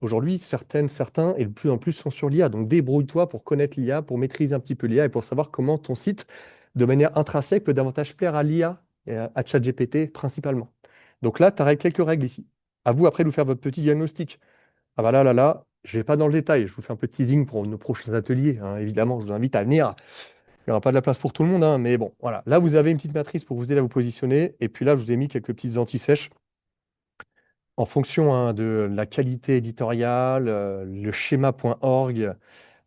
Aujourd'hui, certains, et de plus en plus, sont sur l'IA. Donc, débrouille-toi pour connaître l'IA, pour maîtriser un petit peu l'IA et pour savoir comment ton site, de manière intrinsèque, peut davantage plaire à l'IA et à ChatGPT principalement. Donc là, tu as quelques règles ici. À vous, après, de vous faire votre petit diagnostic. Ah bah là, je ne vais pas dans le détail. Je vous fais un peu de teasing pour nos prochains ateliers, hein. Évidemment, je vous invite à venir. Il n'y aura pas de la place pour tout le monde, hein, mais bon, voilà. Là, vous avez une petite matrice pour vous aider à vous positionner. Et puis là, je vous ai mis quelques petites anti-sèches en fonction hein, de la qualité éditoriale, le schéma.org,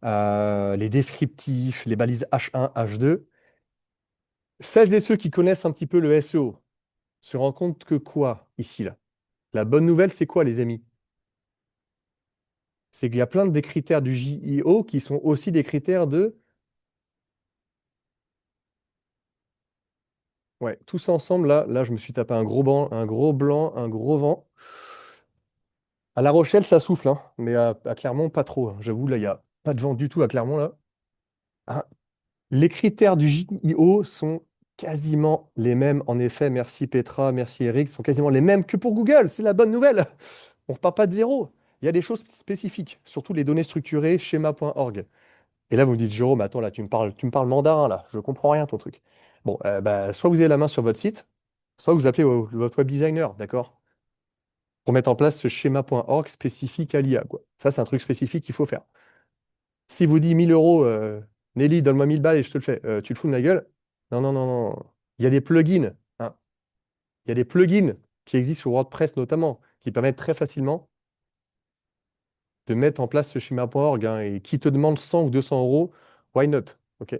les descriptifs, les balises H1, H2. Celles et ceux qui connaissent un petit peu le SEO se rendent compte que quoi, ici, là? La bonne nouvelle, c'est quoi, les amis? C'est qu'il y a plein des critères du JIO qui sont aussi des critères de... Ouais, tous ensemble, là, je me suis tapé un gros banc, un gros blanc, un gros vent. À La Rochelle, ça souffle, hein, mais à Clermont, pas trop, hein. J'avoue, là, il n'y a pas de vent du tout à Clermont, là. Ah, les critères du JIO sont quasiment les mêmes. En effet, merci Petra, merci Eric, sont quasiment les mêmes que pour Google. C'est la bonne nouvelle. On ne repart pas de zéro. Il y a des choses spécifiques, surtout les données structurées, schéma.org. Et là, vous me dites, Jérôme, attends, là, tu me parles mandarin, là. Je comprends rien, ton truc. Bon, bah, soit vous avez la main sur votre site, soit vous appelez votre web designer, d'accord? Pour mettre en place ce schéma.org spécifique à l'IA, quoi. Ça, c'est un truc spécifique qu'il faut faire. Si vous dit 1000 euros, Nelly, donne-moi 1000 balles et je te le fais, tu te fous de ma gueule? Non, non, non, non. Il y a des plugins, hein. Il y a des plugins qui existent sur WordPress notamment, qui permettent très facilement de mettre en place ce schéma.org, hein, et qui te demande 100 ou 200 euros, why not? OK.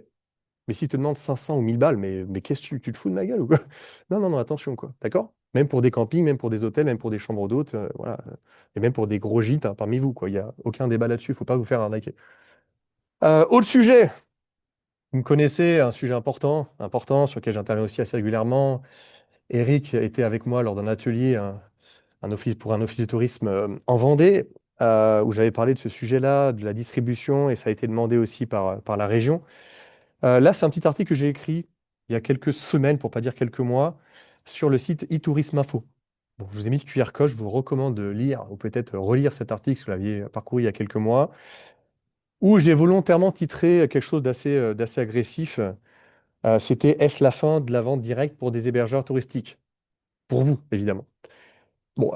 Mais s'il te demande 500 ou 1000 balles, mais qu'est-ce que tu te fous de ma gueule ou quoi? Non, non, non, attention, quoi. D'accord? Même pour des campings, même pour des hôtels, même pour des chambres d'hôtes, voilà. Et même pour des gros gîtes hein, parmi vous, quoi. Il n'y a aucun débat là-dessus, il ne faut pas vous faire arnaquer. Autre sujet. Vous me connaissez, un sujet important, sur lequel j'interviens aussi assez régulièrement. Eric était avec moi lors d'un atelier, pour un office de tourisme en Vendée, où j'avais parlé de ce sujet-là, de la distribution, et ça a été demandé aussi par la région. Là, c'est un petit article que j'ai écrit il y a quelques semaines, pour pas dire quelques mois, sur le site eTourisme Info. Bon, je vous ai mis le QR code, je vous recommande de lire ou peut-être relire cet article si vous l'aviez parcouru il y a quelques mois, où j'ai volontairement titré quelque chose d'assez agressif. C'était Est-ce la fin de la vente directe pour des hébergeurs touristiques? Pour vous, évidemment. Bon,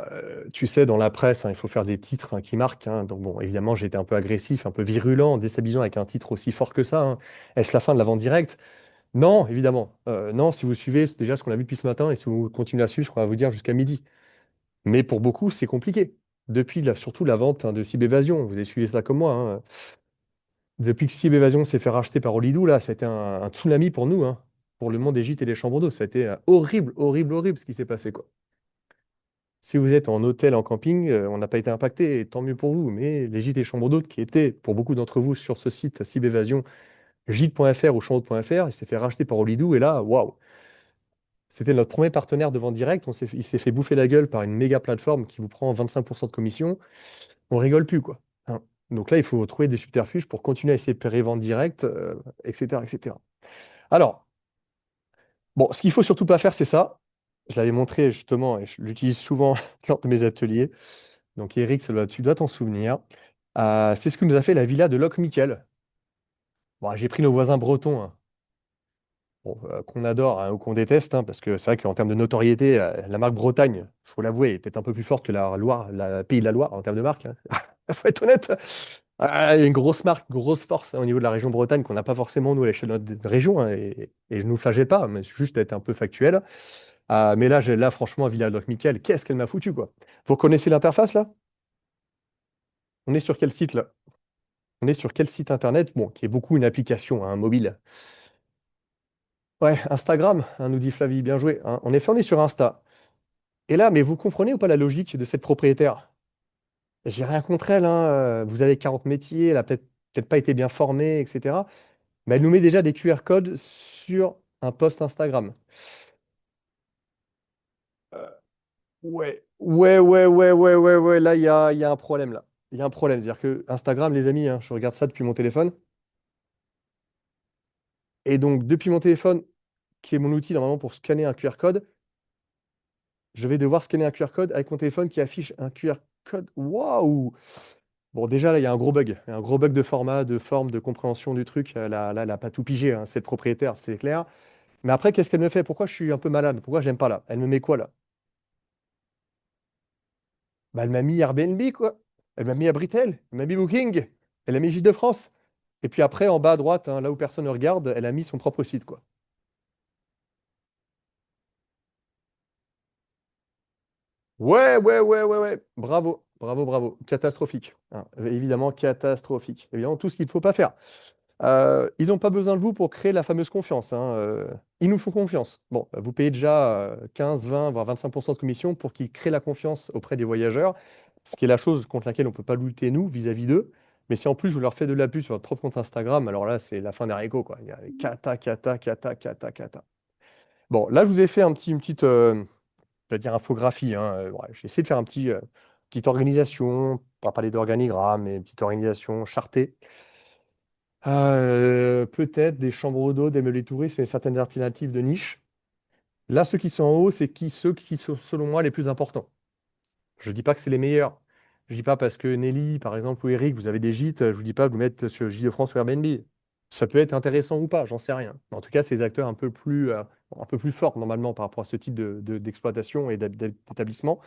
tu sais, dans la presse, hein, il faut faire des titres hein, qui marquent, hein. Donc, bon, évidemment, j'ai été un peu agressif, un peu virulent, déstabilisant avec un titre aussi fort que ça, hein. Est-ce la fin de la vente directe? Non, évidemment. Non, si vous suivez c'est déjà ce qu'on a vu depuis ce matin et si vous continuez à suivre, on va vous dire jusqu'à midi. Mais pour beaucoup, c'est compliqué. Depuis, surtout la vente hein, de Cybevasion, vous avez suivi ça comme moi, hein. Depuis que Cybevasion s'est fait racheter par Olidou, là, ça a été un tsunami pour nous, hein, pour le monde des gîtes et des chambres d'eau. Ça a été horrible, horrible, horrible ce qui s'est passé, quoi. Si vous êtes en hôtel, en camping, on n'a pas été impacté, et tant mieux pour vous. Mais les gîtes et chambres d'hôtes qui étaient, pour beaucoup d'entre vous, sur ce site Cybevasion, gîte.fr ou chambre.fr, il s'est fait racheter par Olidou, et là, waouh! C'était notre premier partenaire de vente directe. Il s'est fait bouffer la gueule par une méga plateforme qui vous prend 25% de commission. On rigole plus, quoi, hein. Donc là, il faut trouver des subterfuges pour continuer à essayer de faire vente directe, etc., etc. Alors, bon, ce qu'il faut surtout pas faire, c'est ça. Je l'avais montré justement et je l'utilise souvent lors de mes ateliers. Donc, Eric, tu dois t'en souvenir. C'est ce que nous a fait la villa de Locmiquel. Bon, j'ai pris nos voisins bretons, hein. Bon, qu'on adore hein, ou qu'on déteste, hein, parce que c'est vrai qu'en termes de notoriété, la marque Bretagne, il faut l'avouer, est peut-être un peu plus forte que la Loire, la Pays de la Loire en termes de marque, hein. Faut être honnête. Ah, il y a une grosse marque, grosse force hein, au niveau de la région Bretagne qu'on n'a pas forcément nous à l'échelle de notre région hein, et je nous flagelle pas, mais c'est juste être un peu factuel. Mais là, là franchement, Villa-Doc-Michel, qu'est-ce qu'elle m'a foutu quoi. Vous connaissez l'interface là? On est sur quel site là? On est sur quel site internet? Bon, qui est beaucoup une application hein, mobile. Ouais, Instagram, hein, nous dit Flavie, bien joué. Hein. En effet, on est sur Insta. Et là, mais vous comprenez ou pas la logique de cette propriétaire? J'ai rien contre elle, hein. Vous avez 40 métiers, elle a peut-être pas été bien formée, etc. Mais elle nous met déjà des QR codes sur un post Instagram. Euh, ouais. Là, il y a un problème, là. Il y a un problème. C'est-à-dire que Instagram, les amis, hein, je regarde ça depuis mon téléphone. Et donc, depuis mon téléphone, qui est mon outil normalement pour scanner un QR code, je vais devoir scanner un QR code avec mon téléphone qui affiche un QR code. Waouh! Bon, déjà, là, il y a un gros bug. Il y a un gros bug de format, de forme, de compréhension du truc. Là, elle n'a pas tout pigé, hein, c'est le propriétaire, c'est clair. Mais après, qu'est-ce qu'elle me fait? Pourquoi je suis un peu malade? Pourquoi j'aime pas là? Elle me met quoi là? Bah, elle m'a mis Airbnb, quoi. Elle m'a mis Abritel, elle m'a mis Booking, elle a mis Gîtes-de-France. Et puis après, en bas à droite, hein, là où personne ne regarde, elle a mis son propre site, quoi. Ouais. Bravo. Catastrophique. Hein. Évidemment, catastrophique. Évidemment, tout ce qu'il ne faut pas faire. Ils n'ont pas besoin de vous pour créer la fameuse confiance. Hein. Ils nous font confiance. Bon, vous payez déjà 15, 20, voire 25% de commission pour qu'ils créent la confiance auprès des voyageurs, ce qui est la chose contre laquelle on ne peut pas lutter, nous, vis-à-vis d'eux. Mais si en plus vous leur faites de la pub sur votre propre compte Instagram, alors là, c'est la fin des haricots, quoi. Il y a cata. Bon, là, je vous ai fait une petite, je vais dire, infographie. Hein. Ouais, j'ai essayé de faire petite organisation, pas parler d'organigramme, mais une petite organisation chartée. Peut-être des chambres d'eau, des meublés tourisme et certaines alternatives de niche. Là, ceux qui sont en haut, c'est ceux qui sont, selon moi, les plus importants. Je ne dis pas que c'est les meilleurs. Je ne dis pas parce que Nelly, par exemple, ou Eric, vous avez des gîtes, je ne vous dis pas de vous mettre sur Gîtes de France ou Airbnb. Ça peut être intéressant ou pas, j'en sais rien. Mais en tout cas, c'est des acteurs un peu plus forts, normalement, par rapport à ce type d'exploitation et d'établissement.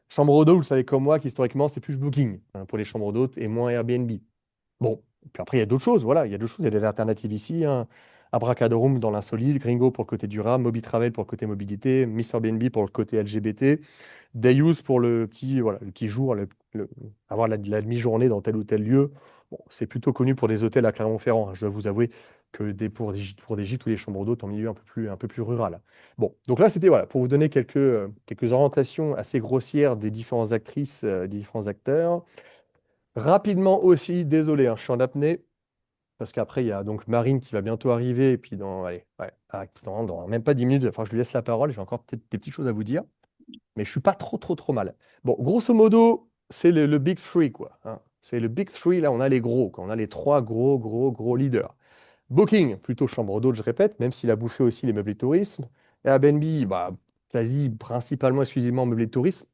Chambre d'eau, vous le savez comme moi, qu'historiquement, c'est plus Booking hein, pour les chambres d'hôtes et moins Airbnb. Bon, puis après, il y a d'autres choses, voilà, il y a d'autres choses, il y a des alternatives ici, hein. Abracadarum dans l'insolite, Gringo pour le côté durable, Mobitravel pour le côté mobilité, Mister BNB pour le côté LGBT, Dayus pour le petit, voilà, le petit jour, avoir la demi-journée dans tel ou tel lieu. Bon, c'est plutôt connu pour des hôtels à Clermont-Ferrand, hein. Je dois vous avouer que pour des gîtes ou des chambres d'hôtes en milieu un peu plus rural. Bon, donc là, c'était voilà, pour vous donner quelques orientations assez grossières des différentes actrices, des différents acteurs. Rapidement aussi, désolé, hein, je suis en apnée. Parce qu'après, il y a donc Marine qui va bientôt arriver. Et puis, allez, ouais, dans même pas 10 minutes, enfin, je lui laisse la parole. J'ai encore peut-être des petites choses à vous dire. Mais je suis pas trop mal. Bon, grosso modo, c'est le Big Three, quoi. Hein. C'est le Big Three. Là, on a les gros, quoi. On a les trois gros leaders. Booking, plutôt chambre d'hôte, je répète, même s'il a bouffé aussi les meublés de tourisme. Airbnb, bah, quasi principalement, exclusivement meublés de tourisme.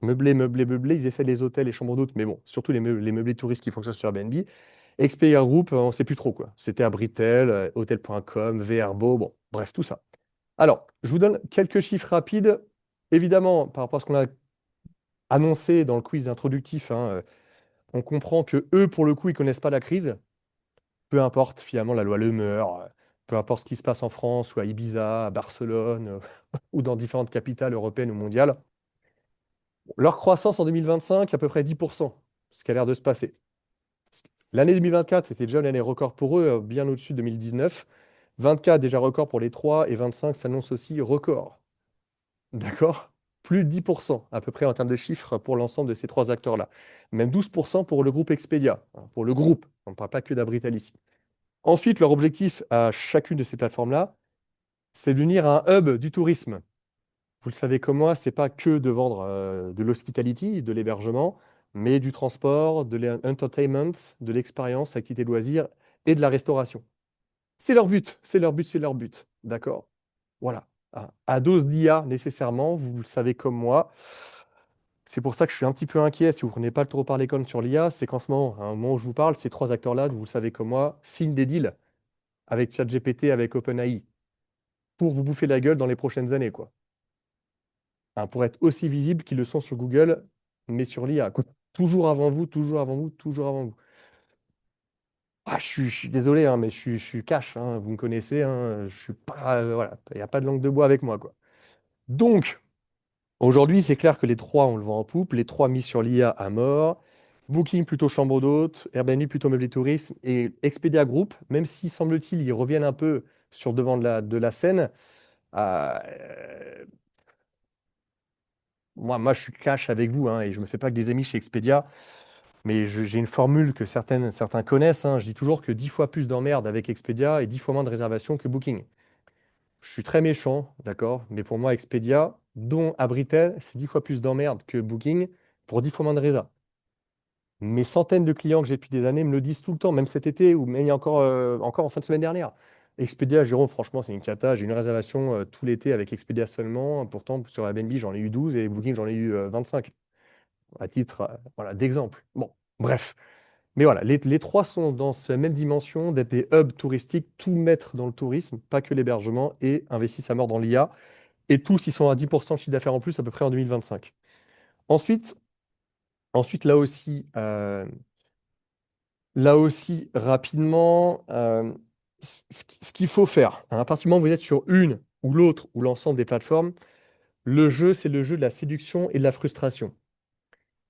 Meublé, ils essaient les hôtels et chambres d'hôtes, mais bon, surtout les meublés touristes qui fonctionnent sur Airbnb. Expedia Group, on ne sait plus trop quoi. C'était Abritel, Hotel.com, VRBO, bon, bref, tout ça. Alors, je vous donne quelques chiffres rapides. Évidemment, par rapport à ce qu'on a annoncé dans le quiz introductif, hein, on comprend que eux, pour le coup, ils connaissent pas la crise. Peu importe finalement la loi Le Meur, peu importe ce qui se passe en France ou à Ibiza, à Barcelone ou dans différentes capitales européennes ou mondiales. Leur croissance en 2025, à peu près 10%, ce qui a l'air de se passer. L'année 2024 était déjà une année record pour eux, bien au-dessus de 2019. 24 déjà record pour les trois et 25 s'annonce aussi record. D'accord? Plus de 10% à peu près en termes de chiffres pour l'ensemble de ces trois acteurs-là. Même 12% pour le groupe Expedia, hein, pour le groupe. On ne parle pas que d'Abritel ici. Ensuite, leur objectif à chacune de ces plateformes-là, c'est de devenir un hub du tourisme. Vous le savez comme moi, c'est pas que de vendre de l'hospitality, de l'hébergement, mais du transport, de l'entertainment, de l'expérience, activité de loisirs et de la restauration. C'est leur but. D'accord? Voilà. À dose d'IA nécessairement, vous le savez comme moi. C'est pour ça que je suis un petit peu inquiet si vous ne prenez pas le taureau par les cornes sur l'IA. C'est qu'en ce moment, hein, au moment où je vous parle, ces trois acteurs-là, vous le savez comme moi, signent des deals avec ChatGPT, avec OpenAI, pour vous bouffer la gueule dans les prochaines années, quoi. Hein, pour être aussi visibles qu'ils le sont sur Google, mais sur l'IA, quoi. Toujours avant vous. je suis désolé, hein, mais je suis cash, hein, vous me connaissez, hein, je suis pas, voilà, il n'y a pas de langue de bois avec moi, quoi. Donc, aujourd'hui, c'est clair que les trois, on le vend en poupe, les trois mis sur l'IA à mort. Booking plutôt chambre d'hôte, Airbnb plutôt meublé tourisme et Expedia Group, même si semble-t-il, ils reviennent un peu sur devant de la scène. euh, moi, je suis cash avec vous, hein, et je ne me fais pas que des amis chez Expedia, mais j'ai une formule que certains connaissent, hein. Je dis toujours que 10 fois plus d'emmerdes avec Expedia et 10 fois moins de réservations que Booking. Je suis très méchant, d'accord, mais pour moi, Expedia, dont Abritel, c'est 10 fois plus d'emmerdes que Booking pour 10 fois moins de résa. Mes centaines de clients que j'ai depuis des années me le disent tout le temps, même cet été ou même il y a encore en fin de semaine dernière. Expedia, Jérôme, franchement, c'est une cata. J'ai une réservation tout l'été avec Expedia seulement. Pourtant, sur Airbnb, j'en ai eu 12 et Booking, j'en ai eu 25, à titre voilà, d'exemple. Bon, bref. Mais voilà, les trois sont dans cette même dimension d'être des hubs touristiques, tout mettre dans le tourisme, pas que l'hébergement, et investissent à mort dans l'IA. Et tous, ils sont à 10% de chiffre d'affaires en plus à peu près en 2025. Ensuite, ensuite là aussi, rapidement, ce qu'il faut faire, hein, à partir du moment où vous êtes sur une ou l'autre ou l'ensemble des plateformes, le jeu, c'est le jeu de la séduction et de la frustration.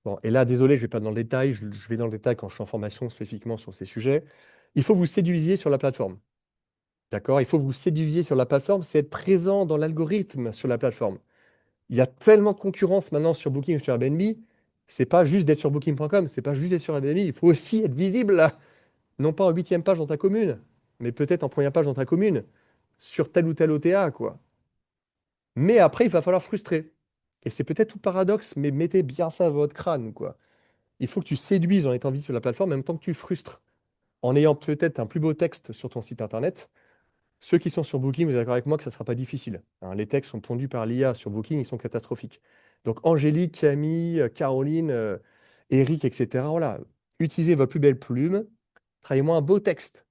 Bon, et là, désolé, je ne vais pas dans le détail, je vais dans le détail quand je suis en formation spécifiquement sur ces sujets. Il faut que vous séduisiez sur la plateforme. D'accord? Il faut que vous séduisiez sur la plateforme, c'est être présent dans l'algorithme sur la plateforme. Il y a tellement de concurrence maintenant sur Booking ou sur Airbnb, c'est pas juste d'être sur Booking.com, c'est pas juste d'être sur Airbnb, il faut aussi être visible là. Non pas en huitième page dans ta commune, mais peut-être en première page dans ta commune, sur tel ou tel OTA, quoi. Mais après, il va falloir frustrer. Et c'est peut-être tout paradoxe, mais mettez bien ça à votre crâne, quoi. Il faut que tu séduises en étant visible sur la plateforme en même temps que tu frustres. En ayant peut-être un plus beau texte sur ton site internet. Ceux qui sont sur Booking, vous êtes d'accord avec moi que ça ne sera pas difficile, hein. Les textes sont pondus par l'IA sur Booking, ils sont catastrophiques. Donc Angélique, Camille, Caroline, Eric, etc. Voilà. Utilisez votre plus belle plume. Travaillez-moi un beau texte.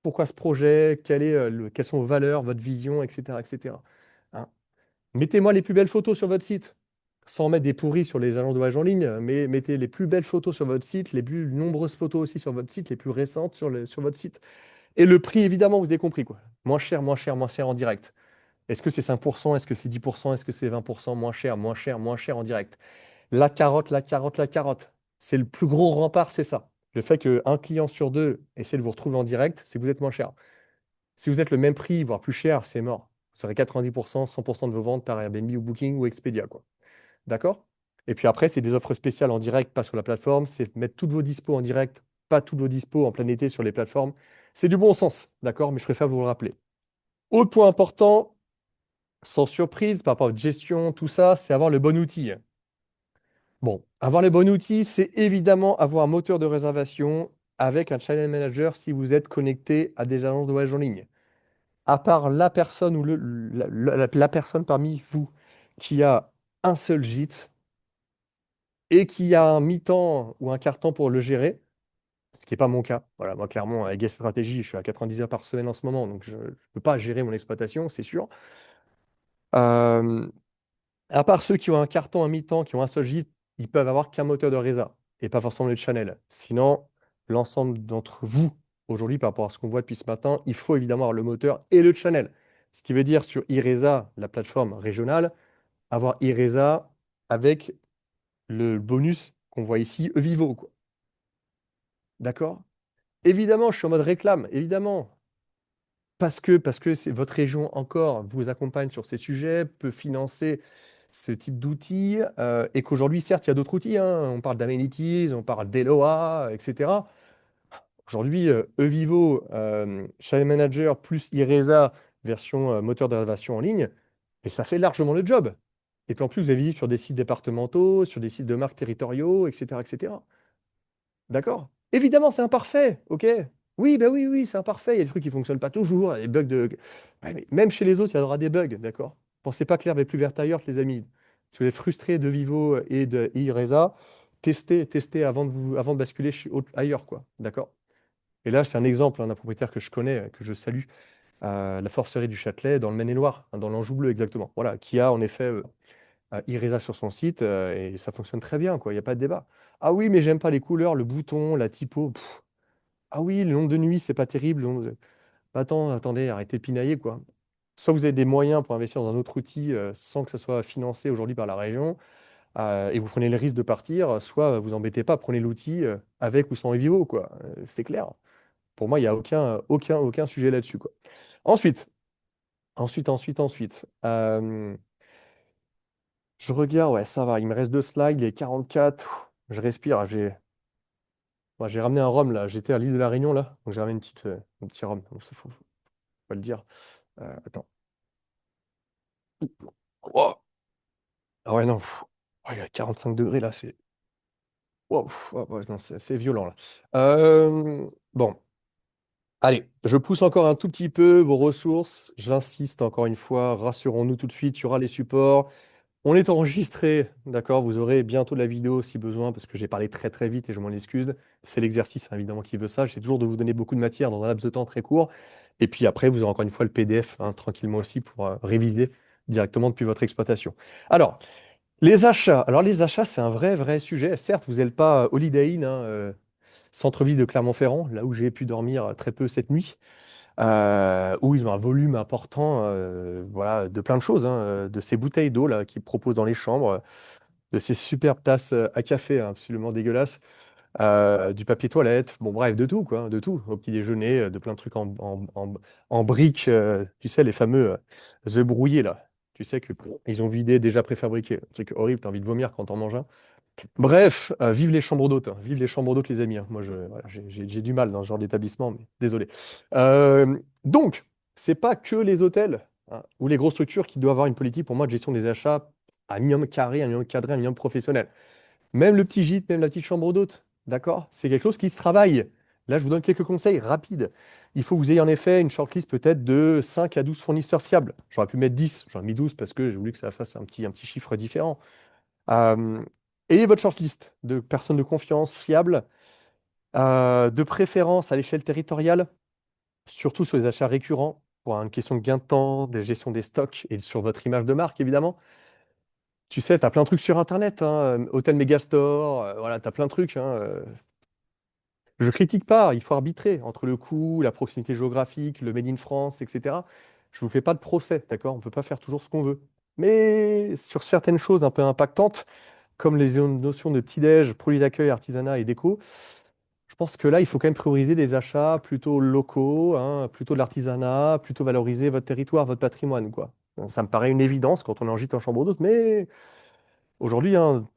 Pourquoi ce projet, quelles sont vos valeurs, votre vision, etc., etc. Hein. Mettez-moi les plus belles photos sur votre site, sans mettre des pourris sur les agences de voyage en ligne, mais mettez les plus belles photos sur votre site, les plus nombreuses photos aussi sur votre site, les plus récentes sur votre site. Et le prix, évidemment, vous avez compris, quoi. Moins cher, moins cher, moins cher en direct. Est-ce que c'est 5%? Est-ce que c'est 10%? Est-ce que c'est 20%? Moins cher, moins cher, moins cher en direct. La carotte, la carotte, la carotte. C'est le plus gros rempart, c'est ça. Le fait qu'un client sur deux essaie de vous retrouver en direct, c'est que vous êtes moins cher. Si vous êtes le même prix, voire plus cher, c'est mort. Vous aurez 90%, 100% de vos ventes par Airbnb ou Booking ou Expedia, quoi. D'accord? Et puis après, c'est des offres spéciales en direct, pas sur la plateforme. C'est mettre toutes vos dispos en direct, pas toutes vos dispos en plein été sur les plateformes. C'est du bon sens, d'accord? Mais je préfère vous le rappeler. Autre point important, sans surprise, par rapport à votre gestion, tout ça, c'est avoir le bon outil. Bon, avoir le bon outil, c'est évidemment avoir un moteur de réservation avec un channel manager si vous êtes connecté à des agences de voyage en ligne. À part la personne ou la personne parmi vous qui a un seul gîte et qui a un mi-temps ou un quart-temps pour le gérer, ce qui n'est pas mon cas. Voilà, moi, clairement, avec Guest Stratégie, je suis à 90 heures par semaine en ce moment, donc je ne peux pas gérer mon exploitation, c'est sûr. Euh, à part ceux qui ont un carton, un mi-temps, qui ont un seul gîte, ils peuvent avoir qu'un moteur de résa et pas forcément le channel. Sinon, l'ensemble d'entre vous, aujourd'hui, par rapport à ce qu'on voit depuis ce matin, il faut évidemment avoir le moteur et le channel. Ce qui veut dire sur iResa, la plateforme régionale, avoir iResa avec le bonus qu'on voit ici, Evivo, quoi. D'accord? Évidemment, je suis en mode réclame, évidemment. Parce que c'est votre région encore vous accompagne sur ces sujets, peut financer ce type d'outils, et qu'aujourd'hui, certes, il y a d'autres outils, hein. On parle d'Amenities, on parle d'Eloa, etc. Aujourd'hui, Evivo, Channel Manager plus iResa, version moteur de réservation en ligne, et ça fait largement le job. Et puis en plus, vous avez vu sur des sites départementaux, sur des sites de marques territoriaux, etc., etc. D'accord? Évidemment, c'est imparfait, ok? Oui, bah oui, oui, c'est imparfait. Il y a des trucs qui ne fonctionnent pas toujours, il y a des bugs de. Ouais, mais même chez les autres, il y aura des bugs, d'accord? Pensez pas que l'herbe est plus verte ailleurs, les amis. Si vous êtes frustré de Vivo et de iResa, testez avant de basculer ailleurs, quoi. D'accord? Et là, c'est un exemple, hein, d'un propriétaire que je connais, que je salue, la Forcerie du Châtelet, dans le Maine-et-Loire, hein, dans l'Anjou bleu exactement. Voilà, qui a en effet iResa sur son site, et ça fonctionne très bien, quoi. Il n'y a pas de débat. Ah oui, mais j'aime pas les couleurs, le bouton, la typo. Pff, Ah oui, le nombre de nuits, c'est pas terrible. Attendez, arrêtez de pinailler, quoi. Soit vous avez des moyens pour investir dans un autre outil sans que ça soit financé aujourd'hui par la région, et vous prenez le risque de partir, soit vous embêtez pas, prenez l'outil avec ou sans Evivo, quoi. C'est clair. Pour moi, il n'y a aucun sujet là-dessus, quoi. Ensuite, ensuite. Je regarde, ouais, ça va, il me reste deux slides, il est 44. Je respire, moi, j'ai ramené un rhum, là. J'étais à l'île de la Réunion, là. Donc j'ai ramené un petit rhum. Donc, ça, faut pas le dire. Attends. Oh. Ah ouais, non. Oh, il est à 45 degrés, là. C'est. Wow, ouais, non, c'est violent, là. Bon, allez, je pousse encore un tout petit peu vos ressources. J'insiste encore une fois, rassurons-nous tout de suite, il y aura les supports. On est enregistré, d'accord? Vous aurez bientôt la vidéo si besoin, parce que j'ai parlé très très vite et je m'en excuse. C'est l'exercice, hein, évidemment, qui veut ça. J'essaie toujours de vous donner beaucoup de matière dans un laps de temps très court. Et puis après, vous aurez encore une fois le PDF, hein, tranquillement aussi, pour réviser directement depuis votre exploitation. Alors, les achats. Alors, les achats, c'est un vrai sujet. Certes, vous n'êtes pas Holiday Inn, hein, centre-ville de Clermont-Ferrand, là où j'ai pu dormir très peu cette nuit, où ils ont un volume important, voilà, de plein de choses, hein, de ces bouteilles d'eau là qu'ils proposent dans les chambres, de ces superbes tasses à café, hein, absolument dégueulasses, du papier toilette, bon bref, de tout quoi, de tout, au petit déjeuner, de plein de trucs en briques, tu sais, les fameux œufs brouillés là. Tu sais que ils ont vidé déjà préfabriqué, un truc horrible, t'as envie de vomir quand t'en manges un. Bref, vive les chambres d'hôtes, hein. Vive les chambres d'hôtes, les amis, hein. Moi, voilà, j'ai du mal dans ce genre d'établissement, mais désolé. Donc, c'est pas que les hôtels, hein, ou les grosses structures qui doivent avoir une politique, pour moi, de gestion des achats à minimum carré, à minimum cadré, à minimum professionnel. Même le petit gîte, même la petite chambre d'hôte, d'accord? C'est quelque chose qui se travaille. Là, je vous donne quelques conseils rapides. Il faut que vous ayez en effet une shortlist peut-être de 5 à 12 fournisseurs fiables. J'aurais pu mettre 10, j'aurais mis 12 parce que j'ai voulu que ça fasse un petit chiffre différent. Euh, Ayez votre shortlist de personnes de confiance fiables, de préférence à l'échelle territoriale, surtout sur les achats récurrents, pour une question de gain de temps, de gestion des stocks et sur votre image de marque, évidemment. Tu sais, tu as plein de trucs sur Internet, hein, Hôtel Megastore, voilà, tu as plein de trucs, hein. Je critique pas, il faut arbitrer entre le coût, la proximité géographique, le Made in France, etc. Je vous fais pas de procès, d'accord? On ne peut pas faire toujours ce qu'on veut. Mais sur certaines choses un peu impactantes, comme les notions de petit-déj, produits d'accueil, artisanat et déco, je pense que là, il faut quand même prioriser des achats plutôt locaux, hein, plutôt de l'artisanat, plutôt valoriser votre territoire, votre patrimoine, quoi. Bon, ça me paraît une évidence quand on est en gîte en chambre d'hôte, mais aujourd'hui, hein,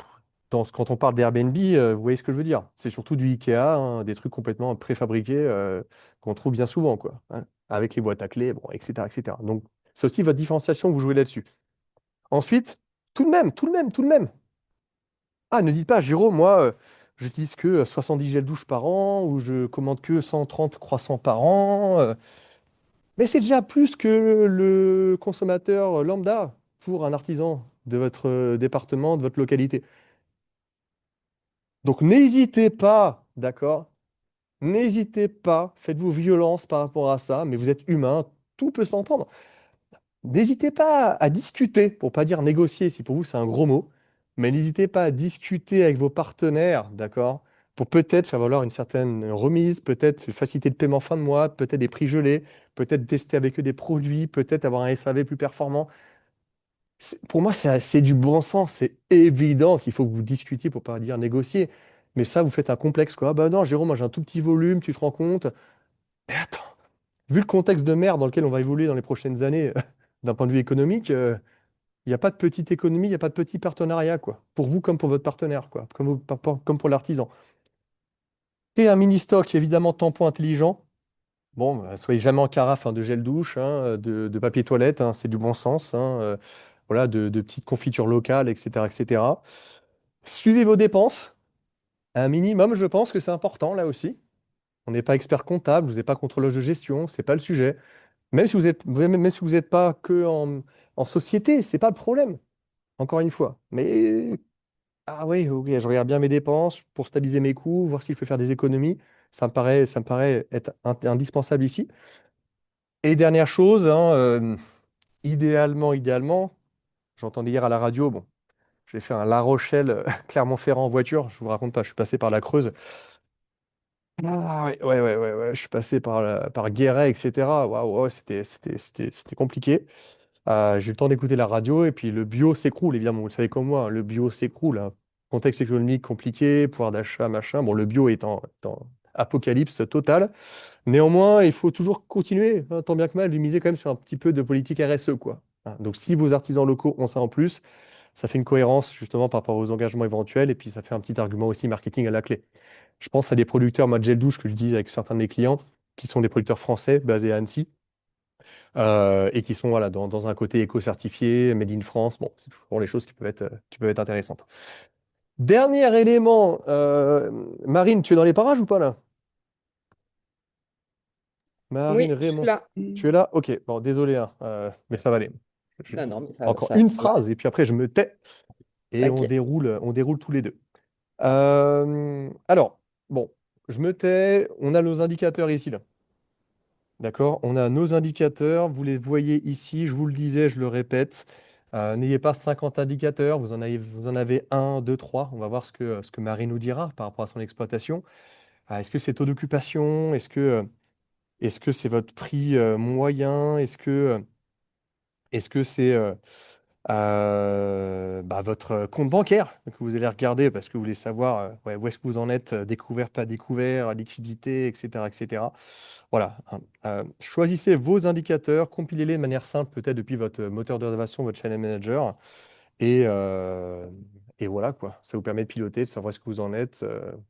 quand on parle d'Airbnb, vous voyez ce que je veux dire. C'est surtout du Ikea, hein, des trucs complètement préfabriqués qu'on trouve bien souvent, quoi, hein, avec les boîtes à clés, bon, etc., etc. Donc, c'est aussi votre différenciation, vous jouez là-dessus. Ensuite, tout de même. Ah, ne dites pas, Jérôme, moi, j'utilise que 70 gels douche par an ou je commande que 130 croissants par an. Mais c'est déjà plus que le consommateur lambda pour un artisan de votre département, de votre localité. Donc n'hésitez pas, d'accord? N'hésitez pas, faites-vous violence par rapport à ça, mais vous êtes humain, tout peut s'entendre. N'hésitez pas à discuter, pour pas dire négocier, si pour vous c'est un gros mot, mais n'hésitez pas à discuter avec vos partenaires, d'accord? Pour peut-être faire valoir une certaine remise, peut-être une facilité de paiement fin de mois, peut-être des prix gelés, peut-être tester avec eux des produits, peut-être avoir un SAV plus performant. Pour moi, c'est du bon sens, c'est évident qu'il faut que vous discutiez pour pas dire négocier. Mais ça, vous faites un complexe, quoi. Ah bah non, Jérôme, moi j'ai un tout petit volume, tu te rends compte? Mais attends, vu le contexte de merde dans lequel on va évoluer dans les prochaines années, d'un point de vue économique, il n'y a pas de petite économie, il n'y a pas de petit partenariat, quoi. Pour vous comme pour votre partenaire, quoi. Comme pour l'artisan. Et un mini stock, évidemment, tampon intelligent. Bon, bah, soyez jamais en carafe, hein, de gel douche, hein, de papier toilette, hein, c'est du bon sens, hein, voilà, de petites confitures locales, etc., etc. Suivez vos dépenses. Un minimum, je pense que c'est important, là aussi. On n'est pas expert comptable, vous n'êtes pas contrôleur de gestion, c'est pas le sujet. Même si vous n'êtes pas que en société, c'est pas le problème, encore une fois. Mais ah oui, ok, je regarde bien mes dépenses pour stabiliser mes coûts, voir si je peux faire des économies. Ça me paraît être indispensable ici. Et dernière chose, hein, idéalement, j'entendais hier à la radio, bon, j'ai fait un La Rochelle, Clermont-Ferrand en voiture, je vous raconte pas, je suis passé par la Creuse. Ah ouais, ouais, ouais, ouais, ouais. Je suis passé par Guéret, etc. Waouh, ouais, c'était compliqué. J'ai eu le temps d'écouter la radio et puis le bio s'écroule, évidemment. Vous le savez comme moi, hein, le bio s'écroule, hein. Contexte économique compliqué, pouvoir d'achat, machin. Bon, le bio est en apocalypse totale. Néanmoins, il faut toujours continuer, hein, tant bien que mal, de miser quand même sur un petit peu de politique RSE, quoi. Hein, donc, si vos artisans locaux ont ça en plus, ça fait une cohérence justement par rapport aux engagements éventuels et puis ça fait un petit argument aussi marketing à la clé. Je pense à des producteurs, moi, de gel douche que je dis avec certains de mes clients, qui sont des producteurs français basés à Annecy et qui sont voilà, dans un côté éco-certifié, made in France. Bon, c'est toujours les choses qui peuvent être intéressantes. Dernier élément, Marine, tu es dans les parages ou pas là? Marine Oui, je suis Raymond, là. tu es là? Ok, bon, désolé, hein, mais ça va aller. Je- Non, non, mais Encore une ça va. phrase et puis après je me tais et T'inquiète. on déroule tous les deux. Alors, bon, je me tais, on a nos indicateurs ici là. D'accord? On a nos indicateurs, vous les voyez ici, je vous le disais, je le répète. N'ayez pas 50 indicateurs, vous en avez un, deux, trois. On va voir ce que Marie nous dira par rapport à son exploitation. Est-ce que c'est taux d'occupation? Est-ce que c'est votre prix moyen? Est-ce que c'est bah, votre compte bancaire que vous allez regarder parce que vous voulez savoir ouais, où est-ce que vous en êtes, découvert, pas découvert, liquidité, etc., etc. Voilà, hein. Choisissez vos indicateurs, compilez-les de manière simple, peut-être depuis votre moteur de réservation, votre channel manager, et, euh, et voilà quoi. Ça vous permet de piloter, de savoir où est-ce que vous en êtes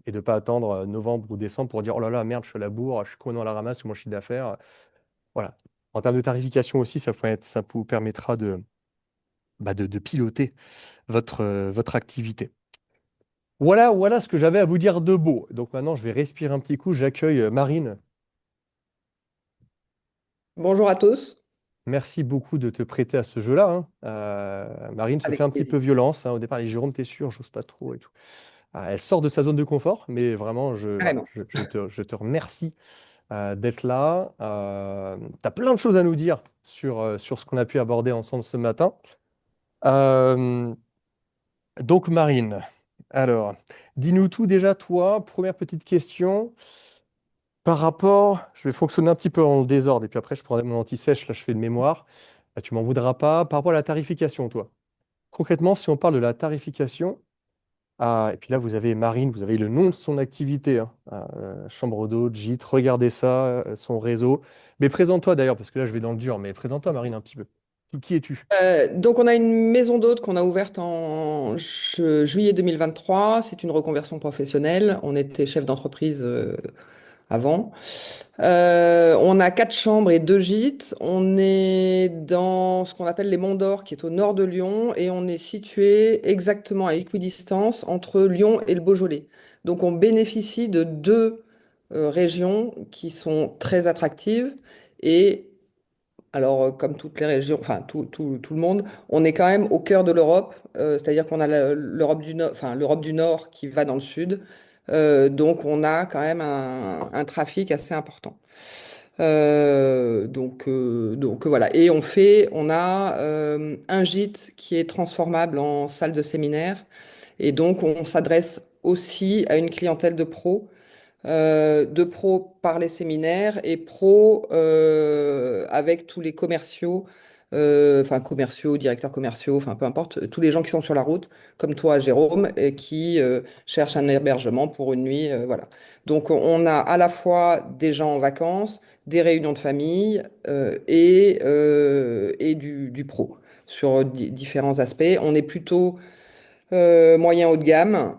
et de ne pas attendre novembre ou décembre pour dire oh là là, merde, je suis à la bourre, je suis complètement à la ramasse sur mon chiffre d'affaires. Voilà. En termes de tarification aussi, ça vous permettra de piloter votre activité. Voilà, voilà ce que j'avais à vous dire de beau. Donc maintenant, je vais respirer un petit coup. J'accueille Marine. Bonjour à tous. Merci beaucoup de te prêter à ce jeu-là, hein. Marine se fait Avec un petit plaisir. peu violence, hein. Au départ, les Jérôme, t'es sûr, j'ose pas trop et tout. Elle sort de sa zone de confort, mais vraiment, voilà, Carrément. je te remercie d'être là. Tu as plein de choses à nous dire sur ce qu'on a pu aborder ensemble ce matin. Euh, donc, Marine, alors, dis-nous tout déjà, toi, première petite question. Par rapport, je vais fonctionner un petit peu en désordre et puis après je prendrai mon anti-sèche, là je fais de mémoire. Tu m'en voudras pas. Par rapport à la tarification, toi. Concrètement, si on parle de la tarification, et puis là vous avez Marine, vous avez le nom de son activité, hein, chambre d'hôte, gîte, regardez ça, son réseau. Mais présente-toi d'ailleurs, parce que là je vais dans le dur, mais présente-toi Marine un petit peu. Qui es-tu? Donc, on a une maison d'hôte qu'on a ouverte en juillet 2023. C'est une reconversion professionnelle. On était chef d'entreprise avant. On a 4 chambres et 2 gîtes. On est dans ce qu'on appelle les Monts d'Or, qui est au nord de Lyon, et on est situé exactement à équidistance entre Lyon et le Beaujolais. Donc, on bénéficie de deux régions qui sont très attractives et alors, comme toutes les régions, enfin tout le monde, on est quand même au cœur de l'Europe, c'est-à-dire qu'on a l'Europe du Nord, enfin l'Europe du Nord qui va dans le sud, donc on a quand même un trafic assez important. Donc voilà, et on a un gîte qui est transformable en salle de séminaire, et donc on s'adresse aussi à une clientèle de pro par les séminaires et pro avec tous les commerciaux, enfin commerciaux, directeurs commerciaux, enfin peu importe, tous les gens qui sont sur la route, comme toi, Jérôme, et qui cherchent un hébergement pour une nuit, voilà. Donc on a à la fois des gens en vacances, des réunions de famille et du pro sur différents aspects. On est plutôt moyen haut de gamme.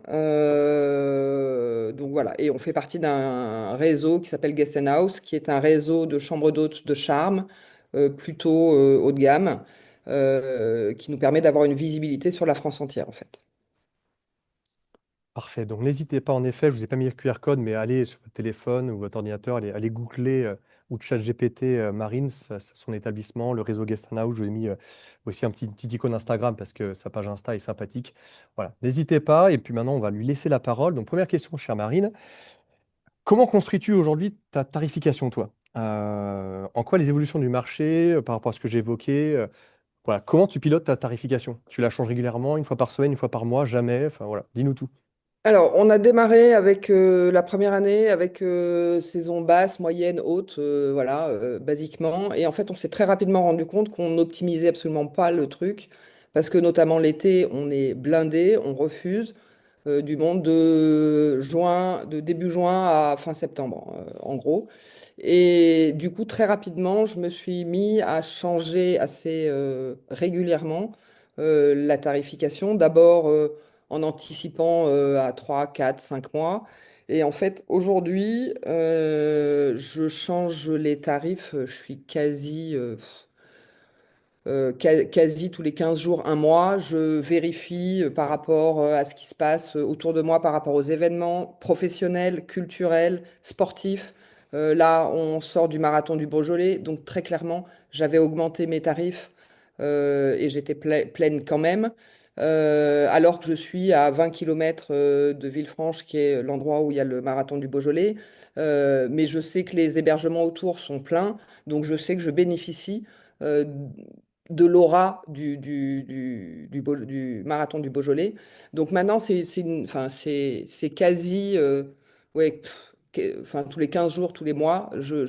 Donc voilà, et on fait partie d'un réseau qui s'appelle Guest House, qui est un réseau de chambres d'hôtes de charme, plutôt haut de gamme, qui nous permet d'avoir une visibilité sur la France entière en fait. Parfait. Donc n'hésitez pas, en effet, je vous ai pas mis le QR code, mais allez sur votre téléphone ou votre ordinateur, allez googler ou ChatGPT Marine, son établissement, le réseau Guest House. Je vous ai mis aussi une petite icône Instagram parce que sa page Insta est sympathique. Voilà, n'hésitez pas. Et puis maintenant, on va lui laisser la parole. Donc première question, chère Marine, comment construis-tu aujourd'hui ta tarification, toi? En quoi les évolutions du marché par rapport à ce que j'ai évoqué, voilà, comment tu pilotes ta tarification? Tu la changes régulièrement, une fois par semaine, une fois par mois, jamais? Enfin voilà, dis-nous tout. Alors, on a démarré avec la première année avec saison basse, moyenne, haute, voilà, basiquement. Et en fait, on s'est très rapidement rendu compte qu'on n'optimisait absolument pas le truc, parce que notamment l'été, on est blindé, on refuse du monde de début juin à fin septembre, en gros. Et du coup, très rapidement, je me suis mis à changer assez régulièrement la tarification. D'abord en anticipant à 3, 4, 5 mois. Et en fait, aujourd'hui, je change les tarifs. Je suis quasi tous les 15 jours, un mois. Je vérifie par rapport à ce qui se passe autour de moi, par rapport aux événements professionnels, culturels, sportifs. Là, on sort du marathon du Beaujolais, donc très clairement, j'avais augmenté mes tarifs et j'étais pleine quand même. Alors que je suis à 20 km de Villefranche, qui est l'endroit où il y a le marathon du Beaujolais. Mais je sais que les hébergements autour sont pleins, donc je sais que je bénéficie euh, de l'aura du marathon du Beaujolais. Donc maintenant, enfin, c'est quasi, ouais, enfin, tous les 15 jours, tous les mois, je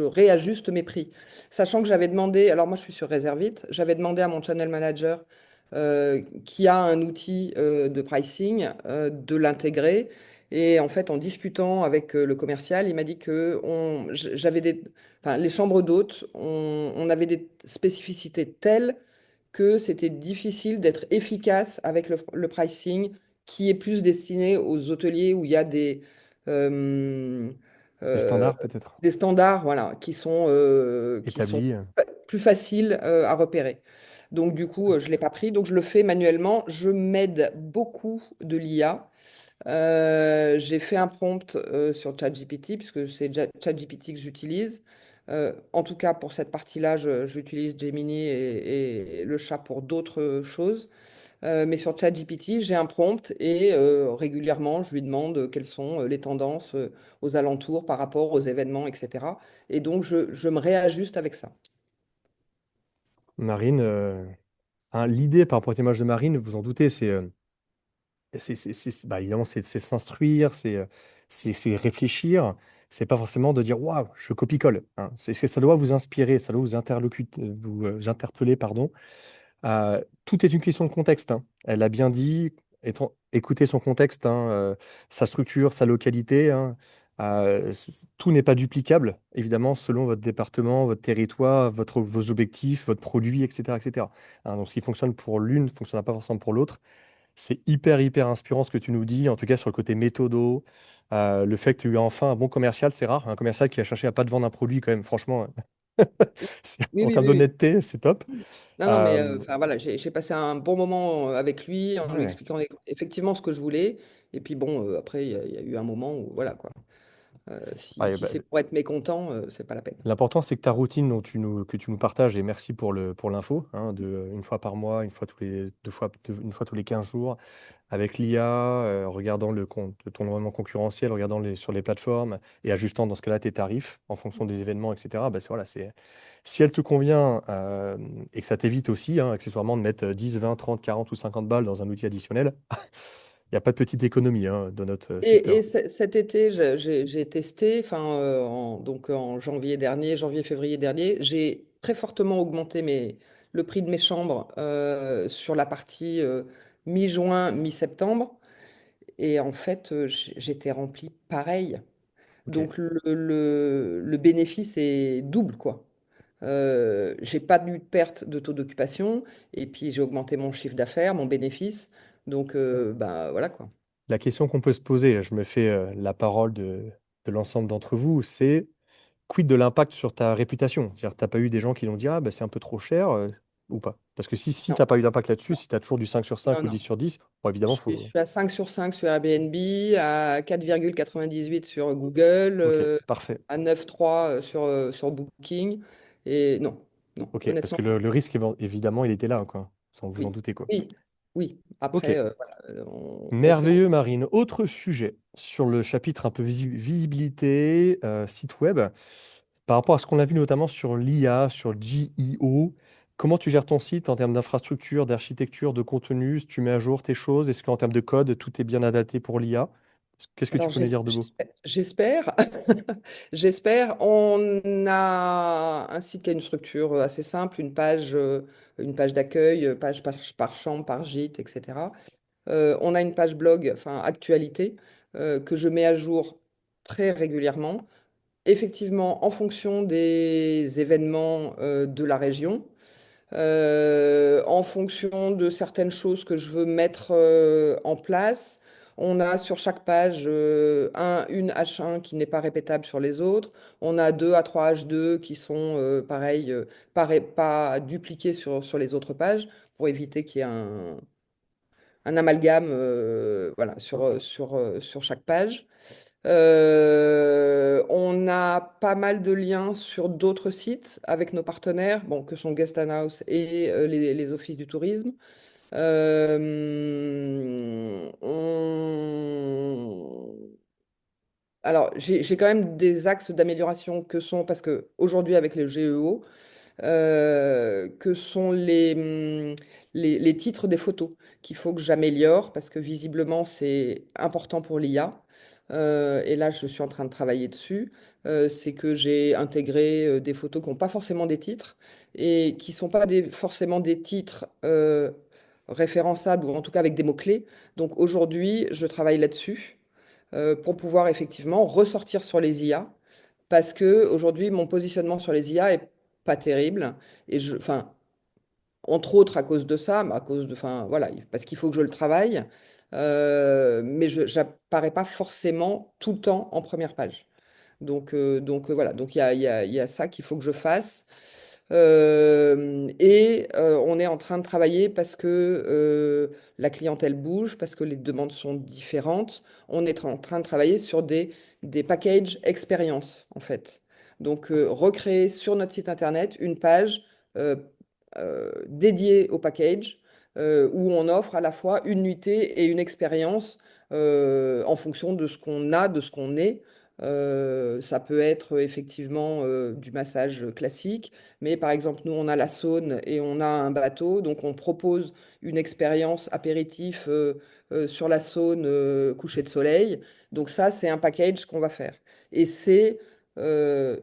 réajuste mes prix. Sachant que j'avais demandé, alors moi je suis sur Reservit, j'avais demandé à mon channel manager qui a un outil de pricing de l'intégrer. Et en fait, en discutant avec le commercial, il m'a dit que enfin, les chambres d'hôtes, on avait des spécificités telles que c'était difficile d'être efficace avec le pricing qui est plus destiné aux hôteliers où il y a euh, Les euh, standards, peut-être, des standards, voilà, qui sont établis. plus faciles à repérer. Donc du coup, je ne l'ai pas pris, donc je le fais manuellement. Je m'aide beaucoup de l'IA. J'ai fait un prompt sur ChatGPT, puisque c'est ChatGPT que j'utilise. En tout cas, pour cette partie-là, j'utilise Gemini et le chat pour d'autres choses. Mais sur ChatGPT, j'ai un prompt et régulièrement, je lui demande quelles sont les tendances aux alentours par rapport aux événements, etc. Et donc, je me réajuste avec ça. Marine, hein, l'idée par rapport à l'image de Marine, vous en doutez, bah, évidemment, c'est s'instruire, c'est réfléchir. C'est pas forcément de dire waouh, je copie-colle, hein. Ça doit vous inspirer, ça doit vous interpeller, pardon. Tout est une question de contexte, hein. Elle a bien dit, écoutez son contexte, hein, sa structure, sa localité, hein. Tout n'est pas duplicable, évidemment, selon votre département, votre territoire, vos objectifs, votre produit, etc., etc. Hein, donc, ce qui fonctionne pour l'une ne fonctionnera pas forcément pour l'autre. C'est hyper, hyper inspirant ce que tu nous dis, en tout cas sur le côté méthodo. Le fait que tu aies eu enfin un bon commercial, c'est rare. Un commercial qui a cherché à pas te vendre un produit, quand même, franchement, Oui, en oui, termes oui, d'honnêteté, c'est top. oui. Non, non, mais Euh, enfin, voilà, j'ai passé un bon moment avec lui en lui ouais. expliquant effectivement ce que je voulais. Et puis bon, après, il y a eu un moment où, voilà, quoi. Ouais, Si bah, c'est pour être mécontent, c'est pas la peine. l'important, c'est que ta routine que tu nous partages, et merci pour l'info, hein, de une fois par mois, une fois tous les une fois tous les 15 jours, avec l'IA, regardant ton environnement concurrentiel, regardant sur les plateformes et ajustant dans ce cas-là tes tarifs en fonction des événements, etc. Bah, voilà, si elle te convient et que ça t'évite aussi, hein, accessoirement, de mettre 10, 20, 30, 40 ou 50 balles dans un outil additionnel, il n'y a pas de petite économie hein, dans notre Et secteur. cet été, j'ai testé, enfin, donc en janvier dernier, janvier-février dernier, j'ai très fortement augmenté le prix de mes chambres sur la partie mi-juin, mi-septembre. Et en fait, j'étais remplie pareil. Ok. Donc le bénéfice est double, quoi. J'ai pas eu de perte de taux d'occupation et puis j'ai augmenté mon chiffre d'affaires, mon bénéfice. Donc, bah voilà, quoi. La question qu'on peut se poser, je me fais la parole de l'ensemble d'entre vous, c'est quid de l'impact sur ta réputation? C'est-à-dire, t'as pas eu des gens qui l'ont dit, ah, bah, c'est un peu trop cher ou pas? Parce que si Non, t'as pas eu d'impact là-dessus, non, si tu as toujours du 5 sur non, 5 ou 10 non. sur 10, bon, évidemment, Je faut. suis à 5 sur 5 sur Airbnb, à 4,98 sur Google, Ok, parfait. à 9,3 sur Booking. Et non, non, Ok, parce honnêtement, que le risque, évidemment, il était là, quoi, sans vous en oui. douter, quoi. Oui, oui. Ok, Après, voilà, on fait. merveilleux, Marine. Autre sujet sur le chapitre un peu visibilité, site web, par rapport à ce qu'on a vu notamment sur l'IA, sur GEO, Comment tu gères ton site en termes d'infrastructure, d'architecture, de contenu? Tu mets à jour tes choses? Est-ce qu'en termes de code, tout est bien adapté pour l'IA? Qu'est-ce que tu Alors, peux nous dire de beau? j'espère. J'espère. On a un site qui a une structure assez simple, une page d'accueil, par chambre, par gîte, etc. On a une page blog, enfin actualité, que je mets à jour très régulièrement, effectivement en fonction des événements de la région. En fonction de certaines choses que je veux mettre en place. On a sur chaque page une H1 qui n'est pas répétable sur les autres. On a 2 à 3 H2 qui sont pareil, pas dupliqués sur les autres pages pour éviter qu'il y ait un amalgame voilà, sur chaque page. On a pas mal de liens sur d'autres sites avec nos partenaires, bon, que sont Guest House et les offices du tourisme. Alors, j'ai quand même des axes d'amélioration que sont, parce que aujourd'hui avec les GEO, que sont les titres des photos qu'il faut que j'améliore parce que visiblement c'est important pour l'IA. Et là, je suis en train de travailler dessus. C'est que j'ai intégré des photos qui n'ont pas forcément des titres et qui ne sont pas forcément des titres référençables ou en tout cas avec des mots-clés. Donc aujourd'hui, je travaille là-dessus pour pouvoir effectivement ressortir sur les IA parce que aujourd'hui, mon positionnement sur les IA est pas terrible. Enfin, entre autres à cause de ça, mais à cause de, enfin, voilà, parce qu'il faut que je le travaille. Mais je n'apparais pas forcément tout le temps en première page. Donc voilà, donc il y a ça qu'il faut que je fasse. On est en train de travailler parce que la clientèle bouge, parce que les demandes sont différentes. On est en train de travailler sur des packages expérience, en fait. Donc, recréer sur notre site internet une page euh, dédiée au package où on offre à la fois une nuitée et une expérience en fonction de ce qu'on a, de ce qu'on est. Ça peut être effectivement du massage classique, mais par exemple, nous, on a la Saône et on a un bateau, donc on propose une expérience apéritif sur la Saône coucher de soleil. Donc ça, c'est un package qu'on va faire. Et c'est euh,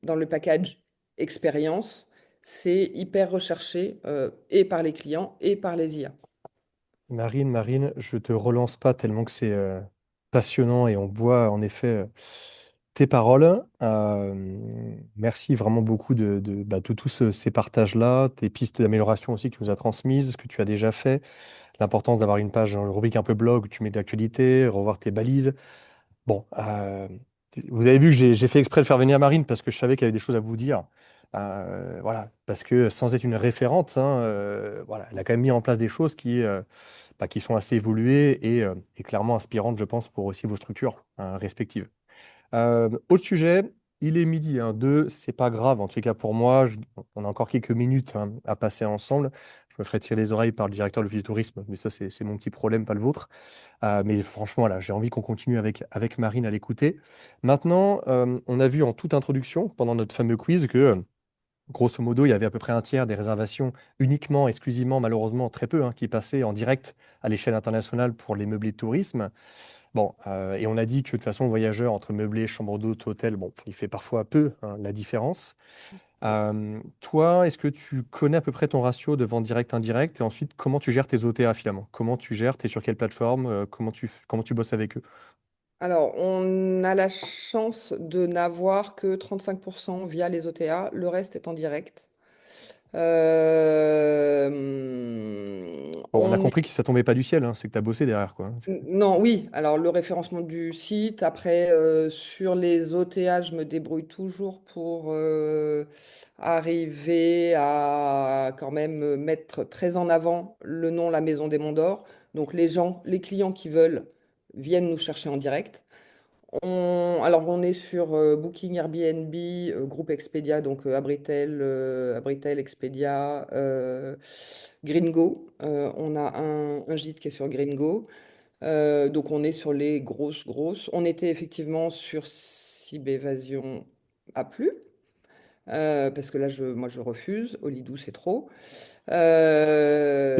dans le package expérience, c'est hyper recherché et par les clients et par les IA. Marine, je te relance pas tellement que c'est passionnant et on boit en effet tes paroles. Merci vraiment beaucoup de tous ces partages-là, tes pistes d'amélioration aussi que tu nous as transmises, ce que tu as déjà fait, l'importance d'avoir une page, une rubrique un peu blog où tu mets de l'actualité, revoir tes balises. Bon, vous avez vu que j'ai fait exprès de faire venir Marine parce que je savais qu'elle avait des choses à vous dire. Voilà, parce que sans être une référente, hein, voilà, elle a quand même mis en place des choses qui sont assez évoluées et clairement inspirantes, je pense, pour aussi vos structures hein, respectives. Autre sujet, il est midi, hein, 2, c'est pas grave, en tout cas pour moi, on a encore quelques minutes hein, à passer ensemble. Je me ferai tirer les oreilles par le directeur du tourisme, mais ça c'est mon petit problème, pas le vôtre. Mais franchement, là, j'ai envie qu'on continue avec Marine à l'écouter. Maintenant, on a vu en toute introduction, pendant notre fameux quiz, que grosso modo, il y avait à peu près un tiers des réservations uniquement, exclusivement, malheureusement, très peu, hein, qui passaient en direct à l'échelle internationale pour les meublés de tourisme. Bon, et on a dit que de toute façon, le voyageur entre meublé, chambre d'hôte, hôtel, bon, il fait parfois peu hein, la différence. Toi, est-ce que tu connais à peu près ton ratio de vente directe indirect et ensuite comment tu gères tes OTA finalement? Comment tu gères, tu es sur quelle plateforme, comment tu bosses avec eux? Alors, on a la chance de n'avoir que 35% via les OTA, le reste est en direct. Bon, on a On compris que ça tombait pas du ciel, hein, c'est que tu as bossé derrière, quoi. Non, oui, alors le référencement du site, après sur les OTA, je me débrouille toujours pour arriver à quand même mettre très en avant le nom La Maison des Monts d'Or. Donc les gens, les clients qui veulent viennent nous chercher en direct. Alors on est sur Booking, Airbnb, Groupe Expedia, donc Abritel, Expedia, Gringo. On a un gîte qui est sur Gringo. Donc on est sur les grosses. On était effectivement sur Cybevasion A+. parce que là, moi, je refuse. Olidou, c'est trop. T'as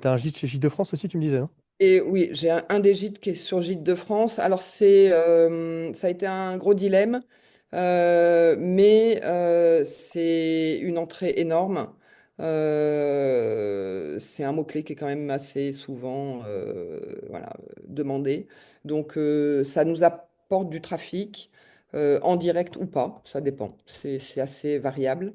un gîte chez Gîtes de France aussi, tu me disais, hein? Et oui, j'ai un des gîtes qui est sur Gîtes de France. Alors, ça a été un gros dilemme, mais c'est une entrée énorme. C'est un mot-clé qui est quand même assez souvent voilà, demandé. Donc, ça nous apporte du trafic, en direct ou pas, ça dépend. C'est assez variable.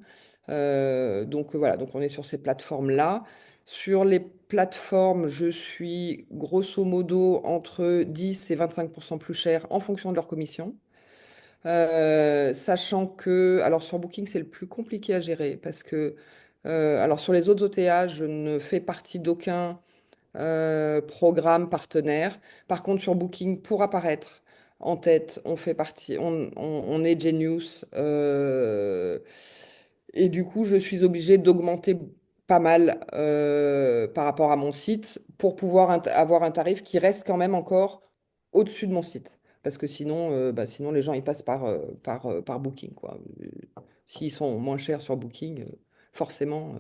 Donc, voilà, donc on est sur ces plateformes-là. Sur les plateformes, je suis grosso modo entre 10 et 25% plus cher en fonction de leur commission. Sachant que, alors sur Booking, c'est le plus compliqué à gérer parce que, alors sur les autres OTA, je ne fais partie d'aucun programme partenaire. Par contre, sur Booking, pour apparaître en tête, on fait partie, on est Genius. Et du coup, je suis obligée d'augmenter pas mal par rapport à mon site pour pouvoir avoir un tarif qui reste quand même encore au-dessus de mon site. Parce que sinon, sinon les gens ils passent par Booking, quoi. S'ils sont moins chers sur Booking, forcément.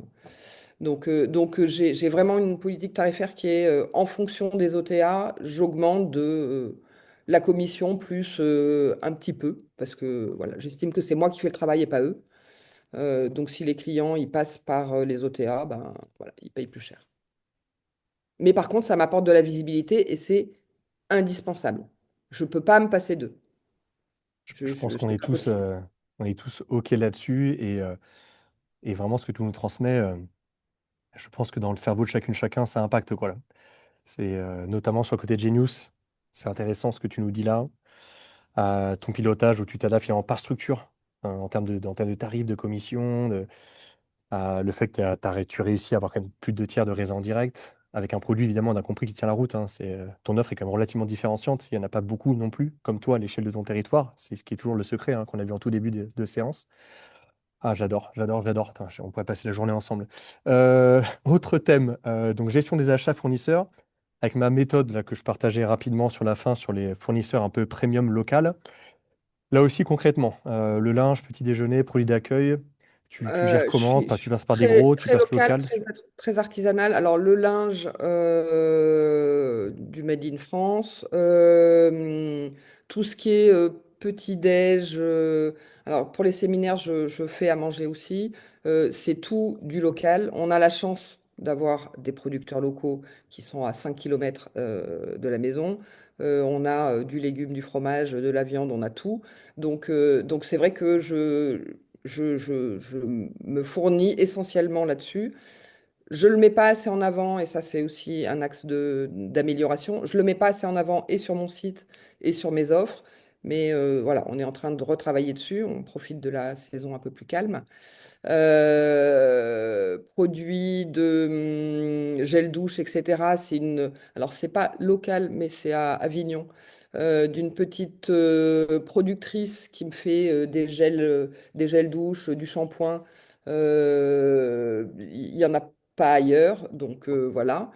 J'ai vraiment une politique tarifaire qui est en fonction des OTA, j'augmente de la commission plus un petit peu, parce que voilà, j'estime que c'est moi qui fais le travail et pas eux. Donc si les clients ils passent par les OTA, ben voilà, ils payent plus cher. Mais par contre, ça m'apporte de la visibilité et c'est indispensable. Je ne peux pas me passer d'eux. Je pense qu'on C'est est pas tous, possible. on est tous OK là-dessus et vraiment ce que tu nous transmets, je pense que dans le cerveau de chacune chacun, ça impacte quoi là. C'est notamment sur le côté Genius, c'est intéressant ce que tu nous dis là. Ton pilotage où tu t'adaptes finalement par structure en termes de tarifs, de commission, le fait que tu réussis à avoir quand même plus de 2 tiers de réseau en direct, avec un produit évidemment, on a compris qui tient la route, hein. Ton offre est quand même relativement différenciante, il n'y en a pas beaucoup non plus, comme toi à l'échelle de ton territoire. C'est ce qui est toujours le secret hein, qu'on a vu en tout début de séance. Ah, j'adore, j'adore, j'adore. Putain, on pourrait passer la journée ensemble. Autre thème, donc gestion des achats fournisseurs, avec ma méthode là, que je partageais rapidement sur la fin sur les fournisseurs un peu premium local. Là aussi, concrètement, le linge, petit déjeuner, produits d'accueil, tu gères comment? Je Tu suis passes par des très, gros, tu très passes local, local? très artisanal. Alors, le linge du Made in France, tout ce qui est petit-déj. Alors, pour les séminaires, je fais à manger aussi. C'est tout du local. On a la chance d'avoir des producteurs locaux qui sont à 5 km de la maison. On a du légume, du fromage, de la viande, on a tout. Donc c'est vrai que je me fournis essentiellement là-dessus. Je ne le mets pas assez en avant, et ça c'est aussi un axe d'amélioration. Je ne le mets pas assez en avant et sur mon site et sur mes offres. Mais voilà, on est en train de retravailler dessus. On profite de la saison un peu plus calme. Produits de gel douche, etc. Alors, c'est pas local, mais c'est à Avignon, d'une petite productrice qui me fait des gels douche, du shampoing. Il y en a pas ailleurs, donc voilà.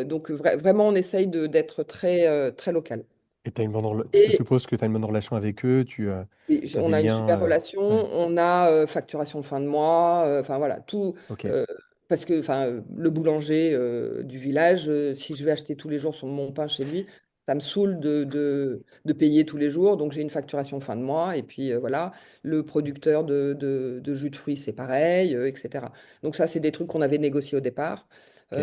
Donc vraiment, on essaye d'être très, très local. Et je Et suppose que tu as une bonne relation avec eux, et tu as on des a une liens. super relation, Ouais, on a facturation de fin de mois, enfin voilà, tout. ok. euh, Parce que le boulanger du village, si je vais acheter tous les jours mon pain chez lui, ça me saoule de payer tous les jours. Donc j'ai une facturation fin de mois. Et puis voilà, le producteur de jus de fruits, c'est pareil, etc. Donc ça, c'est des trucs qu'on avait négociés au départ Ok.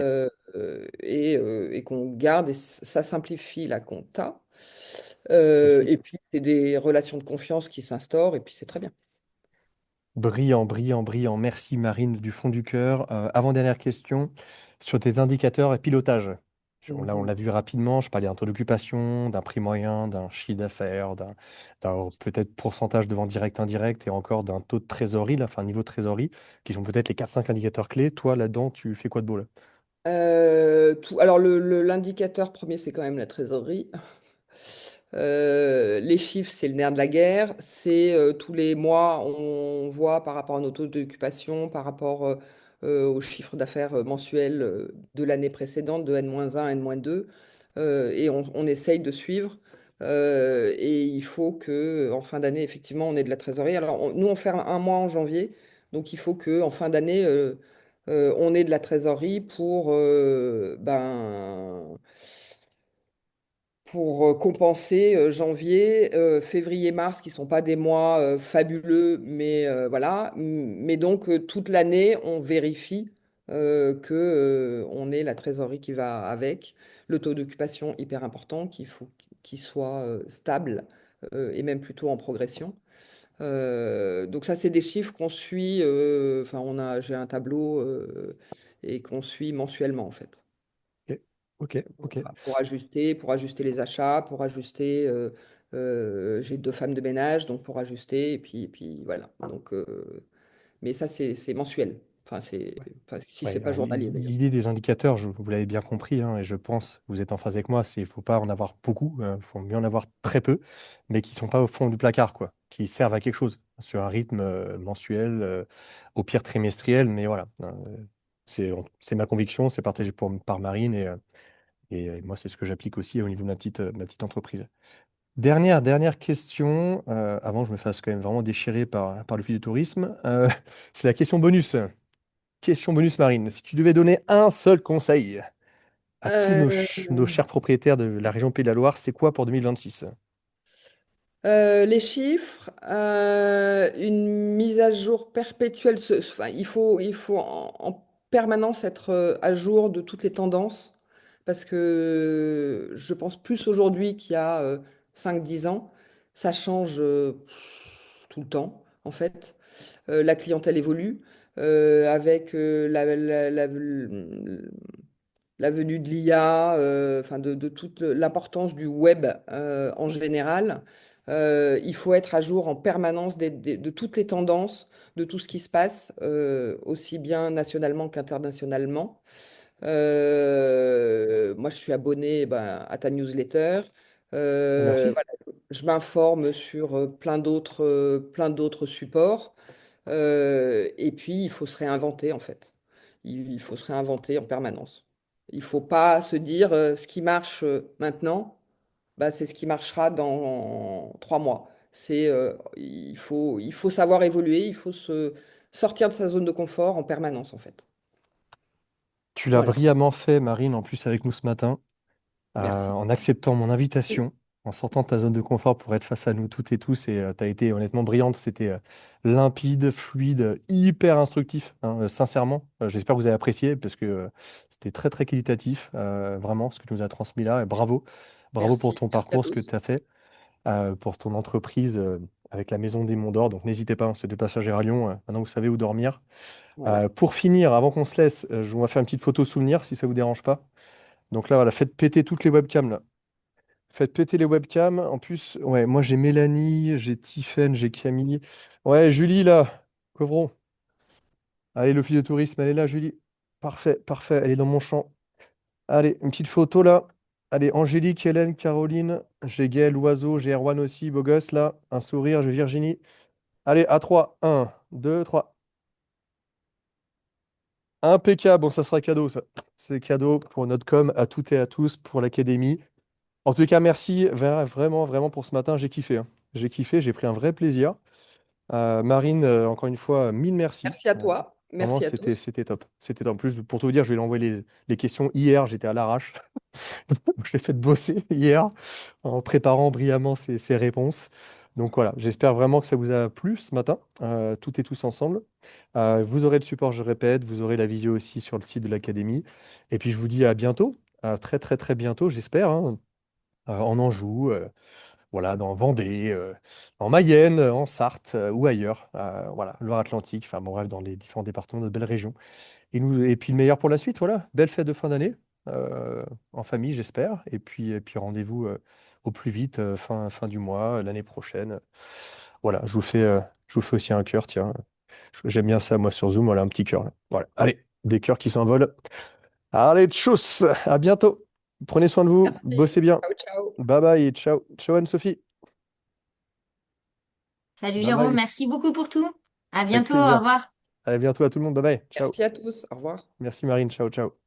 et qu'on garde. Et ça simplifie la compta. Merci. Et puis, c'est des relations de confiance qui s'instaurent, et puis c'est très bien. Brillant, brillant, brillant. Merci Marine du fond du cœur. Avant-dernière question sur tes indicateurs et pilotage. Là, on Mhm. l'a vu rapidement. Je parlais d'un taux d'occupation, d'un prix moyen, d'un chiffre d'affaires, d'un peut-être pourcentage de vente directe, indirect et encore d'un taux de trésorerie, là, enfin niveau de trésorerie, qui sont peut-être les 4-5 indicateurs clés. Toi, là-dedans, tu fais quoi de beau là? Alors, l'indicateur premier, c'est quand même la trésorerie. Les chiffres, c'est le nerf de la guerre. C'est tous les mois, on voit par rapport à nos taux d'occupation, par rapport au chiffre d'affaires mensuel de l'année précédente, de N-1, N-2, et on essaye de suivre. Et il faut que en fin d'année, effectivement, on ait de la trésorerie. Alors, nous, on ferme un mois en janvier, donc il faut que en fin d'année, on ait de la trésorerie pour compenser janvier, février, mars, qui sont pas des mois fabuleux, mais voilà. Mais donc, toute l'année, on vérifie on ait la trésorerie qui va avec, le taux d'occupation hyper important, qu'il faut qu'il soit stable et même plutôt en progression. Donc ça, c'est des chiffres qu'on suit. Enfin, j'ai un tableau et qu'on suit mensuellement en fait. Ok, ok, ok. Voilà, pour ajuster les achats, pour ajuster. J'ai deux femmes de ménage, donc pour ajuster, et puis voilà. Donc, mais ça, c'est mensuel. Enfin, si Ouais, c'est pas alors, journalier d'ailleurs. l'idée des indicateurs, vous l'avez bien compris, hein, et je pense, vous êtes en phase avec moi, c'est faut pas en avoir beaucoup, il faut mieux en avoir très peu, mais qui sont pas au fond du placard, quoi, qui servent à quelque chose, sur un rythme mensuel, au pire trimestriel, mais voilà. C'est ma conviction, c'est partagé par Marine, et moi, c'est ce que j'applique aussi au niveau de ma petite entreprise. Dernière question, avant que je me fasse quand même vraiment déchirer par le physiotourisme, c'est la question bonus. Question bonus marine. Si tu devais donner un seul conseil à tous nos Euh, chers propriétaires de la région Pays de la Loire, c'est quoi pour 2026? les chiffres, une mise à jour perpétuelle. Enfin, il faut en permanence être à jour de toutes les tendances parce que je pense plus aujourd'hui qu'il y a 5-10 ans. Ça change tout le temps, en fait. La clientèle évolue avec la venue de l'IA, enfin de toute l'importance du web en général. Il faut être à jour en permanence de toutes les tendances, de tout ce qui se passe, aussi bien nationalement qu'internationalement. Moi, je suis abonné à ta newsletter. Merci. Voilà, je m'informe sur plein d'autres supports. Et puis, il faut se réinventer, en fait. Il faut se réinventer en permanence. Il ne faut pas se dire ce qui marche maintenant, bah, c'est ce qui marchera dans 3 mois. Il faut savoir évoluer, il faut se sortir de sa zone de confort en permanence, en fait. Tu l'as Voilà, brillamment fait, Marine, en plus avec nous ce matin, merci. en acceptant mon invitation, en sortant de ta zone de confort pour être face à nous toutes et tous. Et tu as été honnêtement brillante. C'était limpide, fluide, hyper instructif, hein, sincèrement. J'espère que vous avez apprécié parce que c'était très, très qualitatif, vraiment, ce que tu nous as transmis là. Et bravo. Bravo pour Merci. ton Merci à parcours, ce que tous. tu as fait. Pour ton entreprise avec la Maison des Monts d'Or. Donc n'hésitez pas, hein, c'est de passage à Lyon. Maintenant, vous savez où dormir. Voilà. Pour finir, avant qu'on se laisse, on va faire une petite photo souvenir si ça vous dérange pas. Donc là, voilà, faites péter toutes les webcams là. Faites péter les webcams. En plus, ouais, moi j'ai Mélanie, j'ai Tiffaine, j'ai Camille. Ouais, Julie là, Covron. Allez, l'office de tourisme, elle est là, Julie. Parfait, parfait, elle est dans mon champ. Allez, une petite photo là. Allez, Angélique, Hélène, Caroline, j'ai Gaël, Loiseau, j'ai Erwan aussi, beau gosse là. Un sourire, j'ai Virginie. Allez, à 3. 1, 2, 3. Impeccable. Bon, ça sera cadeau, ça. C'est cadeau pour notre com, à toutes et à tous, pour l'académie. En tout cas, merci vraiment, vraiment pour ce matin. J'ai kiffé, hein. J'ai kiffé, j'ai pris un vrai plaisir. Marine, encore une fois, mille merci. Merci à toi. Vraiment, Merci à tous. c'était top. C'était top. En plus, pour tout vous dire, je vais lui envoyer les questions hier. J'étais à l'arrache. Je l'ai fait bosser hier en préparant brillamment ses réponses. Donc voilà, j'espère vraiment que ça vous a plu ce matin, toutes et tous ensemble. Vous aurez le support, je répète, vous aurez la visio aussi sur le site de l'Académie. Et puis je vous dis à bientôt, à très très très bientôt, j'espère, hein, en Anjou, voilà, dans Vendée, en Mayenne, en Sarthe ou ailleurs. Voilà, Loire-Atlantique, enfin bon, bref, dans les différents départements de notre belle région. Et puis le meilleur pour la suite, voilà. Belle fête de fin d'année, en famille, j'espère. Et puis rendez-vous au plus vite, fin du mois, l'année prochaine. Voilà, je vous fais aussi un cœur, tiens. J'aime bien ça, moi, sur Zoom, voilà, un petit cœur, là. Voilà, allez, des cœurs qui s'envolent. Allez, tchuss, à bientôt. Prenez soin de vous, Merci. bossez bien. Ciao, ciao. Bye bye et ciao. Ciao Anne-Sophie. Salut Bye Jérôme, bye. merci beaucoup pour tout. À Avec bientôt, au plaisir. revoir. À bientôt à tout le monde. Bye bye. Ciao. Merci à tous. Au revoir. Merci Marine. Ciao, ciao.